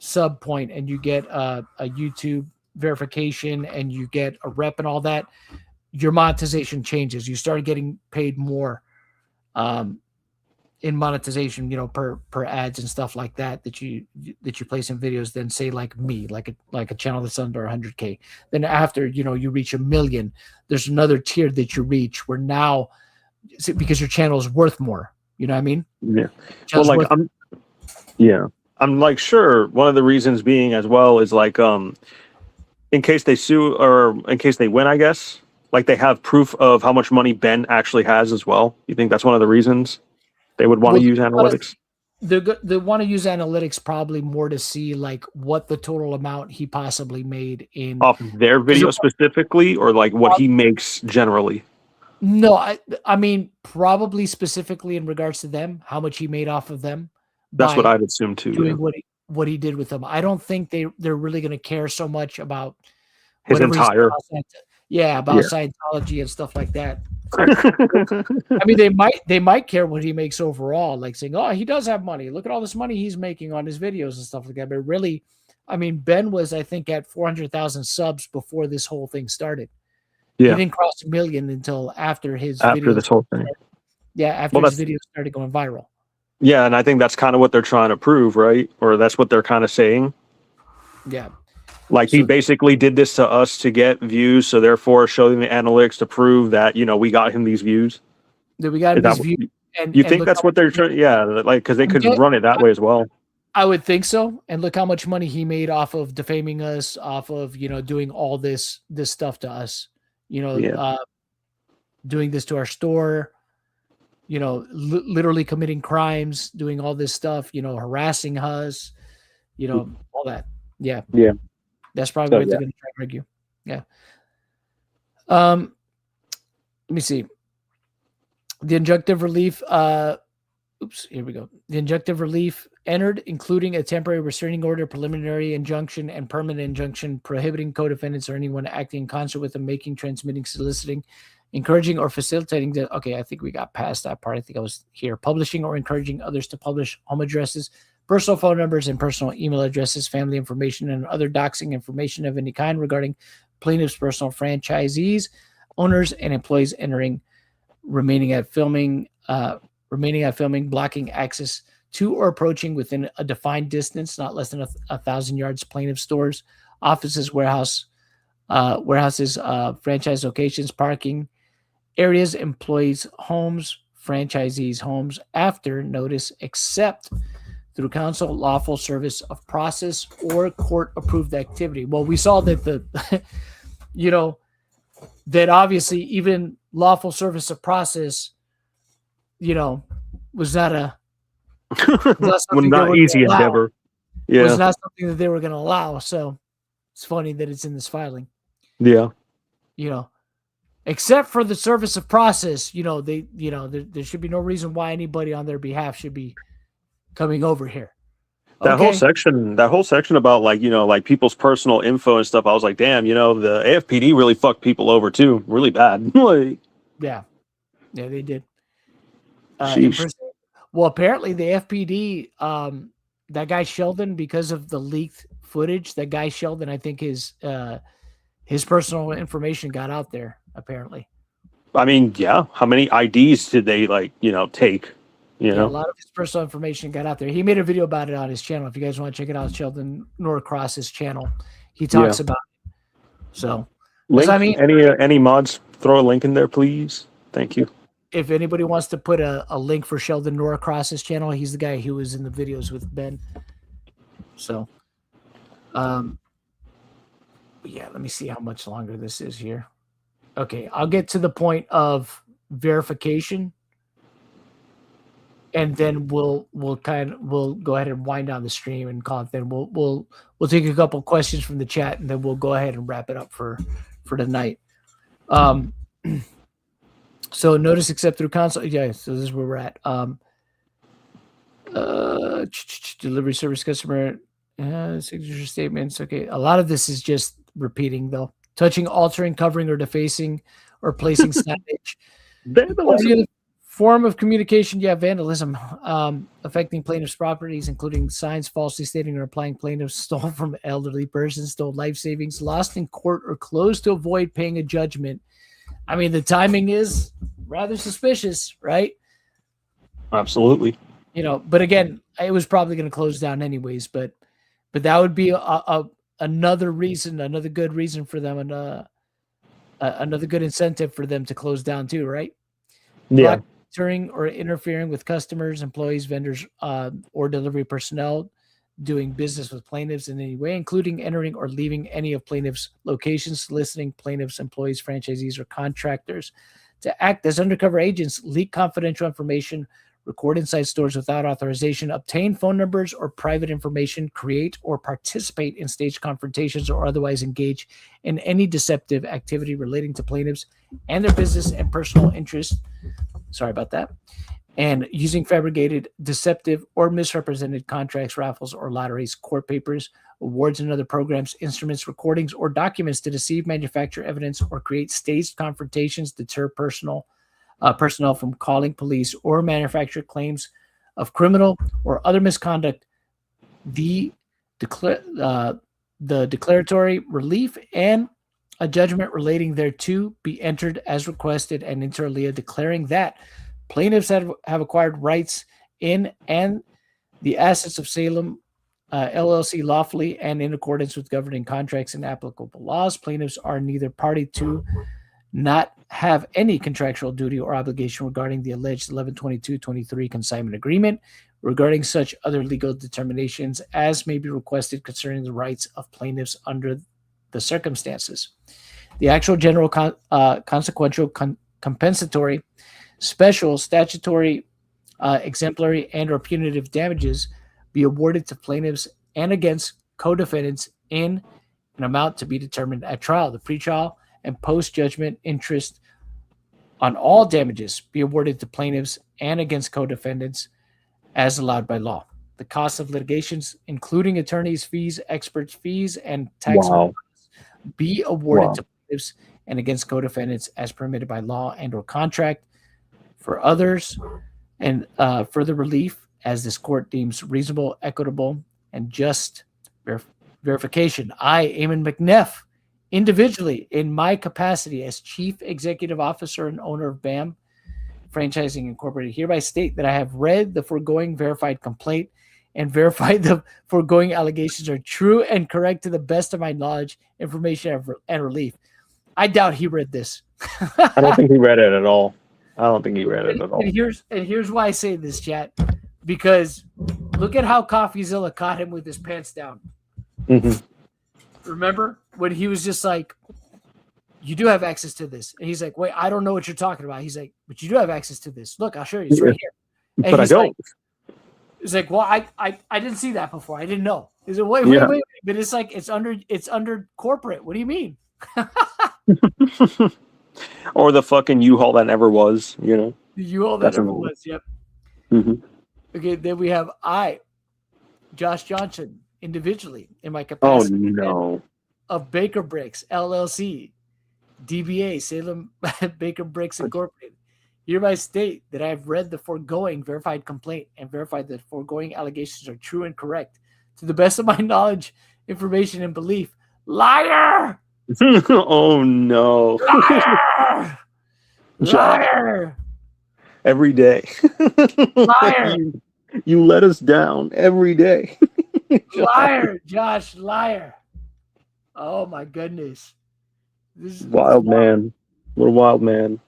sub point and you get a YouTube verification and you get a rep and all that, your monetization changes. You start getting paid more in monetization, you know, per ads and stuff like that you place in videos than, say, like me, like a channel that's under 100K. Then after, you know, you reach 1 million, there's another tier that you reach where now, because your channel is worth more. You know what I mean? Yeah. Well, like I'm like, sure. One of the reasons being as well is like, in case they sue or in case they win, I guess, Like they have proof of how much money Ben actually has as well. You think that's one of the reasons they would want to use analytics? They want to use analytics probably more to see like what the total amount he possibly made in Off their video specifically, or like what he makes generally? No, I mean probably specifically in regards to them, how much he made off of them. That's what by I'd assume too. doing Yeah. what he did with them. I don't think they're really going to care so much about His whatever he said entire. about about Yeah. Scientology and stuff like that. I mean, they might care what he makes overall, like saying, "Oh, he does have money. Look at all this money he's making on his videos and stuff like that." But really, I mean, Ben was, I think, at 400,000 subs before this whole thing started. Yeah. He didn't cross 1 million until after his After videos this whole thing. after Well, his videos started going viral. Yeah, and I think that's kind of what they're trying to prove, right? Or that's what they're kind of saying. Yeah. Like he So- basically did this to us to get views, so therefore showing the analytics to prove that we got him these views. That we got Is his that view. what- And You and think look that's how what they're much- trying? Yeah, like because they could Yeah. run it that way as well. I would think so. And look how much money he made off of defaming us, off of doing all this stuff to us. Yeah. Doing this to our store. Literally committing crimes, doing all this stuff. Harassing us. All that. Yeah. Yeah. That's probably So, what they're yeah. going to try and argue. Yeah. Let me see. The injunctive relief. Here we go. The injunctive relief entered, including a temporary restraining order, preliminary injunction, and permanent injunction prohibiting co-defendants or anyone acting in concert with them, making, transmitting, soliciting, encouraging, or facilitating the. Okay, I think we got past that part. I think I was here. Publishing or encouraging others to publish home addresses, personal phone numbers, and personal email addresses, family information, and other doxing information of any kind regarding plaintiffs' personal franchisees, owners, and employees remaining at filming, blocking access to or approaching within a defined distance, not less than 1,000 yards, plaintiff stores, offices, warehouses, franchise locations, parking areas, employees' homes, franchisees' homes after notice, except through counsel, lawful service of process, or court-approved activity. Well, we saw that that obviously even lawful service of process, was not a something they not were easy gonna allow. endeavor. Was Yeah. not something that they were going to allow. So it's funny that it's in this filing. Yeah. Except for the service of process, there should be no reason why anybody on their behalf should be coming over here. That Okay? whole section about like people's personal info and stuff. I was like, damn, the AFPD really fucked people over too, really bad. Like, Yeah, they did. Sheesh. Well, apparently the FPD, that guy Sheldon, because of the leaked footage, that guy Sheldon, I think his personal information got out there. Apparently, I mean, yeah. How many IDs did they take? Yeah, a lot of his personal information got out there. He made a video about it on his channel. If you guys want to check it out, Sheldon Norcross's channel, he talks about it. So, Link, I mean- any mods? Throw a link in there, please. Thank you. if anybody wants to put a link for Sheldon Norcross's channel, he's the guy who was in the videos with Ben. So, yeah, let me see how much longer this is here. Okay, I'll get to the point of verification, and then we'll go ahead and wind down the stream and call it. Then we'll take a couple questions from the chat, and then we'll go ahead and wrap it up for tonight. So notice accept through console. Yeah, so this is where we're at. Delivery service customer signature statements. Okay, a lot of this is just repeating though. Touching, altering, covering, or defacing, or placing signage. Vandalism. Form of communication, vandalism, affecting plaintiff's properties, including signs falsely stating or implying plaintiffs stole from elderly persons, stole life savings, lost in court, or closed to avoid paying a judgment. I mean, the timing is rather suspicious, right? Absolutely. But again, it was probably going to close down anyways. But that would be another reason, another good reason for them, and another good incentive for them to close down too, right? Yeah. Monitoring or interfering with customers, employees, vendors, or delivery personnel, doing business with plaintiffs in any way, including entering or leaving any of plaintiffs' locations, soliciting plaintiffs' employees, franchisees, or contractors to act as undercover agents, leak confidential information, record inside stores without authorization, obtain phone numbers or private information, create or participate in staged confrontations, or otherwise engage in any deceptive activity relating to plaintiffs and their business and personal interests. Sorry about that. And using fabricated, deceptive, or misrepresented contracts, raffles, or lotteries, court papers, awards, and other programs, instruments, recordings, or documents to deceive, manufacture evidence, or create staged confrontations, deter personnel from calling police, or manufacture claims of criminal or other misconduct. The declaratory relief and a judgment relating thereto be entered as requested, and inter alia declaring that plaintiffs have acquired rights in and the assets of Salem LLC lawfully and in accordance with governing contracts and applicable laws. Plaintiffs are neither party to, not have any contractual duty or obligation regarding the alleged 11/22/23 consignment agreement, regarding such other legal determinations as may be requested concerning the rights of plaintiffs under the circumstances. The actual general consequential compensatory, special, statutory, exemplary, and or punitive damages be awarded to plaintiffs and against co-defendants in an amount to be determined at trial. The pretrial and post-judgment interest on all damages be awarded to plaintiffs and against co-defendants as allowed by law. The cost of litigations, including attorneys' fees, experts' fees, and tax be awarded to plaintiffs and against co-defendants as permitted by law and or contract. For others, and further relief as this court deems reasonable, equitable, and just verification. I, Eamon McNeff, individually in my capacity as Chief Executive Officer and owner of BAM Franchising Incorporated, hereby state that I have read the foregoing verified complaint and verified the foregoing allegations are true and correct to the best of my knowledge, information, and relief. I doubt he read this. I don't think he read it at all. I don't think he read it at all. And here's why I say this, chat, because look at how CoffeeZilla caught him with his pants down. Mm-hmm. Remember when he was just like, "You do have access to this," and he's like, "Wait, I don't know what you're talking about." He's like, "But you do have access to this. Look, I'll show you. It's right here." And But I don't. Like, he's like, "Well, I didn't see that before. I didn't know." He's like, "Wait, wait." But it's like it's under corporate. What do you mean? Or the fucking U-Haul that never was, you know. The U-Haul that never was. Yep. Mm-hmm. Okay, then we have Josh Johnson, individually in my capacity of Baker Bricks LLC, DBA Salem Baker Bricks Incorporated. Hereby state that I have read the foregoing verified complaint and verified that foregoing allegations are true and correct to the best of my knowledge, information, and belief. Liar! Oh no! Liar! Liar! Every day. Liar! You let us down every day. Liar, Josh, liar. Oh my goodness. This is wild man. What a wild man.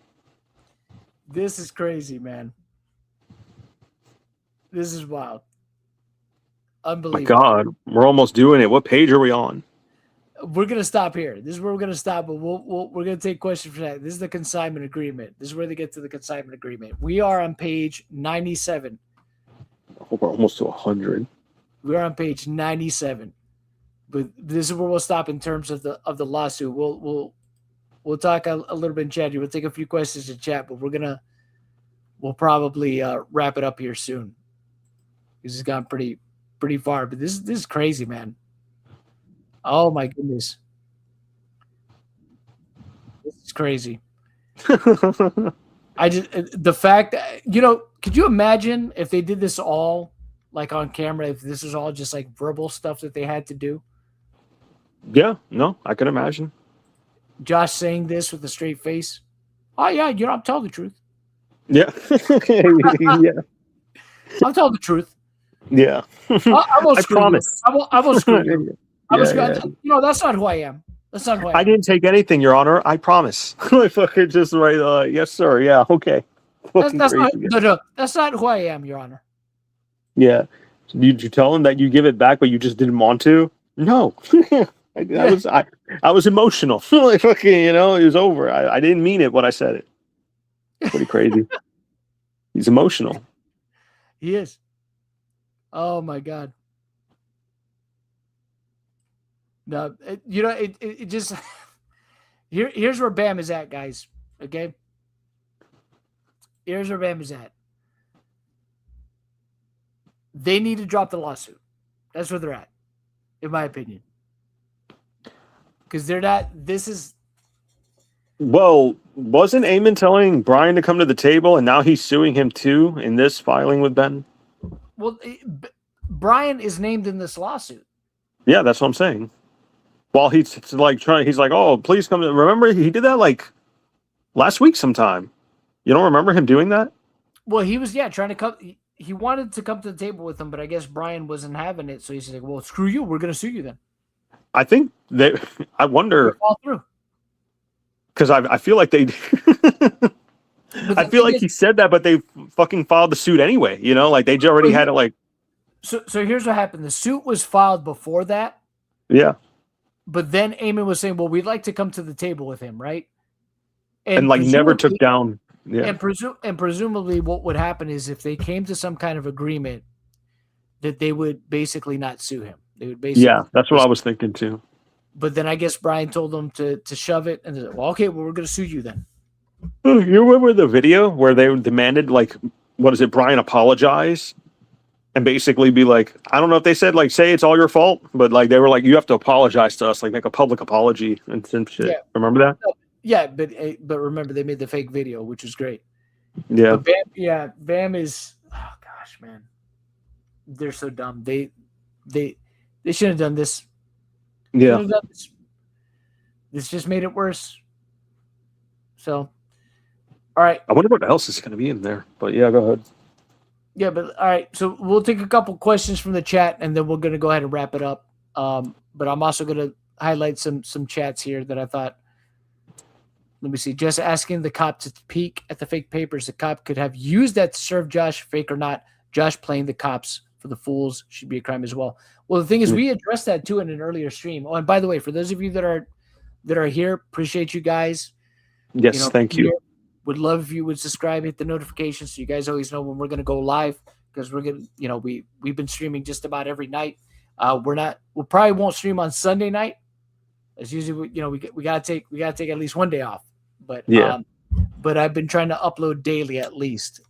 This is crazy, man. This is wild. Unbelievable. My God, we're almost doing it. What page are we on? We're gonna stop here. This is where we're gonna stop, but we're gonna take questions for that. This is the consignment agreement. This is where they get to the consignment agreement. We are on page 97. Oh, we're almost to 100. We're on page 97. But this is where we'll stop in terms of the lawsuit. We'll talk a little bit in chat. We'll take a few questions in chat, but we'll probably wrap it up here soon. This has gone pretty far, but this is crazy, man. Oh my goodness. This is crazy. The fact that, could you imagine if they did this all like on camera, if this was all just like verbal stuff that they had to do? Yeah, no, I can imagine. Josh saying this with a straight face. Oh yeah, I'm telling the truth. Yeah. Yeah. I'm telling the truth. Yeah. I promise. I will screw you. Yeah. That's not who I am. That's not who I am. I didn't take anything, Your Honor. I promise. I fucking just right. Yes, sir. Yeah. Okay. That's not who I am, Your Honor. Yeah. Did you tell him that you give it back, but you just didn't want to? No. I was emotional. Like fucking, it was over. I didn't mean it when I said it. Pretty crazy. He's emotional. He is. Oh my God. No, it just here's where Bam is at, guys. Okay. Here's where Bam is at. They need to drop the lawsuit. That's where they're at, in my opinion. Because they're not. This is. Well, wasn't Eamon telling Brian to come to the table, and now he's suing him too in this filing with Ben? Well, Brian is named in this lawsuit. Yeah, that's what I'm saying. While he's like he's like, oh, please come to. Remember, he did that like last week sometime. You don't remember him doing that? Well, he was trying to come. He wanted to come to the table with him, but I guess Brian wasn't having it, so he's like, "Well, screw you. We're going to sue you then." I think they. I wonder. Fall through. Because I feel like they. I feel like he said that, but they fucking filed the suit anyway. Like they already had it. Like. So here's what happened. The suit was filed before that. Yeah. But then Eamon was saying, "Well, we'd like to come to the table with him, right?" And like never took down. Yeah. And presumably, what would happen is if they came to some kind of agreement, that they would basically not sue him. They would basically. Yeah, that's what I was thinking too. But then I guess Brian told them to shove it, and they said, well, okay, well, we're going to sue you then. You remember the video where they demanded, like, what is it, Brian apologize? And basically be like, I don't know if they said, like, say it's all your fault, but, like, they were like, you have to apologize to us, like, make a public apology and some shit. Yeah. Remember that? Yeah, but remember, they made the fake video, which was great. Yeah. But Bam is, oh, gosh, man. They're so dumb. They shouldn't have done this. Yeah. This just made it worse. So, all right. I wonder what else is going to be in there. But yeah, go ahead. Yeah, but all right. So we'll take a couple questions from the chat, and then we're going to go ahead and wrap it up. But I'm also going to highlight some chats here that I thought. Let me see. Just asking the cop to peek at the fake papers. The cop could have used that to serve Josh, fake or not. Josh playing the cops for the fools should be a crime as well. Well, the thing is, we addressed that too in an earlier stream. Oh, and by the way, for those of you that are here, appreciate you guys. Yes, thank you. Would love if you would subscribe, hit the notifications so you guys always know when we're going to go live, because we're going to, we've been streaming just about every night. We'll probably won't stream on Sunday night. As usually, we got to take at least one day off. But but I've been trying to upload daily at least.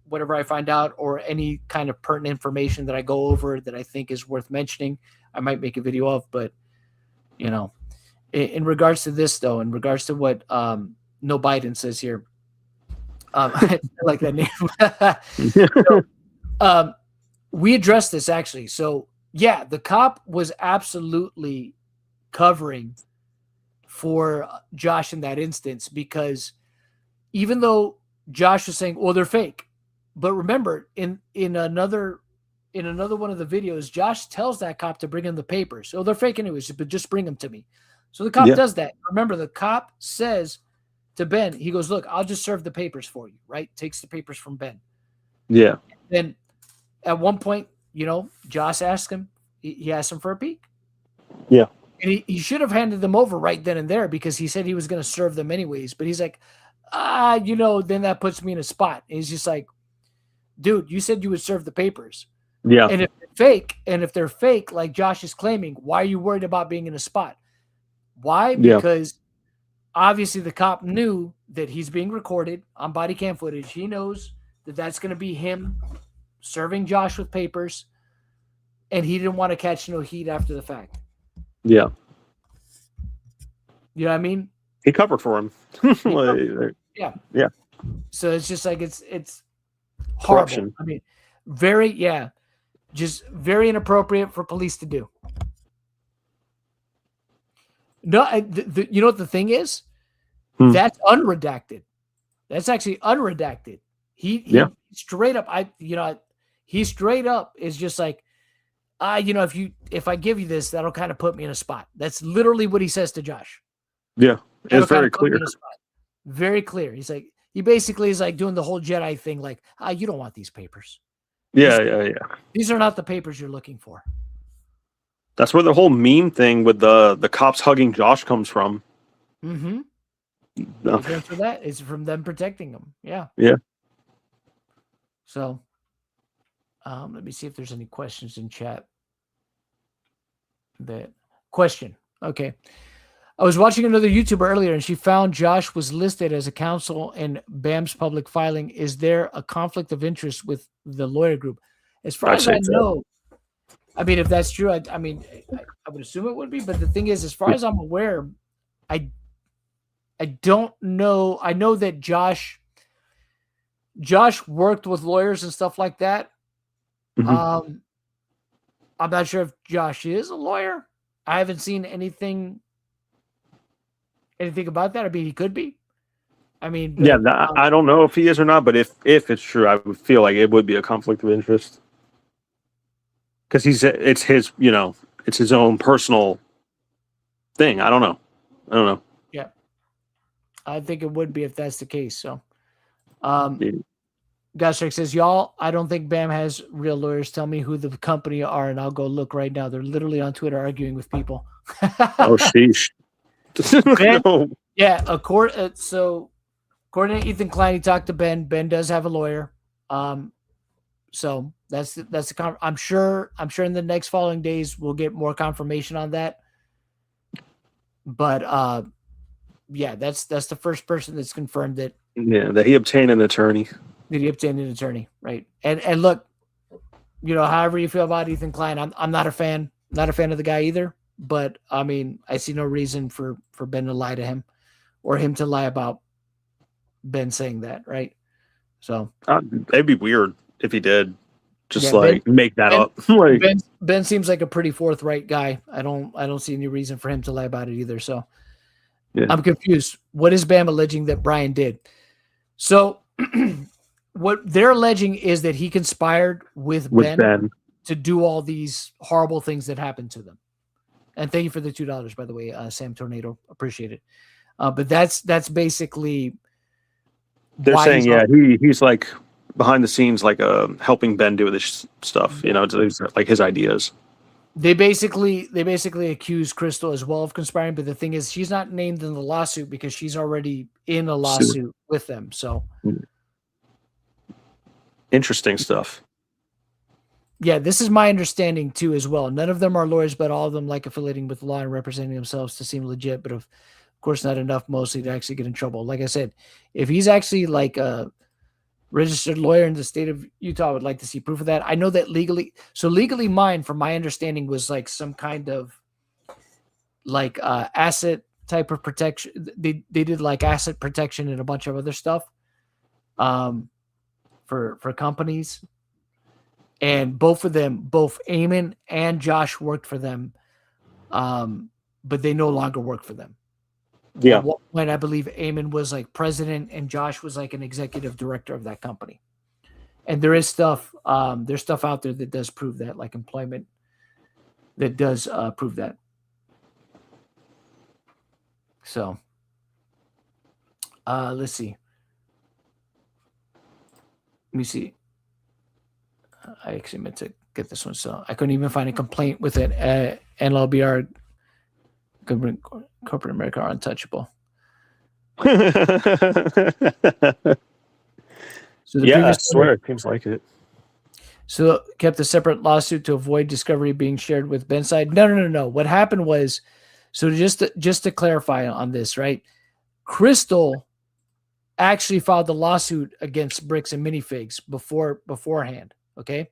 Whatever I find out or any kind of pertinent information that I go over that I think is worth mentioning, I might make a video of. But in regards to this though, in regards to what No Biden says here, I like that name. So, we addressed this actually. So yeah, the cop was absolutely covering for Josh in that instance, because even though Josh was saying, "Oh, they're fake," but remember, in another one of the videos, Josh tells that cop to bring him the papers. "Oh, they're fake anyways, but just bring them to me." So the cop does that. Remember, the cop says to Ben, he goes, "Look, I'll just serve the papers for you." Right? Takes the papers from Ben. Yeah. Then at one point, Josh asked him. He asked him for a peek. Yeah. And he should have handed them over right then and there, because he said he was going to serve them anyways. But he's like, then that puts me in a spot. And he's just like, dude, you said you would serve the papers. Yeah. And if they're fake, like Josh is claiming, why are you worried about being in a spot? Why? Because obviously the cop knew that he's being recorded on body cam footage. He knows that that's going to be him serving Josh with papers. And he didn't want to catch no heat after the fact. Yeah. You know what I mean? He covered for him. Yeah. Yeah. So it's just like it's horrible. Corruption. I mean, just very inappropriate for police to do. No, you know what the thing is? That's unredacted. That's actually unredacted. He straight up. He straight up is just like, if I give you this, that'll kind of put me in a spot. That's literally what he says to Josh. Yeah, it's very clear. Very clear. He basically is like doing the whole Jedi thing, like, you don't want these papers. Yeah. These are not the papers you're looking for. That's where the whole meme thing with the cops hugging Josh comes from. Mm-hmm. No. For that, it's from them protecting him. Yeah. Yeah. So, let me see if there's any questions in chat. Okay. I was watching another YouTuber earlier, and she found Josh was listed as a counsel in BAM's public filing. Is there a conflict of interest with the lawyer group? As far as I know, I mean, if that's true, I would assume it would be. But the thing is, as far as I'm aware, I don't know. I know that Josh worked with lawyers and stuff like that. Mhm. I'm not sure if Josh is a lawyer. I haven't seen anything about that. I mean, he could be. I mean, but, Yeah, I don't know if he is or not, but if it's true, I would feel like it would be a conflict of interest because it's his, it's his own personal thing. I don't know. yeah, I think it would be if that's the case. So, Yeah. Gostrick says, y'all, I don't think BAM has real lawyers. Tell me who the company are, and I'll go look right now. They're literally on Twitter arguing with people. Oh, sheesh. Ben, No. yeah, so according to Ethan Klein, he talked to Ben. Ben does have a lawyer. So that's the I'm sure in the next following days we'll get more confirmation on that. But yeah, that's the first person that's confirmed that. Yeah, that he obtained an attorney. That he obtained an attorney, right? And look, however you feel about Ethan Klein, I'm not a fan. Not a fan of the guy either. But I mean, I see no reason for Ben to lie to him, or him to lie about Ben saying that, right? So It'd be weird if he did, just Yeah, make that Ben- up. Like, Ben seems like a pretty forthright guy. I don't see any reason for him to lie about it either. So Yeah. I'm confused. What is Bam alleging that Brian did? So what they're alleging is that he conspired with Ben to do all these horrible things that happened to them. And thank you for the $2, by the way, Sam Tornado. Appreciate it. But that's basically they're why saying, he's he's like behind the scenes, like helping Ben do this stuff. It's like his ideas. They basically accuse Crystal as well of conspiring, but the thing is, she's not named in the lawsuit because she's already in a lawsuit with them. So Interesting stuff. yeah, this is my understanding too as well. None of them are lawyers, but all of them like affiliating with law and representing themselves to seem legit, but of course not enough mostly to actually get in trouble. Like I said, if he's actually like a registered lawyer in the state of Utah, I would like to see proof of that. I know that legally mine, from my understanding, was like some kind of like asset type of protection. They did like asset protection and a bunch of other stuff for companies. And both of them, both Eamon and Josh, worked for them, but they no longer work for them. Yeah. At one point, I believe Eamon was like president and Josh was like an executive director of that company. And there is stuff, there's stuff out there that does prove that, like employment that does prove that. So, let's see. Let me see. I actually meant to get this one, so I couldn't even find a complaint with it. NLBR, corporate America are untouchable. So the Yeah, I previous swear it seems like it. So kept a separate lawsuit to avoid discovery being shared with Ben's side. No. What happened was, so just to clarify on this, right? Crystal actually filed the lawsuit against Bricks and Minifigs beforehand. Okay.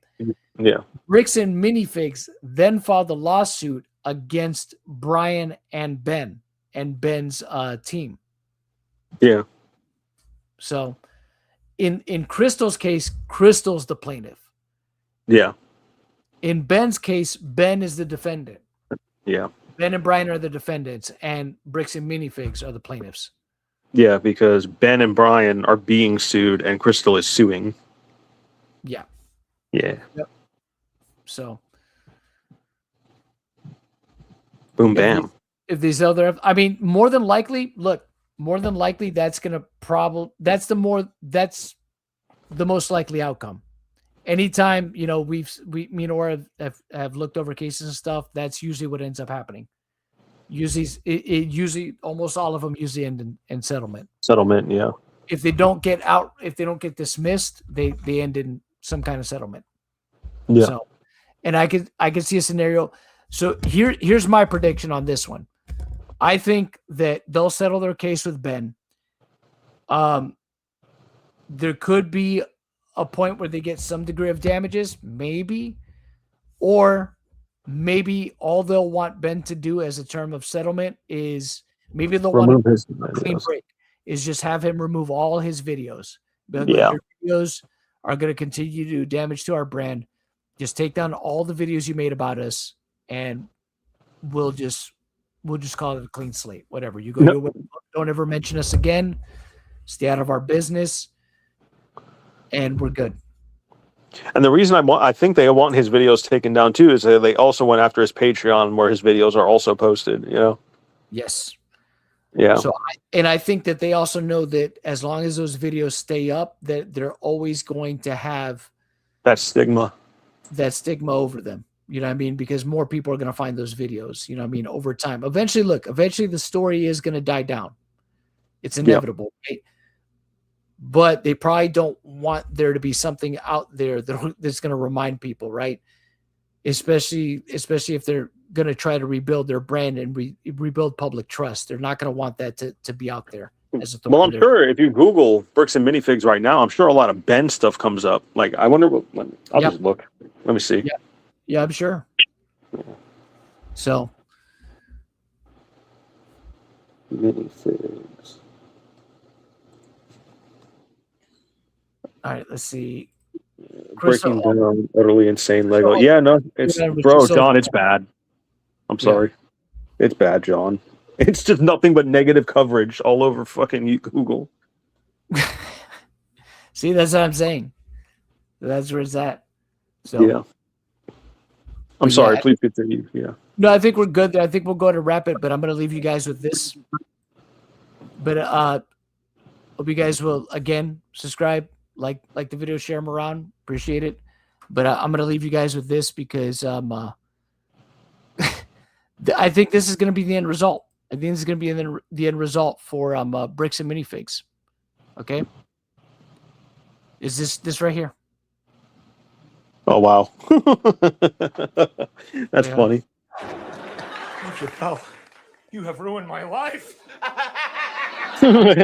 Yeah. Bricks and Minifigs then filed the lawsuit against Brian and Ben and Ben's team. Yeah. So in Crystal's case, Crystal's the plaintiff. Yeah. In Ben's case, Ben is the defendant. Yeah. Ben and Brian are the defendants, and Bricks and Minifigs are the plaintiffs. Yeah, because Ben and Brian are being sued and Crystal is suing. Yeah. Yeah. Yep. So Boom bam. If these other, I mean, more than likely, that's the most likely outcome anytime, you know, me and Aura have looked over cases and stuff, that's usually what ends up happening. Usually, it usually almost all of them usually end in settlement. Settlement, yeah. If they don't get dismissed, they end in some kind of settlement. Yeah. So, and I could see a scenario. So here's my prediction on this one. I think that they'll settle their case with Ben. There could be a point where they get some degree of damages, maybe, or maybe all they'll want Ben to do as a term of settlement is maybe they'll Remove want his a clean videos. break, is just have him remove all his videos. But Yeah. your videos are going to continue to do damage to our brand. Just take down all the videos you made about us, and we'll just call it a clean slate. Whatever you go No. do, don't ever mention us again. Stay out of our business, and we're good. And the reason I think they want his videos taken down too is that they also went after his Patreon where his videos are also posted, you know? Yes. Yeah. So, I think that they also know that as long as those videos stay up, that they're always going to have That stigma. that stigma over them. You know what I mean? Because more people are going to find those videos, you know what I mean, over time. Eventually the story is going to die down. It's inevitable, right? But they probably don't want there to be something out there that's going to remind people, right? Especially if they're going to try to rebuild their brand and rebuild public trust. They're not going to want that to be out there. As a thorn Well, in I'm their- sure if you Google bricks and minifigs right now, I'm sure a lot of Ben stuff comes up. Like, I wonder I'll Yep. just look. Let me see. Yeah, I'm sure. So, Minifigs. all right, let's see. Breaking Crystal- down utterly insane Lego. So- Yeah, no, it's Yeah, but bro, you're so- John, it's bad. I'm Yeah. sorry. It's bad, John. It's just nothing but negative coverage all over fucking Google. See, that's what I'm saying. That's where it's at. So, Yeah. I'm But sorry, yeah. please continue. Yeah. no, I think we're good. I think we'll go to wrap it, but I'm going to leave you guys with this. But hope you guys will again subscribe, like the video, share them around. Appreciate it. But I'm going to leave you guys with this because I think this is going to be the end result. I think this is going to be the end result for bricks and minifigs. Okay. Is this right here? Oh wow. That's Yeah. funny. Chappelle, you have ruined my life. I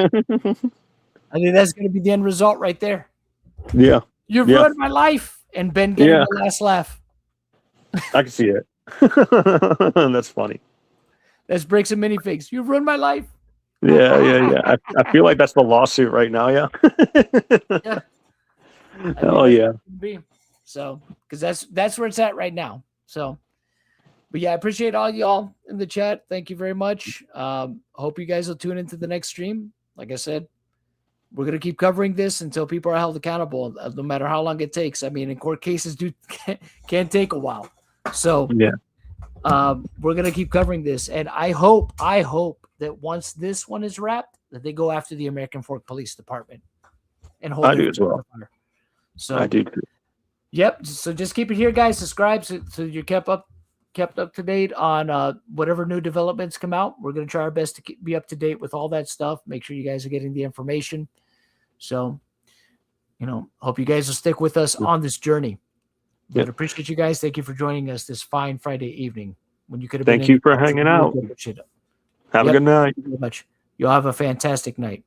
think that's going to be the end result right there. Yeah, You've Yeah. ruined my life. And Ben getting Yeah. the last laugh. I can see it. That's funny. That's bricks and minifigs. You've ruined my life. Yeah. I feel like that's the lawsuit right now. Yeah. Yeah. I Oh think yeah. that's what it be. So, because that's where it's at right now. So, but yeah, I appreciate all y'all in the chat. Thank you very much. Hope you guys will tune into the next stream. Like I said, we're gonna keep covering this until people are held accountable, no matter how long it takes. I mean, in court cases can take a while. So Yeah. we're gonna keep covering this, and I hope that once this one is wrapped, that they go after the American Fork Police Department and hold I them do as well. to fire. So I do too. yep. So just keep it here, guys. Subscribe so you're kept up to date on whatever new developments come out. We're gonna try our best to be up to date with all that stuff. Make sure you guys are getting the information. So, hope you guys will stick with us on this journey. But Yep. appreciate you guys. Thank you for joining us this fine Friday evening when you could have Thank been. you for hanging out. Have a Yep. good night. Thank you very much. You'll have a fantastic night.